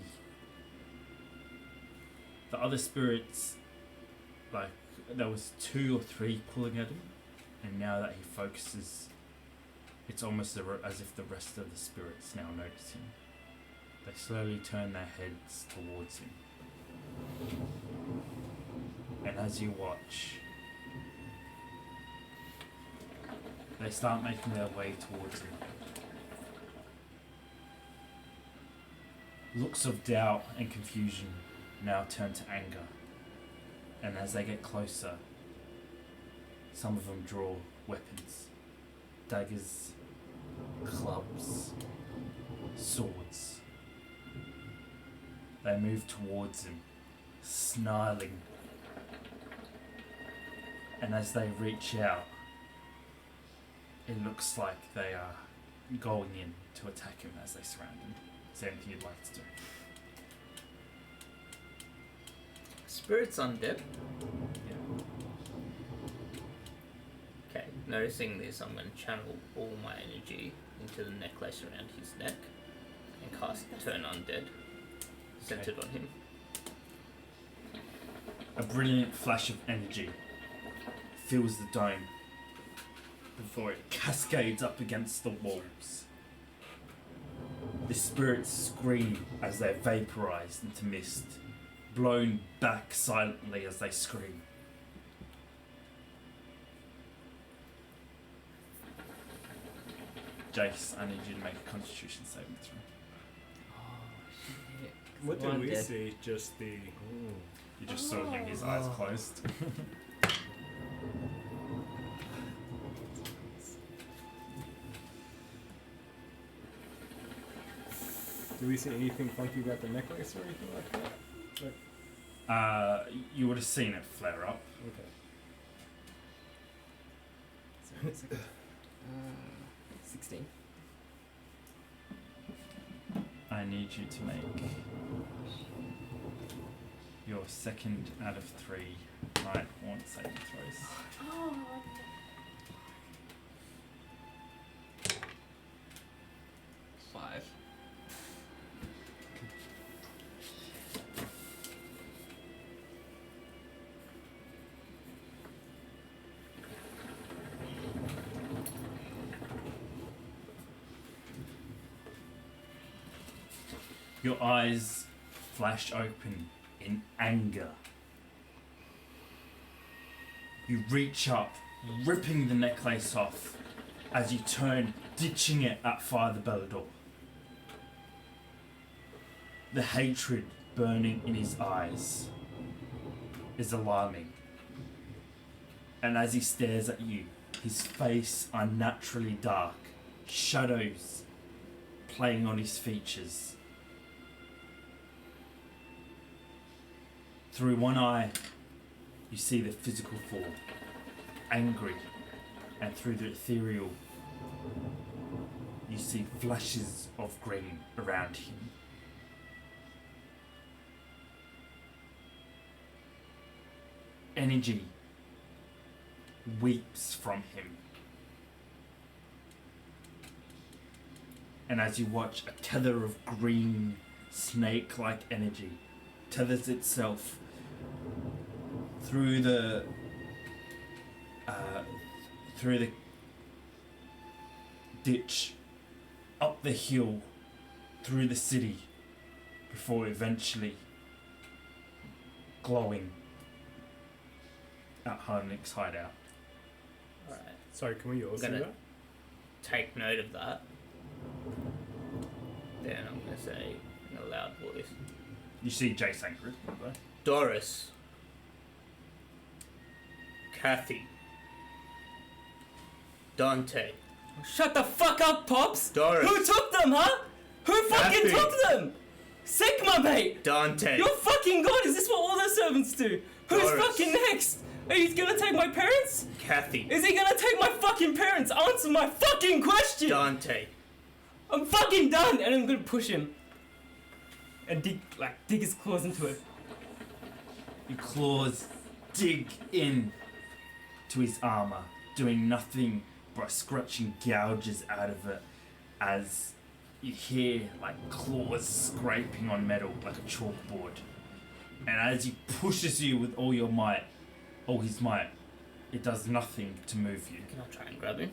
the other spirits, like there was 2 or 3 pulling at him, and now that he focuses, it's almost as if the rest of the spirits now notice him. They slowly turn their heads towards him. And as you watch, they start making their way towards him. Looks of doubt and confusion now turn to anger. And as they get closer, some of them draw weapons. Daggers, clubs, swords. They move towards him, snarling. And as they reach out, it looks like they are going in to attack him as they surround him. Is there anything you'd like to do? Spirits undead? Okay, noticing this, I'm going to channel all my energy into the necklace around his neck and cast Turn Undead, centered on him. A brilliant flash of energy fills the dome before it cascades up against the walls. The spirits scream as they're vaporized into mist, blown back silently as they scream. Jace, I need you to make a Constitution saving throw. Oh shit, What did One we dead. see? Just the. You just saw him, his eyes Oh. closed. Do we see anything funky about the necklace or anything like that? You would have seen it flare up. Okay. So it's like, 16. I need you to make your second out of 3 night haunt saving throws. Oh, 5. Your eyes flash open in anger. You reach up, ripping the necklace off as you turn, ditching it at Father Bellador. The hatred burning in his eyes is alarming. And as he stares at you, his face unnaturally dark, shadows playing on his features. Through one eye, you see the physical form, angry, and through the ethereal, you see flashes of green around him. Energy weeps from him. And as you watch, a tether of green, snake-like energy tethers itself through the ditch, up the hill, through the city, before eventually glowing at Harnick's hideout. Alright. Sorry, can we all see Gonna- that? Take note of that. Then I'm gonna say in a loud voice, You see Jace angry, though. Doris, Kathy, Dante, Shut the fuck up, Pops! Doris, Who took them, huh? Who fucking Kathy. took them? Sigma, mate! Dante, You're fucking god! Is this what all the servants do? Who's Doris. fucking next? Are you gonna take my parents? Kathy, Is he gonna take my fucking parents? Answer my fucking question! Dante, I'm fucking done! And I'm gonna push him. And dig his claws into it. Your claws dig in to his armor, doing nothing but scratching gouges out of it as you hear like claws scraping on metal like a chalkboard. And as he pushes you with all your might, all his might, it does nothing to move you. can I try and grab him?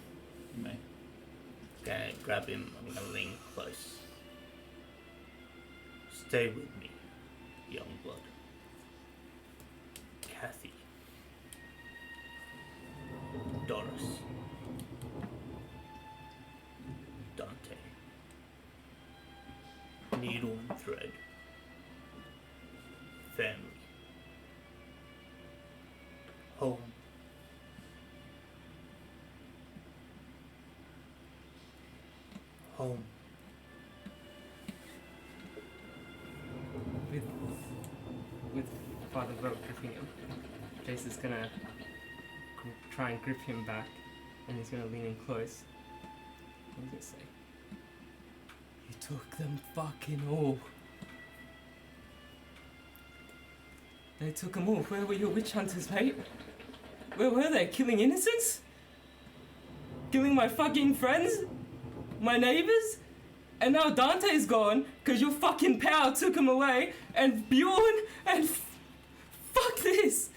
You may. Okay, grab him, I'm gonna lean close. Stay with me, young blood. Kathy, Doris, Dante, needle and thread, family, home, home. With Father Vote gripping him, Jace is gonna try and grip him back, and he's gonna lean in close. What does it say? You took them fucking all. They took them all. Where were your witch hunters, mate? Where were they? Killing innocents? Killing my fucking friends? My neighbors? And now Dante's gone because your fucking power took him away, and Bjorn, and fuck this,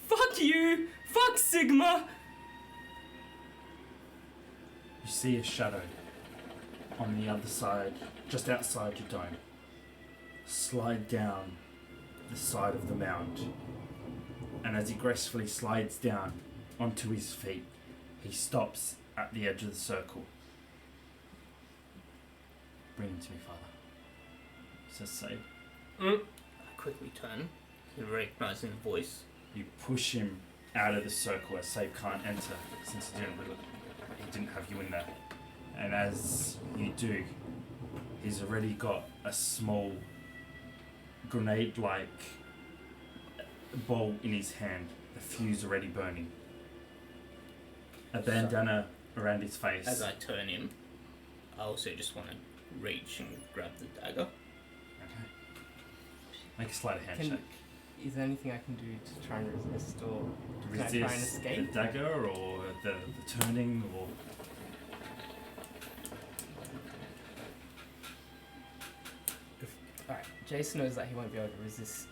fuck you, fuck Sigma. You see a shadow on the other side, just outside your dome, slide down the side of the mound. And as he gracefully slides down onto his feet, he stops at the edge of the circle. Bring him to me, Father, says Sabe. Mm. I quickly turn, recognizing the voice. You push him out of the circle as Sabe can't enter since he didn't have you in there. And as you do, he's already got a small grenade-like ball in his hand, the fuse already burning. A bandana around his face. As I turn him, I also just want to reach and grab the dagger. Okay. Make a sleight of hand check. Is there anything I can do to try and resist, or can I try and Resist escape? the dagger or the turning or... Alright, Jason knows that he won't be able to resist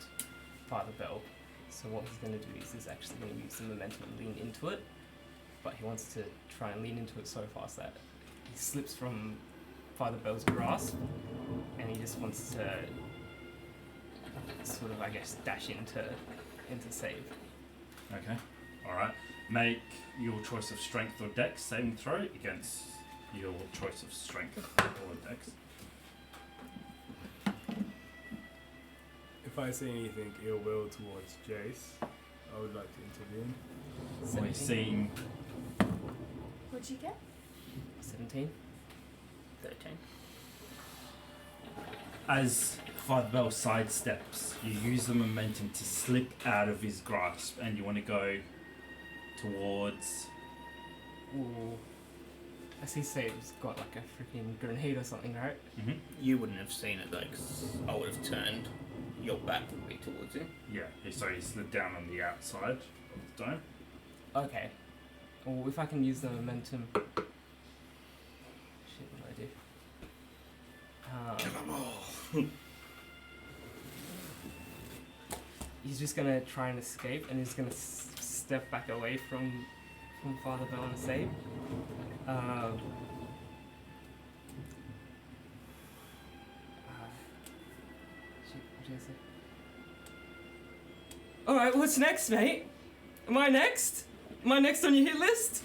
Father Bell, so what he's going to do is he's actually going to use the momentum and lean into it, but he wants to try and lean into it so fast that he slips from Father Bell's grasp, and he just wants to sort of, I guess, dash into save. Okay. Alright. Make your choice of strength or dex saving throw against your choice of strength or dex. If I see anything ill will towards Jace, I would like to intervene. We're seeing What'd you get? 17. 13. as Father Bell sidesteps, you use the momentum to slip out of his grasp and you want to go towards... Ooh. I see Save's got like a freaking grenade or something, right? Mm-hmm. You wouldn't have seen it though, because I would have turned. Your back would be towards him. Yeah, so he slid down on the outside of the dome. Okay. Well, if I can use the momentum... Shit, what do I do? He's just gonna try and escape, and he's gonna step back away from Father Bell and Save. Shit, what did I say? Alright, what's next, mate? Am I next? Am I next on your hit list?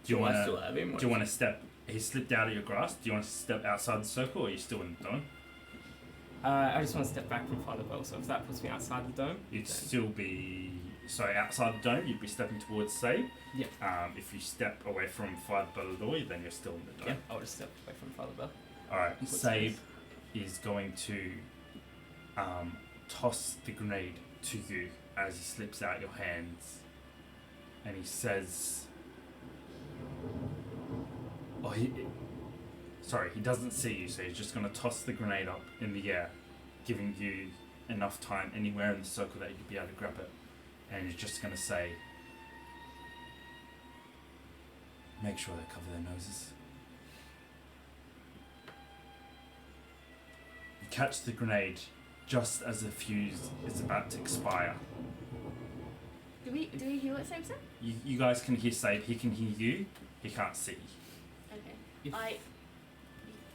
Do you I want still have him? to step... He slipped out of your grasp. Do you want to step outside the circle or are you still in the dome? I just want to step back from Father Bell, so if that puts me outside the dome... You'd then- still be... Sorry, outside the dome, you'd be stepping towards Save. Yeah. If you step away from Father Bellador, then you're still in the Yeah, dome. I'll just step away from Father Bell. Alright, And put Save space. is going to toss the grenade to you as he slips out your hands. And he says... Oh, sorry, he doesn't see you, so he's just going to toss the grenade up in the air, giving you enough time anywhere in the circle that you'd be able to grab it. And he's just going to say, make sure they cover their noses. You catch the grenade just as the fuse is about to expire. Do we hear what Sam said? You guys can hear Save, he can hear you, he can't see. Okay. If-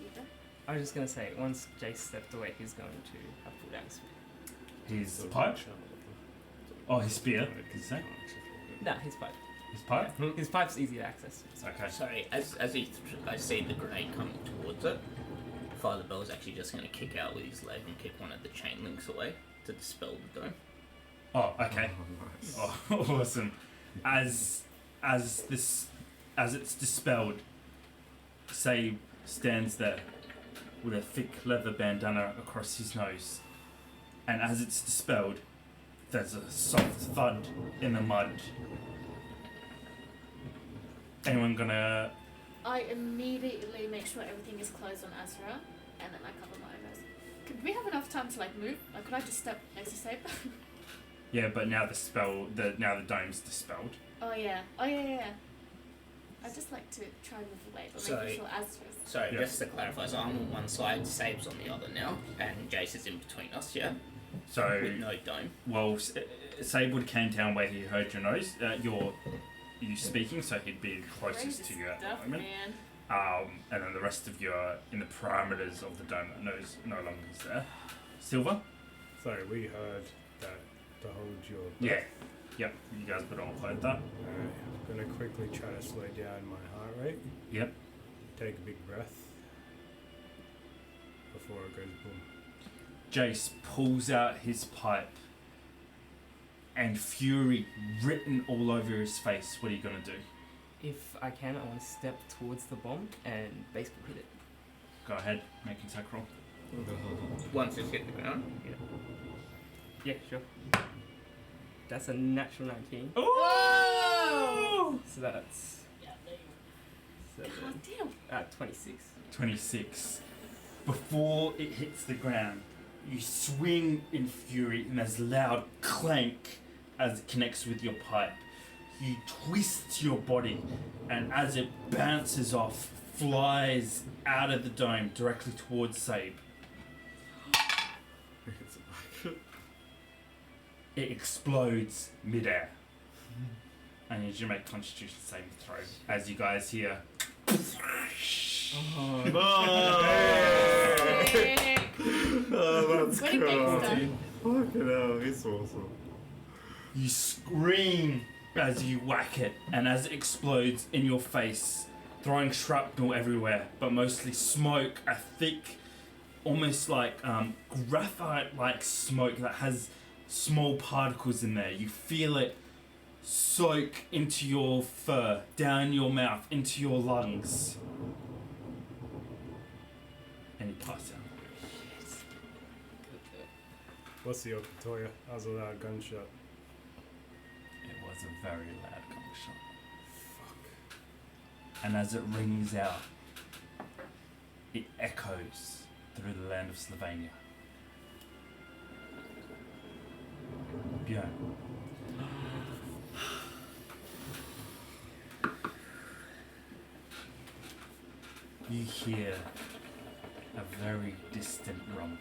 You go? I was just gonna say, once Jace stepped away, he's going to have pulled out his spear. His pipe? Oh, his spear, did you say? Nah, his pipe. His pipe? Yeah. His pipe's easy to access. So. Okay. Sorry, as I see the grenade coming towards it, Father Bell's actually just going to kick out with his leg and kick one of the chain links away to dispel the dome. Oh, okay. Oh, awesome. As it's dispelled, Save stands there with a thick leather bandana across his nose, and as it's dispelled, there's a soft thud in the mud. Anyone gonna... I immediately make sure everything is closed on Azra, and then I cover my eyes. Could we have enough time to like move? Like, could I just step next to Sabe? Yeah, but now the dome's dispelled. Oh yeah. I'd just like to try and move away, but Sorry. making sure Azra's. Sorry, Yeah. just to clarify, so I'm on one side, Sabe's on the other now, and Jace is in between us, yeah? So, With no dome. well, Save would came down where he heard your nose, you speaking, so he'd be closest to you at Stuff, the moment. man. And then the rest of you are in the parameters of the dome that nose no longer is there. Silver? Sorry, we heard that to hold your Yeah. breath. Yep, you guys would all heard that. Alright, I'm gonna quickly try to slow down my heart rate. Yep. Take a big breath before it goes boom. Jace pulls out his pipe and fury written all over his face. What are you gonna do? If I can, I want to step towards the bomb and baseball hit it. Go ahead, make an attack roll. Once it's hit the ground. Yeah. Yeah, sure. That's a natural 19. Oh! So that's God 7, damn. 26. 26. Before it hits the ground, you swing in fury and there's a loud clank as it connects with your pipe. You twist your body and as it bounces off, flies out of the dome directly towards Sabe. It explodes midair. I need you to make a constitution saving throw as you guys hear. Sick. Oh, that's What a gangster. Fucking hell, it's awesome. You scream as you whack it, and as it explodes in your face, throwing shrapnel everywhere, but mostly smoke, a thick, almost like graphite-like smoke that has small particles in there. You feel it soak into your fur, down your mouth, into your lungs. And you pass out. What's the Toya? That was a loud gunshot. It was a very loud gunshot. And as it rings out, it echoes through the land of Slovenia. Björn. You hear a very distant rumbling.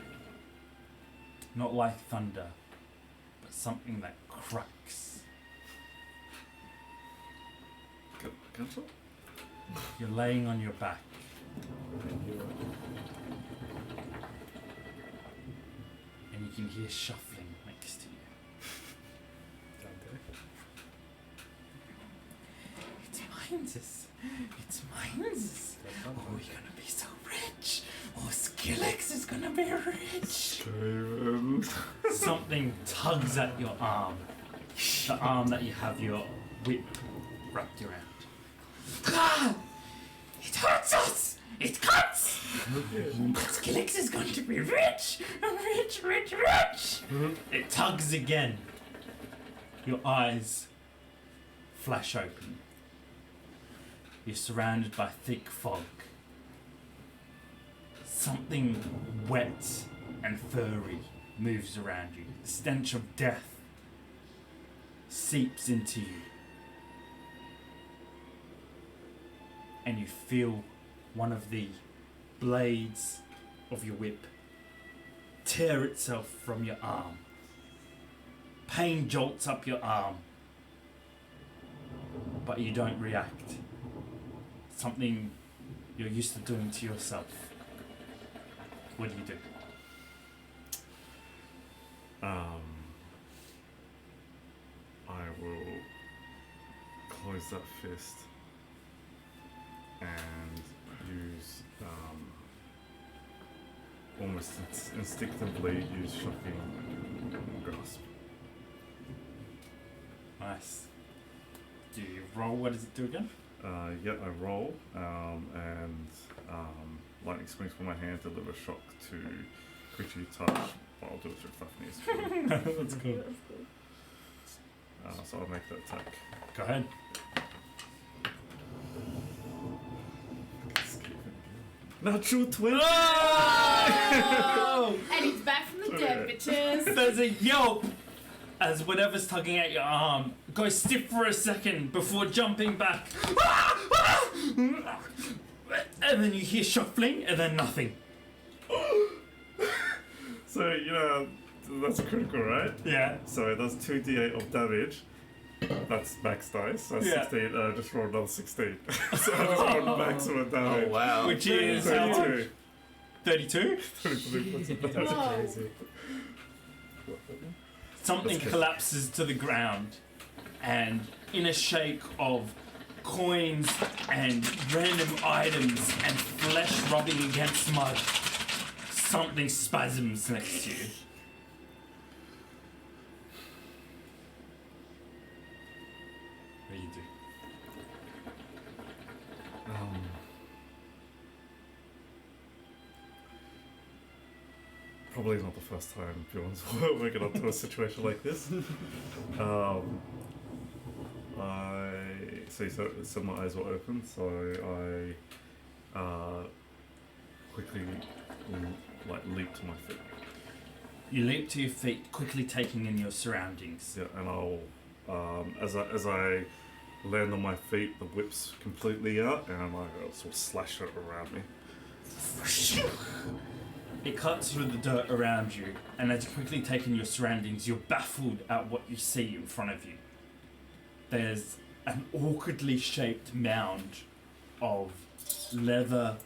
Not like thunder, but something that cracks. Gunshot? You're laying on your back. And you can hear shuffling next to you. It's Mines. It's Mines. Oh, we're gonna be so rich. Oh, Skillex is gonna be rich. Something tugs at your arm. The arm that you have your whip wrapped around. Ah! It hurts us! It cuts! But Skillex is going to be rich! Rich, rich, rich! It tugs again. Your eyes flash open. You're surrounded by thick fog. Something wet and furry moves around you. The stench of death seeps into you. And you feel one of the blades of your whip tear itself from your arm. Pain jolts up your arm, but you don't react. Something you're used to doing to yourself. What do you do? I will close that fist and use almost instinctively use shocking grasp. Nice. Do you roll? What does it do again? Yeah, I roll and lightning springs from my hand, deliver shock to creature you touch. Well, I'll do it through Fafnir's. That's cool. So I'll make that attack. Go ahead. Natural 20! Oh! And he's back from the dead, bitches. There's a yelp as whatever's tugging at your arm goes stiff for a second before jumping back. And then you hear shuffling and then nothing. So, you know, that's critical, right? Yeah. So it does 2d8 of damage. That's max dice. That's Yeah. 16. I just rolled another 16. So I just rolled maximum damage. Oh wow. Which is how much? 32. 32? 32. That's Whoa. crazy. Something That's good. collapses to the ground, and in a shake of coins and random items and flesh rubbing against mud, something spasms next to you. What do you do? Probably not the first time Bjorn's waking up to a situation like this. So my eyes were open, so I quickly leap to my feet. You leap to your feet, quickly taking in your surroundings. Yeah, and I'll as I land on my feet, the whip's completely out, and I'll sort of slash it around me. It cuts through the dirt around you, and as you quickly take in your surroundings, you're baffled at what you see in front of you. There's an awkwardly shaped mound of leather,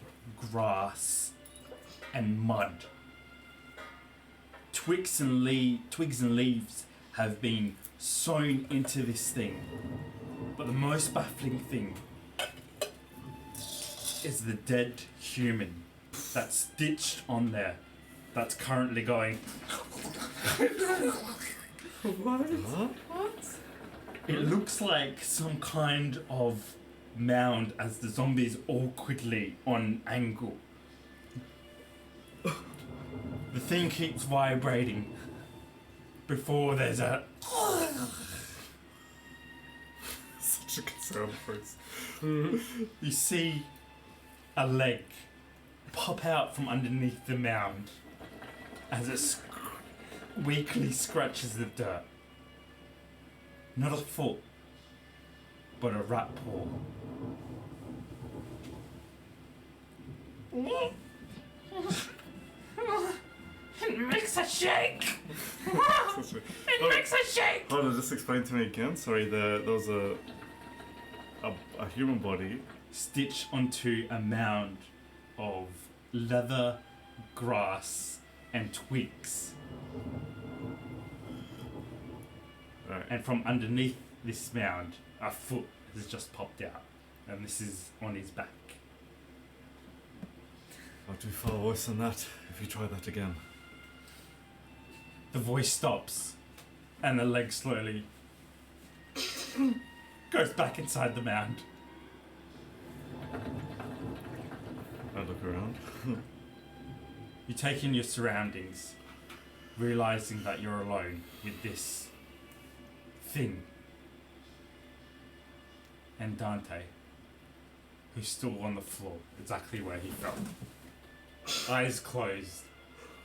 grass, and mud. Twigs and leaves have been sewn into this thing. But the most baffling thing is the dead human that's stitched on there, that's currently going. What? What? It looks like some kind of mound as the zombies awkwardly on angle. The thing keeps vibrating before there's a. Such a good sound effects. You see a leg pop out from underneath the mound as it weakly scratches the dirt. Not a foot, but a rat paw. It makes a shake! It makes a shake! Hold on, just explain to me again. Sorry, there was a human body Stitched onto a mound of leather, grass, and twigs. Right. And from underneath this mound, a foot has just popped out. And this is on his back. I'll do far worse than that if you try that again. The voice stops, and the leg slowly goes back inside the mound. I look around. You take in your surroundings, realizing that you're alone with this thing. And Dante, who's still on the floor, exactly where he fell. Eyes closed,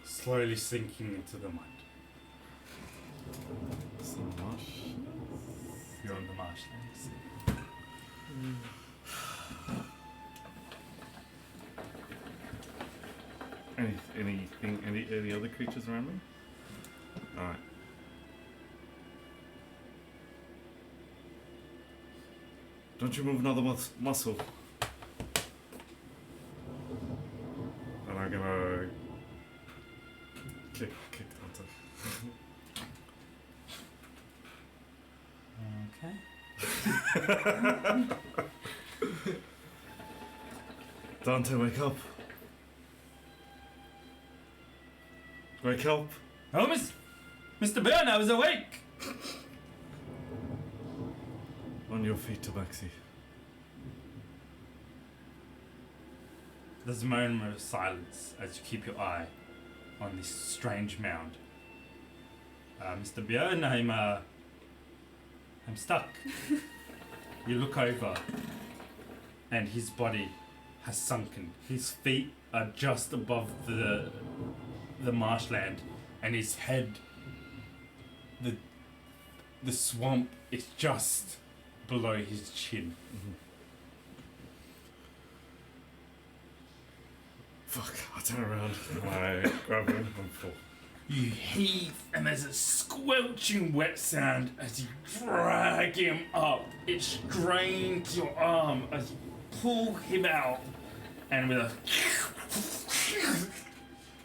slowly sinking into the mud. So much. You're on the marshlands. Any other creatures around me? Alright. Don't you move another muscle. And I'm gonna kick Dante. Okay. Dante, wake up. Wake up. Oh, Mr. Byrne, I was awake! On your feet, Tabaxi. There's a moment of silence as you keep your eye on this strange mound. Mr. Björn, I'm stuck. You look over, and his body has sunken. His feet are just above the marshland, and his head, the swamp is just below his chin. Mm-hmm. Fuck, I turn around. I grab him and fall. You heave, and there's a squelching wet sound as you drag him up. It strains your arm as you pull him out, and with a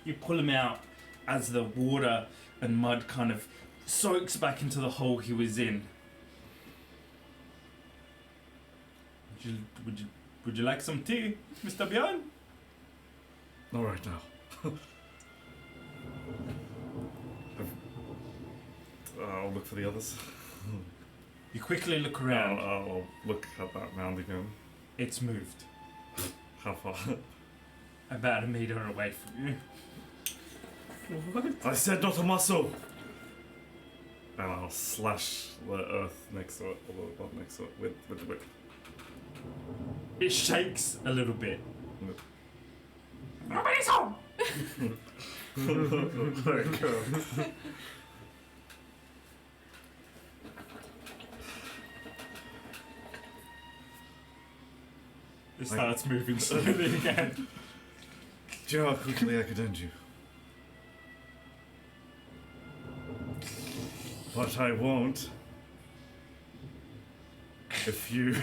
you pull him out as the water and mud kind of soaks back into the hole he was in. Would you like some tea, Mr. Bjorn? Not right now. look for the others. You quickly look around. I'll look at that mound again. It's moved How far? about a meter away from you. I said not a muscle! And I'll slash the earth next to it, or the bottom next to it, with the whip. It shakes a little bit. Nobody's home. It starts moving slowly again. Do you know how quickly I could end you? But I won't. If you...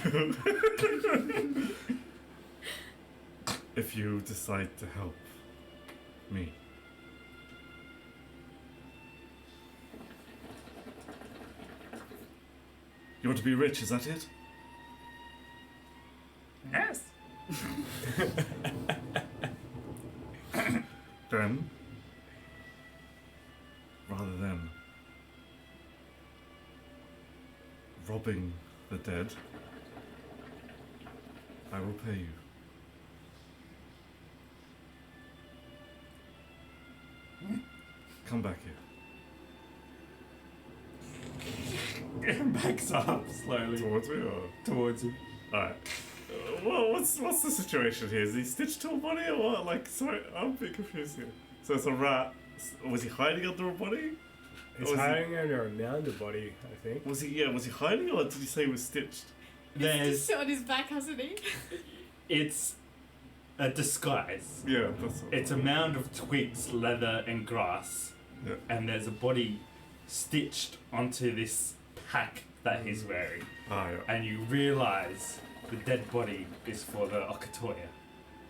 if you decide to help me. You want to be rich, is that it? Yes. Then, rather than robbing the dead, I will pay you. Come back here. It backs up slowly Towards me or? towards you. Alright. Well, what's the situation here? Is he stitched to a body or what? Like, sorry, I'm a bit confused here. So it's a rat. Was he hiding under a body? He's Was he- hiding under a mounded body, I think. Was he hiding or did he say he was stitched? There's He's sit on his back, hasn't he? it's a disguise. Yeah, that's all. It's a mound of twigs, leather, and grass, Yeah. and there's a body stitched onto this pack that he's wearing. Ah, yeah. And you realise the dead body is for the Okatoya.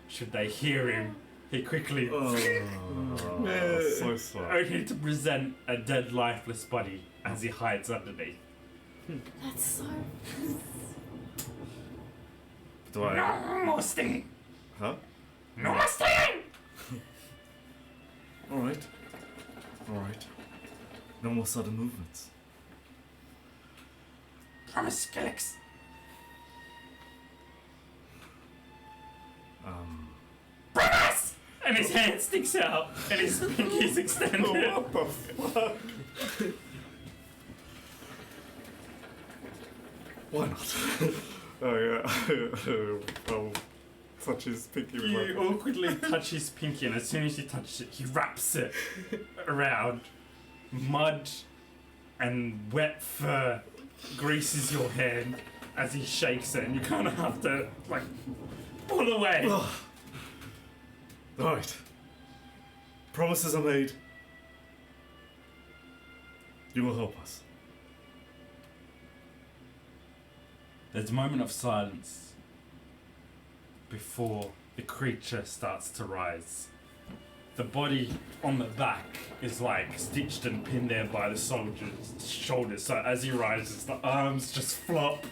Should they hear him, he quickly Oh, so sorry. only to present a dead, lifeless body as he hides underneath. That's so. Do I? No more stinging. Huh? No more stinging. Alright. Alright. No more sudden movements. Promise, Gilix. Promise! And his hand sticks out, and his pinky's extended. What the fuck? Why not? Oh yeah. I'll touch his pinky with You my... awkwardly touch his pinky, and as soon as you touch it, he wraps it around. Mud and wet fur greases your hand as he shakes it, and you kind of have to, like, pull away. Alright. Promises are made. You will help us. There's a moment of silence before the creature starts to rise. The body on the back is like stitched and pinned there by the soldier's shoulders, so as he rises, the arms just flop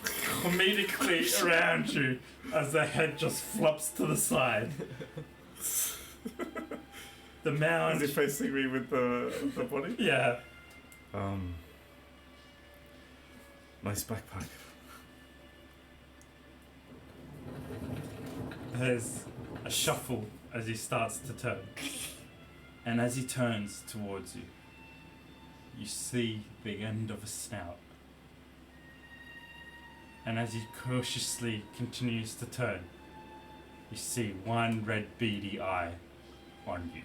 comedically around you as the head just flops to the side. The mound. Is he facing me with the body? Yeah. Nice backpack. There's a shuffle as he starts to turn. And as he turns towards you, you see the end of a snout. And as he cautiously continues to turn, you see one red beady eye on you.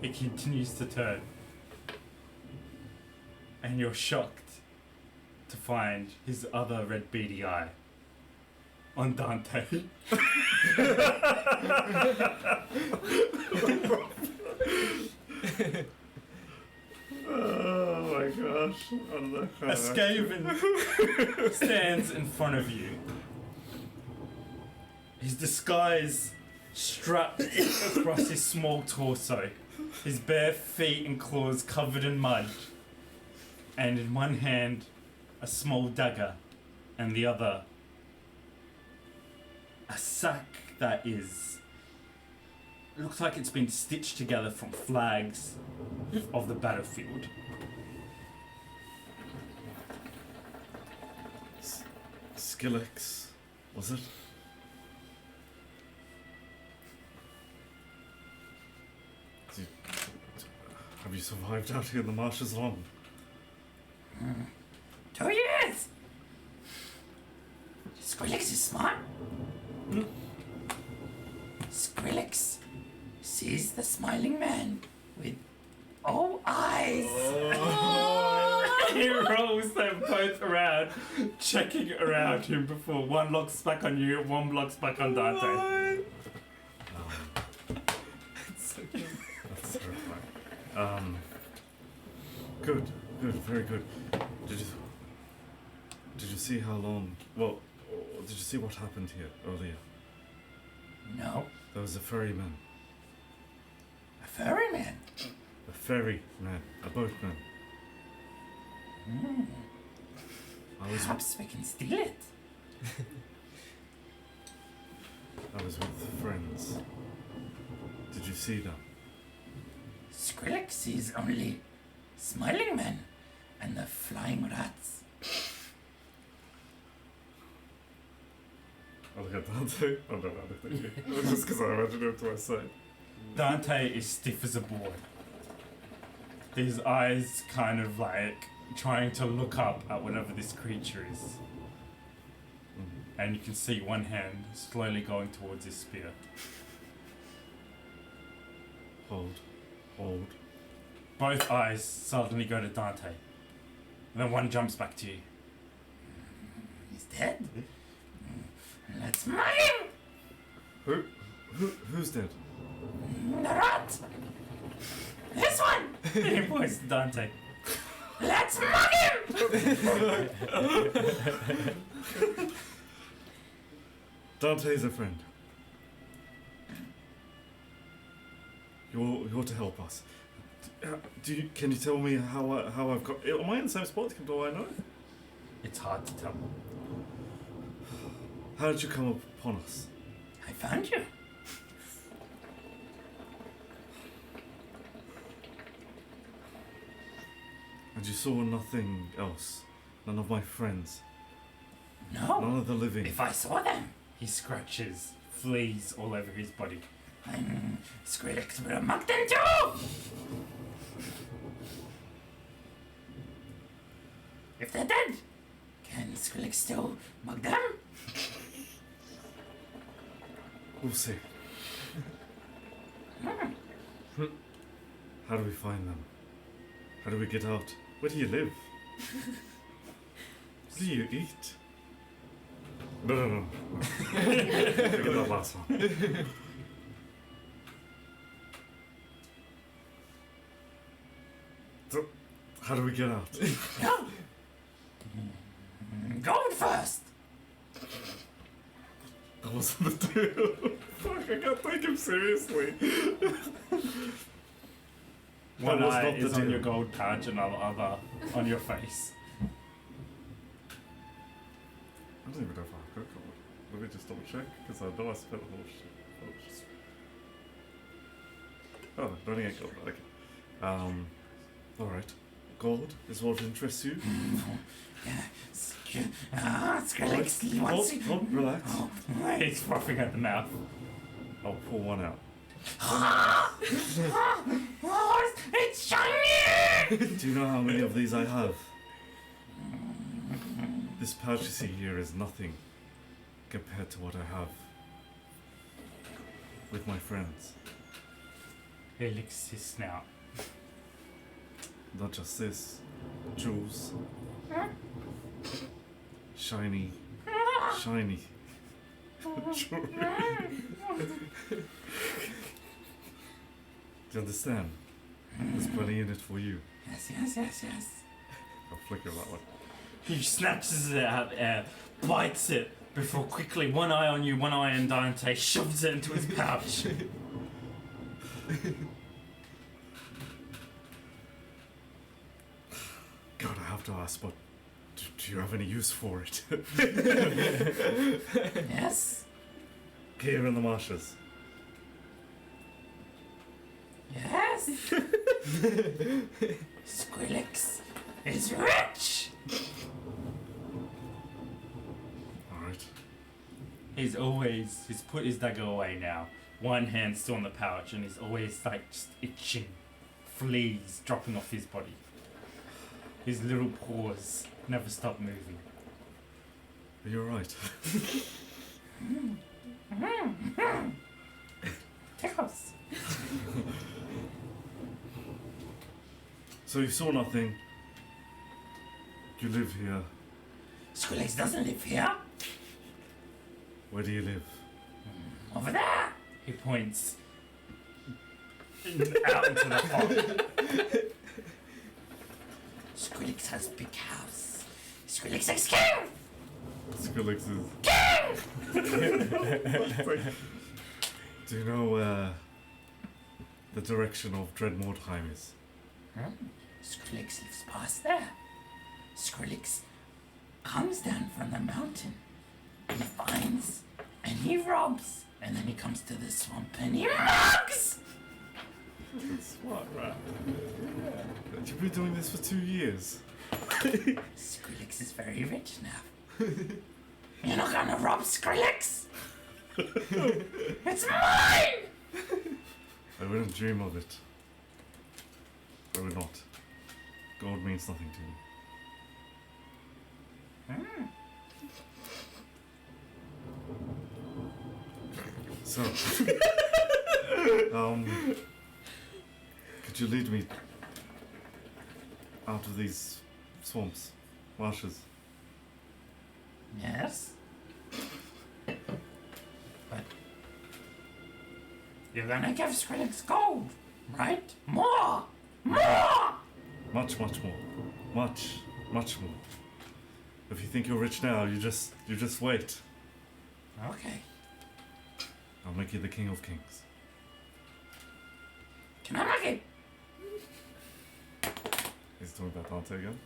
It continues to turn. And you're shocked to find his other red beady eye on Dante. Oh my gosh. A Skaven stands in front of you. His disguise strapped across his small torso, his bare feet and claws covered in mud, and in one hand a small dagger, and the other a sack that is looks like it's been stitched together from flags of the battlefield. Skillex, was it? Have you survived out here in the marshes long? 2 years! Skrillex is smart. Skrillex sees the smiling man with all eyes. He rolls them both around, checking around him before one locks back on you, one locks back on Dante. That's terrifying. Good, very good. Did you see how long? Well, did you see what happened here earlier? No, There was a ferryman. a ferryman. A ferryman. A boatman. I was Perhaps we can steal it. with friends. Did you see them? Skrillex sees only smiling men and the flying rats. I look at Dante. I don't know anything. It's just because I imagined it to myself. Dante is stiff as a board. His eyes kind of like trying to look up at whatever this creature is. And you can see one hand slowly going towards his spear. Hold. Both eyes suddenly go to Dante. And then one jumps back to you. He's dead. Let's mug him. Who's dead? The rat. This one. He points to Dante. Let's mug him. Dante's a friend. You're to help us. Can you tell me how I've got? Am I in the same spot? Do I know? It's hard to tell. How did you come upon us? I found you. And you saw nothing else? None of my friends? No. None of the living? If I saw them, He scratches fleas all over his body. I'm Skrillex would have mugged them too. If they're dead, can Skrillex still mug them? We'll see. How do we find them? How do we get out? Where do you live? What do you eat? No. Forget that last one. So, how do we get out? No. Gold first. That wasn't the deal. Fuck, I can't take him seriously. One That was eye not the is on deal. your gold pouch and the other on your face. I don't even know if I have gold. Let me just double check, because I know I spent a whole shit. Oh, 98 gold, okay. Alright. Gold is what interests you? Skrillex wants you. Hold, relax. He's frothing at the mouth. I'll pull one out. Oh, it's shiny! Do you know how many of these I have? This pouch you see here is nothing compared to what I have with my friends. He licks his snout. Not just this. Jewels. Shiny. Jewelry. Do you understand? There's plenty in it for you. Yes. I'll flicker that one. He snatches it out of the air, bites it, before quickly, one eye on you, one eye on Dante, shoves it into his pouch. God, I have to ask, but do you have any use for it? Yes. Here in the marshes. Yes! Skrillex is rich! Alright. He's put his dagger away now. One hand still on the pouch, and he's always like just itching. Fleas dropping off his body. His little paws never stop moving. Are you alright? Tickles. So you saw nothing. You live here. Skrillex doesn't live here. Where do you live? Over there. He points out into the fog. Skrillex has big house. Skrillex is king. Skrillex is... Do you know where the direction of Dreadmordheim is? Skrillex lives past there. Skrillex comes down from the mountain. He finds and he robs. And then he comes to the swamp and he mugs! Smart, right? You've been doing this for 2 years. Skrillex is very rich now. You're not gonna rob Skrillex! It's mine! I wouldn't dream of it. I would not. Gold means nothing to me. So, could you lead me out of these swamps, marshes? Yes? But you're gonna give Skrillex gold, right? More! More! Much, much more. Much, much more. If you think you're rich now, you just wait. Okay. I'll make you the king of kings. Can I make it? He's talking about Dante again.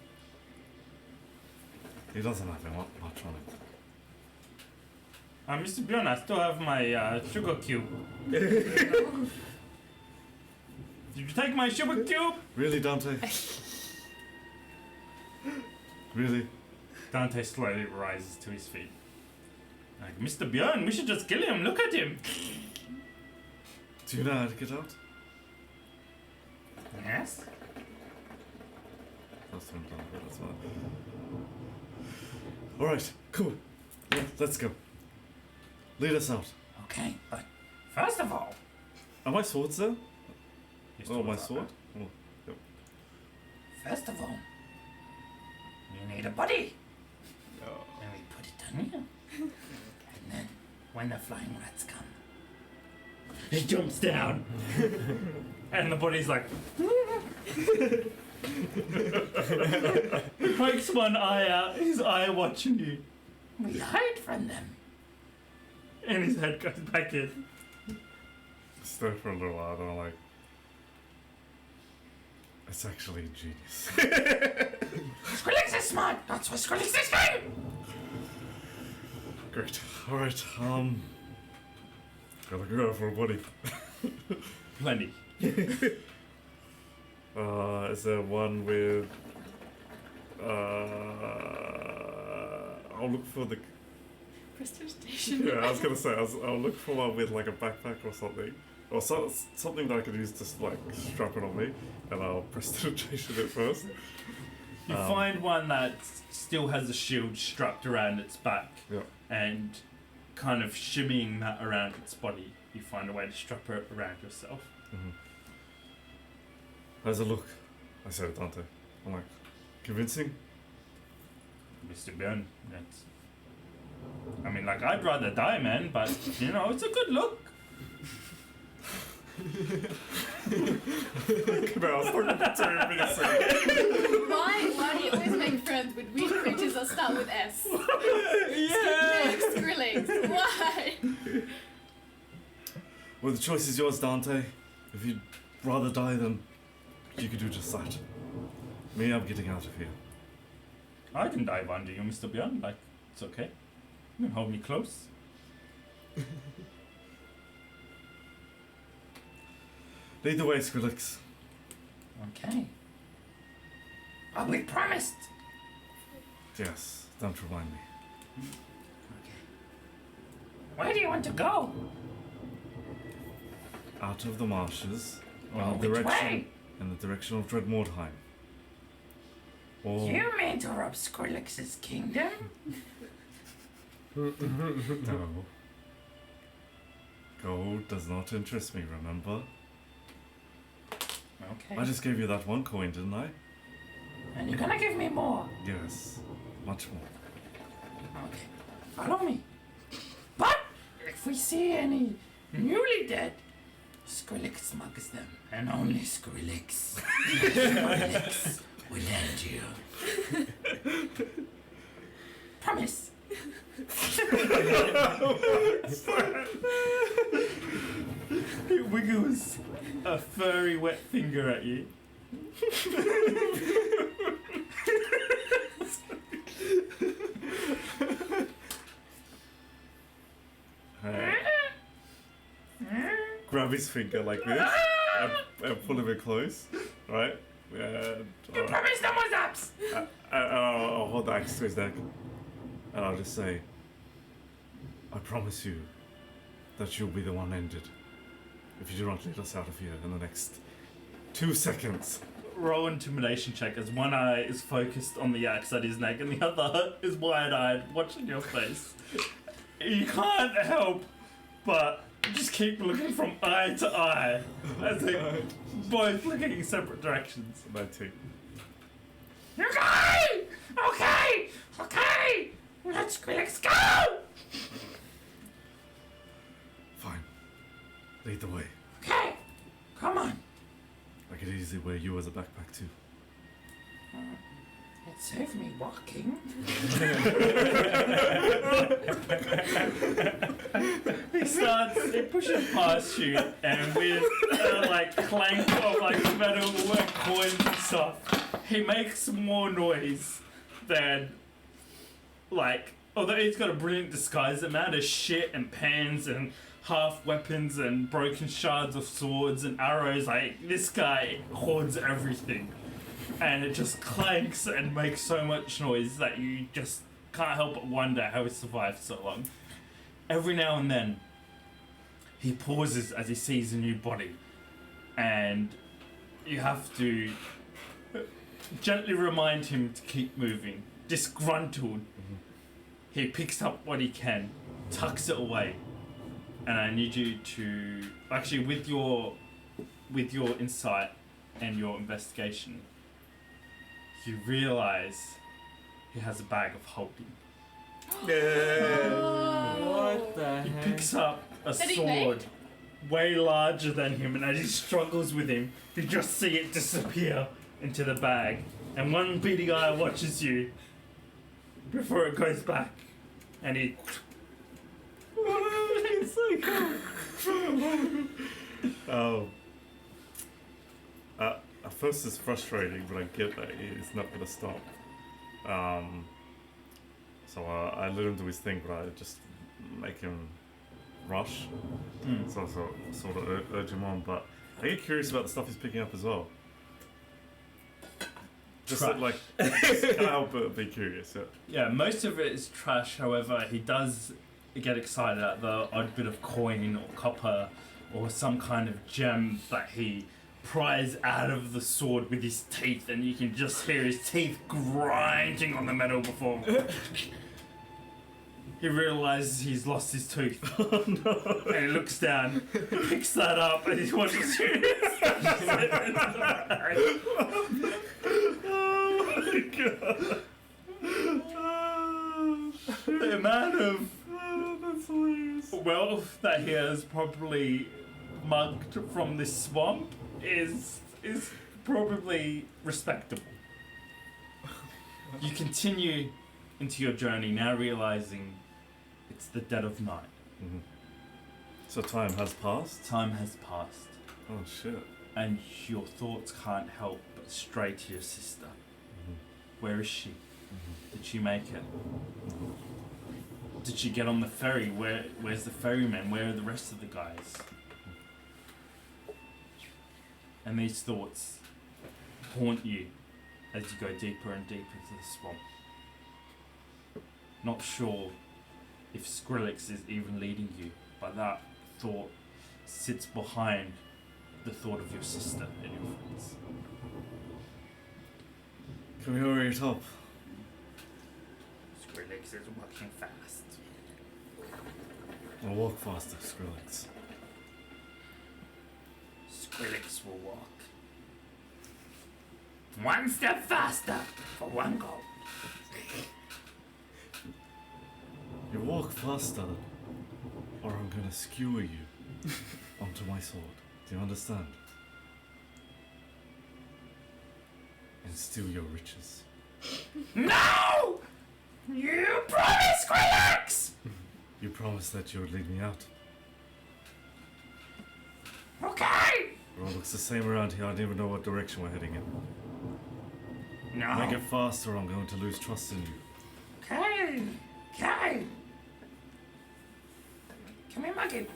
He doesn't have much on it. Mr. Bjorn, I still have my sugar cube. Did you take my sugar cube? Really, Dante? Really? Dante slowly rises to his feet. Like, Mr. Bjorn, we should just kill him. Look at him. Do you know how to get out? Yes? First time done, but that's fine. Alright, cool. Yeah, let's go. Lead us out. Okay, but first of all, Are my swords there? His Oh, sword's my up sword? there. Oh, yep. first of all, you need a body. And we put it on you. And then, when the flying rats come, He jumps down. And the body's like... He pokes one eye out, his eye watching you. we hide from them. And his head goes back in. Stay for a little while, and I'm like... It's actually genius. Skrillex is smart. That's why Skrillex is king. Great. Alright, gotta go for a body. Plenty. Is there one with... I'll look for the... Prestidigitation. Yeah, I was gonna say, I'll look for one with like a backpack or something. Or something that I could use to like strap it on me, and I'll prestidigitation it first. You find one that still has a shield strapped around its back. Yeah. And kind of shimmying that around its body. You find a way to strap it around yourself. Mm-hmm. How's it look? I said to Dante. I'm like, convincing? Mr. Bjorn, that's... I mean, like, I'd rather die, man, but, you know, it's a good look. Why do you always make friends with weird creatures that start with S? Yeah. Skrillex. Why? Well, the choice is yours, Dante. If you'd rather die, then you could do just that. Me, I'm getting out of here. I can dive under you, Mr. Bjorn. Like, it's okay. You can hold me close. Lead the way, Skrillex. Okay. Oh, we promised! Yes, don't remind me. Okay. Where do you want to go? Out of the marshes, Oh, in the which direction way? in the direction of Dreadmordheim. Or You mean to rob Skrillex's kingdom? no. Gold does not interest me, remember? Okay. I just gave you that one coin, didn't I? And you're gonna give me more. Yes. Much more. Okay. Follow me. But if we see any newly dead, Skrillex mugs them. And only Skrillex. Skrillex will end you. Promise. He wiggles a furry wet finger at you. Grab his finger like this and pull him in close, right? And, You promised no more zaps. I'll hold the axe to his neck and I'll just say, I promise you that you'll be the one ended if you do not let us out of here in the next 2 seconds. Roll intimidation check as one eye is focused on the axe at his neck and the other is wide-eyed watching your face. You can't help but just keep looking from eye to eye as they both looking in separate directions. 19. Okay! Okay! Okay! Let Skrillex go! Fine. Lead the way. Okay! Come on. I could easily wear you as a backpack too. It saved me walking. He pushes past you and with like clank of like metal and coins and stuff, he makes more noise than like, although he's got a brilliant disguise, the amount of shit and pans and half weapons and broken shards of swords and arrows, like this guy hoards everything. And it just clanks and makes so much noise that you just can't help but wonder how he survived so long. Every now and then, he pauses as he sees a new body, and you have to gently remind him to keep moving. Disgruntled, he picks up what he can, tucks it away, and I need you to actually with your insight and your investigation, you realize he has a bag of holding. What the He heck? picks up a That he sword way larger than him, and as he struggles with him, you just see it disappear into the bag. And one beady eye watches you before it goes back, and he. It's so cool. Oh. At first it's frustrating, but I get that it's not going to stop. So I let him do his thing, but I just make him rush. So sort of urge him on. But I get curious about the stuff he's picking up as well. Just Trash. like, can't help but be curious. Yeah. Yeah, most of it is trash. However, he does get excited at the odd bit of coin or copper or some kind of gem that he pries out of the sword with his teeth, and you can just hear his teeth grinding on the metal before he realizes he's lost his tooth. Oh no! And he looks down, picks that up, and he watches you. Oh my god! The amount of wealth that he has probably mugged from this swamp is probably respectable. You continue into your journey, now realizing it's the dead of night. Mm-hmm. So time has passed? Time has passed, Oh shit. and your thoughts can't help but stray to your sister. Where is she? Did she make it? Did she get on the ferry? Where's the ferryman? Where are the rest of the guys? And these thoughts haunt you as you go deeper and deeper into the swamp. Not sure if Skrillex is even leading you, but that thought sits behind the thought of your sister and your friends. Can we hurry it up? Skrillex is walking fast. I'll walk faster, Skrillex. Skrillex will walk one step faster for one goal. You walk faster, or I'm gonna skewer you onto my sword. Do you understand? And steal your riches. No! You promised, Skrillex! You promised that you would lead me out. Okay! It all looks the same around here. I don't even know what direction we're heading in. No. Make it faster, or I'm going to lose trust in you. Okay. Okay. Come here, Monkey.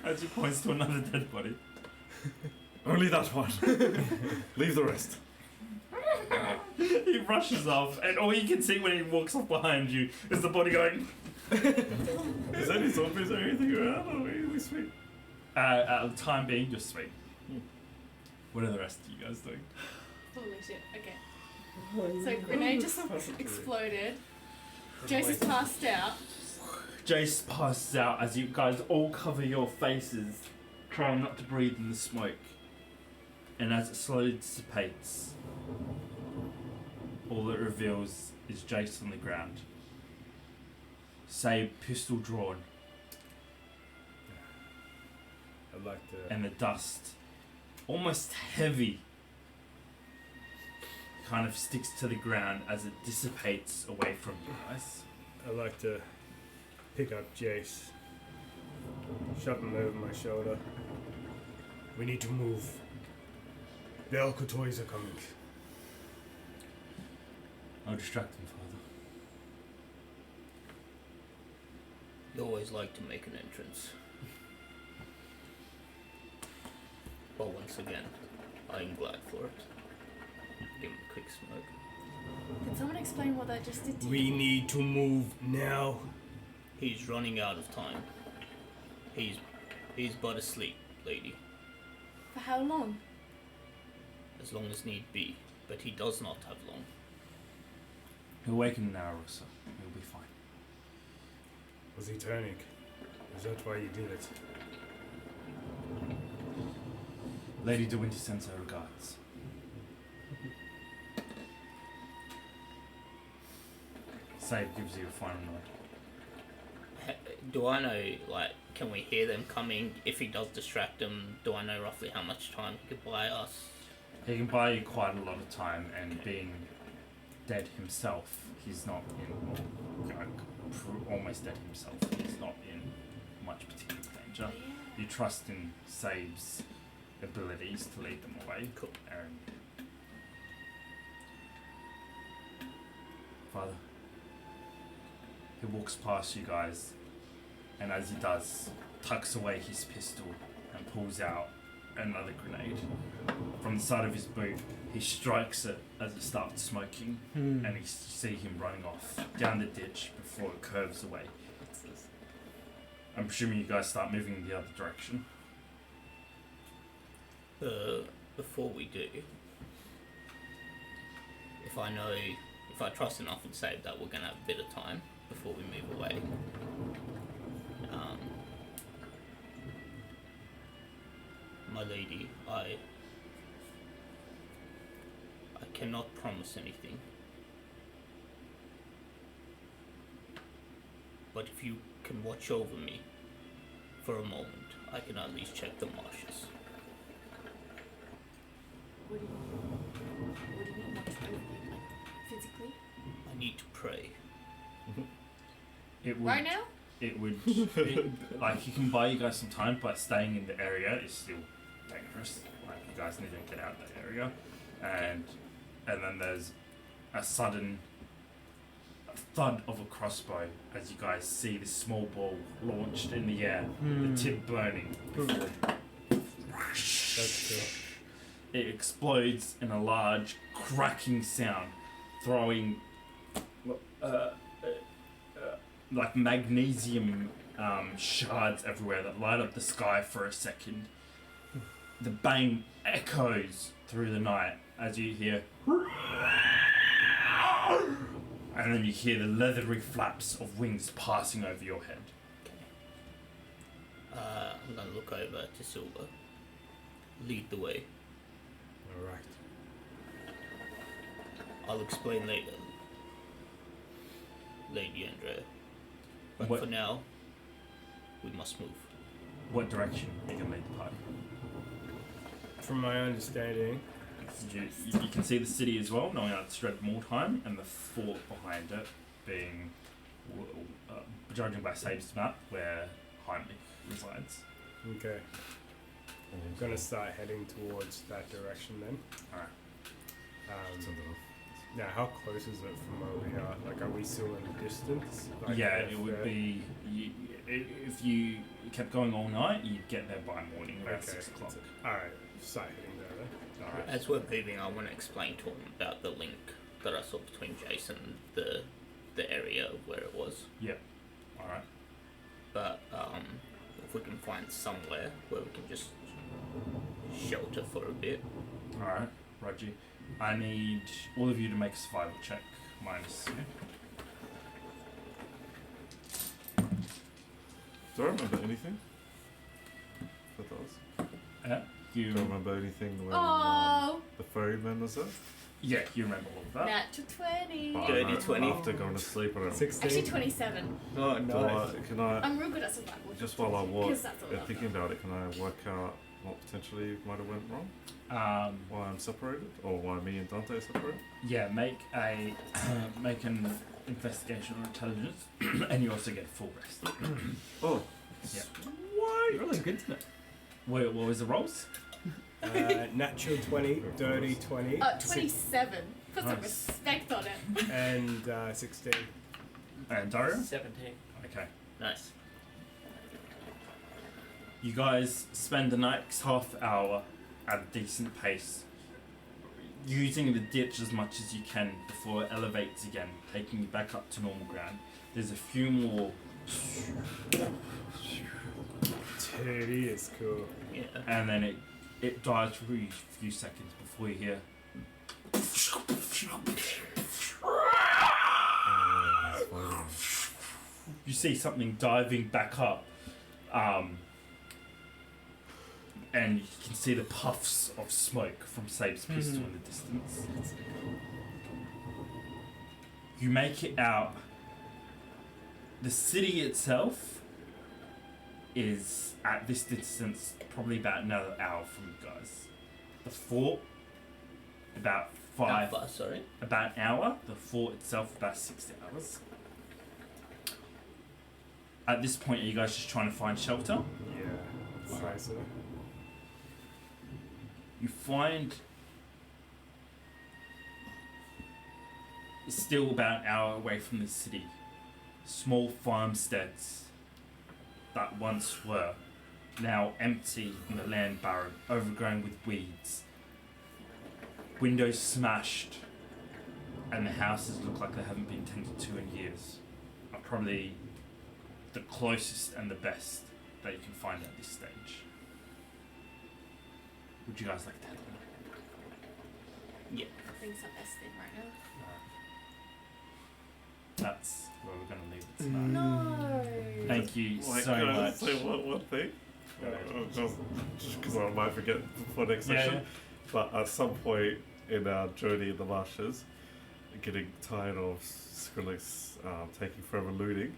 As he points to another dead body. Only that one. Leave the rest. He rushes off, and all you can see when he walks off behind you is the body going. Is there any zombies or anything around? Or are we sweet? At the time being, just sweet. What are the rest of you guys doing? Holy shit, okay. So grenade just exploded. Jace is passed out. Jace passes out as you guys all cover your faces, trying not to breathe in the smoke. And as it slowly dissipates, all it reveals is Jace on the ground. Say pistol drawn, I'd like to. and the dust, almost heavy, kind of sticks to the ground as it dissipates away from you guys. I'd like to pick up Jace, shove him over my shoulder. We need to move. The Alcatoys are coming. I'll distract him, Father. You always like to make an entrance. But once again, I'm glad for it. Give him a quick smoke. Can someone explain what that just did to We you? need to move now. He's running out of time. He's but asleep, lady. For how long? As long as need be. But he does not have long. He'll waken in an hour or so. He'll be fine. Was he turning? Is that why you did it? Lady De Winter sends her regards. Save gives you a final nod. Do I know, like, can we hear them coming? If he does distract them, do I know roughly how much time he could buy us? He can buy you quite a lot of time, and being dead himself, he's not in, like, almost dead himself, he's not in much particular danger. Oh, yeah. You trust in Sabe's abilities to lead them away. Cool. Aaron. Father. He walks past you guys, and as he does, tucks away his pistol and pulls out another grenade. From the side of his boot, he strikes it as it starts smoking, and you see him running off down the ditch before it curves away. I'm assuming you guys start moving in the other direction. Before we do, if I trust enough in Save that we're gonna have a bit of time before we move away. My lady, I cannot promise anything. But if you can watch over me for a moment, I can at least check the marshes. What do you mean? What do you mean? Watch over me? Like, physically? I need to pray. It would, Right now? It would, like, he can buy you guys some time, but staying in the area is still dangerous. Like, you guys need to get out of the area, and then there's a sudden thud of a crossbow as you guys see this small ball launched in the air, the tip burning. That's it explodes in a large cracking sound, throwing like magnesium shards everywhere that light up the sky for a second. The bang echoes through the night as you hear, and then you hear the leathery flaps of wings passing over your head. I'm gonna look over to Silver. Lead the way. Alright. I'll explain later, Lady Andrea. But What- for now, we must move. What direction are you going to lead the party? From my understanding, You can see the city as well, knowing how to spread more time, and the fort behind it being, judging by Sabe's map, where Heinrich resides. okay. I'm gonna start heading towards that direction then. Alright. Now, how close is it from where we are? Like, are we still in distance? Like, Yeah, if, it would be. If you kept going all night, you'd get there by morning around 6 o'clock. Alright, start heading there then. Alright. As we're moving, I want to explain to him about the link that I saw between Jason and the area of where it was. Alright. But if we can find somewhere where we can just shelter for a bit. Alright, Roger. I need all of you to make a survival check, minus. Do I remember anything? For those? You. Do I remember anything when Oh, the ferryman was there? Yeah, you remember all of that. natural 20. But I Dirty know 20. After going to sleep, I don't. 16. Actually, 27. Oh, Do nice. can I, I'm real good at survival. just while I was Because that's all I've thinking done. about it, can I work out what potentially might have went wrong? Why I'm separated? Or why me and Dante are separated? Yeah, make a make an investigation or intelligence, and you also get full rest. Oh, Yeah. You're really good tonight. What was the rolls? Natural 20, dirty 20, 27. Put some Nice. respect on it. and 16. And Dario? 17. Okay. Nice. You guys spend the next half hour at a decent pace, using the ditch as much as you can before it elevates again, taking you back up to normal ground. There's a few more, Titty is cool. Yeah. and then it dies for a few seconds before you hear. it's fine. You see something diving back up, and you can see the puffs of smoke from Sabe's pistol in the distance. You make it out. The city itself is at this distance, probably about another hour from you guys. The fort, about How far, sorry? about an hour. The fort itself, about 6 hours. At this point, are you guys just trying to find shelter? Yeah. Sorry, sir. You find it's still about an hour away from the city. Small farmsteads that once were now empty and the land barren, overgrown with weeds. Windows smashed, and the houses look like they haven't been tended to in years. Are probably the closest and the best that you can find at this stage. Would you guys like to head on? I think it's our best thing right now. That's where we're going to leave it tonight. No. Thank you Like, so can I much. say one thing? Go ahead. Just because I might forget for next session. But at some point in our journey in the marshes, getting tired of Skrillex taking forever looting,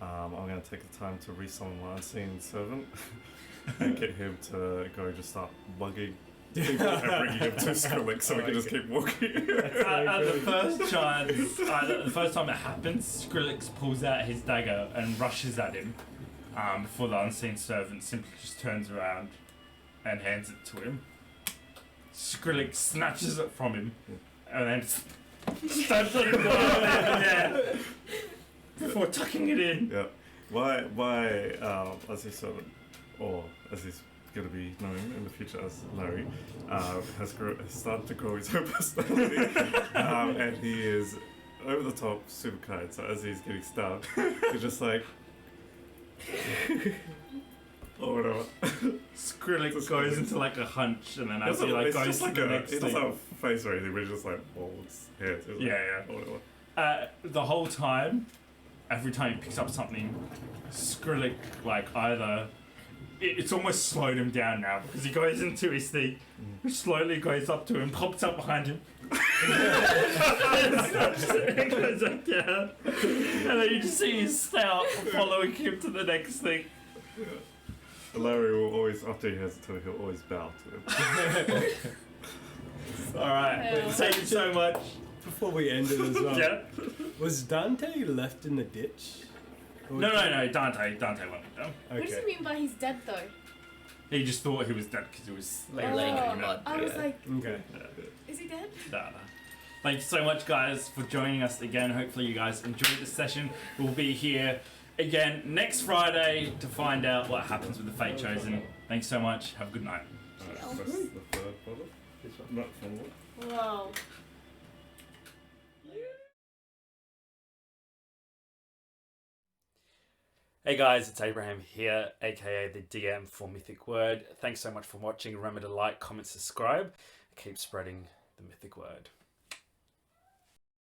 I'm going to take the time to resummon my unseen servant and get him to go just start mugging people and bringing him to Skrillex so we can just keep walking. At the first chance, the first time it happens, Skrillex pulls out his dagger and rushes at him. Before the unseen servant simply just turns around and hands it to him. Skrillex snatches it from him and then stabs it in the before tucking it in. Yeah. My unseen servant, or as he's going to be known in the future as Larry, has started to grow his own personality, and he is over the top, super kind. So as he's getting stabbed, he's just like, or whatever. Skrillex goes into like a hunch, and then as he It's goes just to like the a, next he doesn't thing. have a face or anything, but he just like holds head. Yeah. Or whatever. The whole time, every time he picks up something, Skrillex either it's almost slowed him down now because he goes into his thing, slowly goes up to him, pops up behind him, and goes back down, and then you just see his snout following him to the next thing. Larry will always, after he has a turn, he'll always bow to him. Alright, Yeah. thank you so much. Before we end it as well, Yeah. was Dante left in the ditch? Or No, Dante went with them. What does Okay. he mean by he's dead though? He just thought he was dead because he was Like laying in Oh, the mud. I was Yeah. like, Okay. is he dead? Nah. Thank you so much, guys, for joining us again. Hopefully, you guys enjoyed this session. We'll be here again next Friday to find out what happens with the Fate Chosen. Thanks so much. Have a good night. Alright, that's the third brother. Not from what? Whoa. Hey guys, it's Abraham here, aka the DM for Mythic Wyrd. Thanks so much for watching. Remember to like, comment, subscribe. Keep spreading the Mythic Wyrd.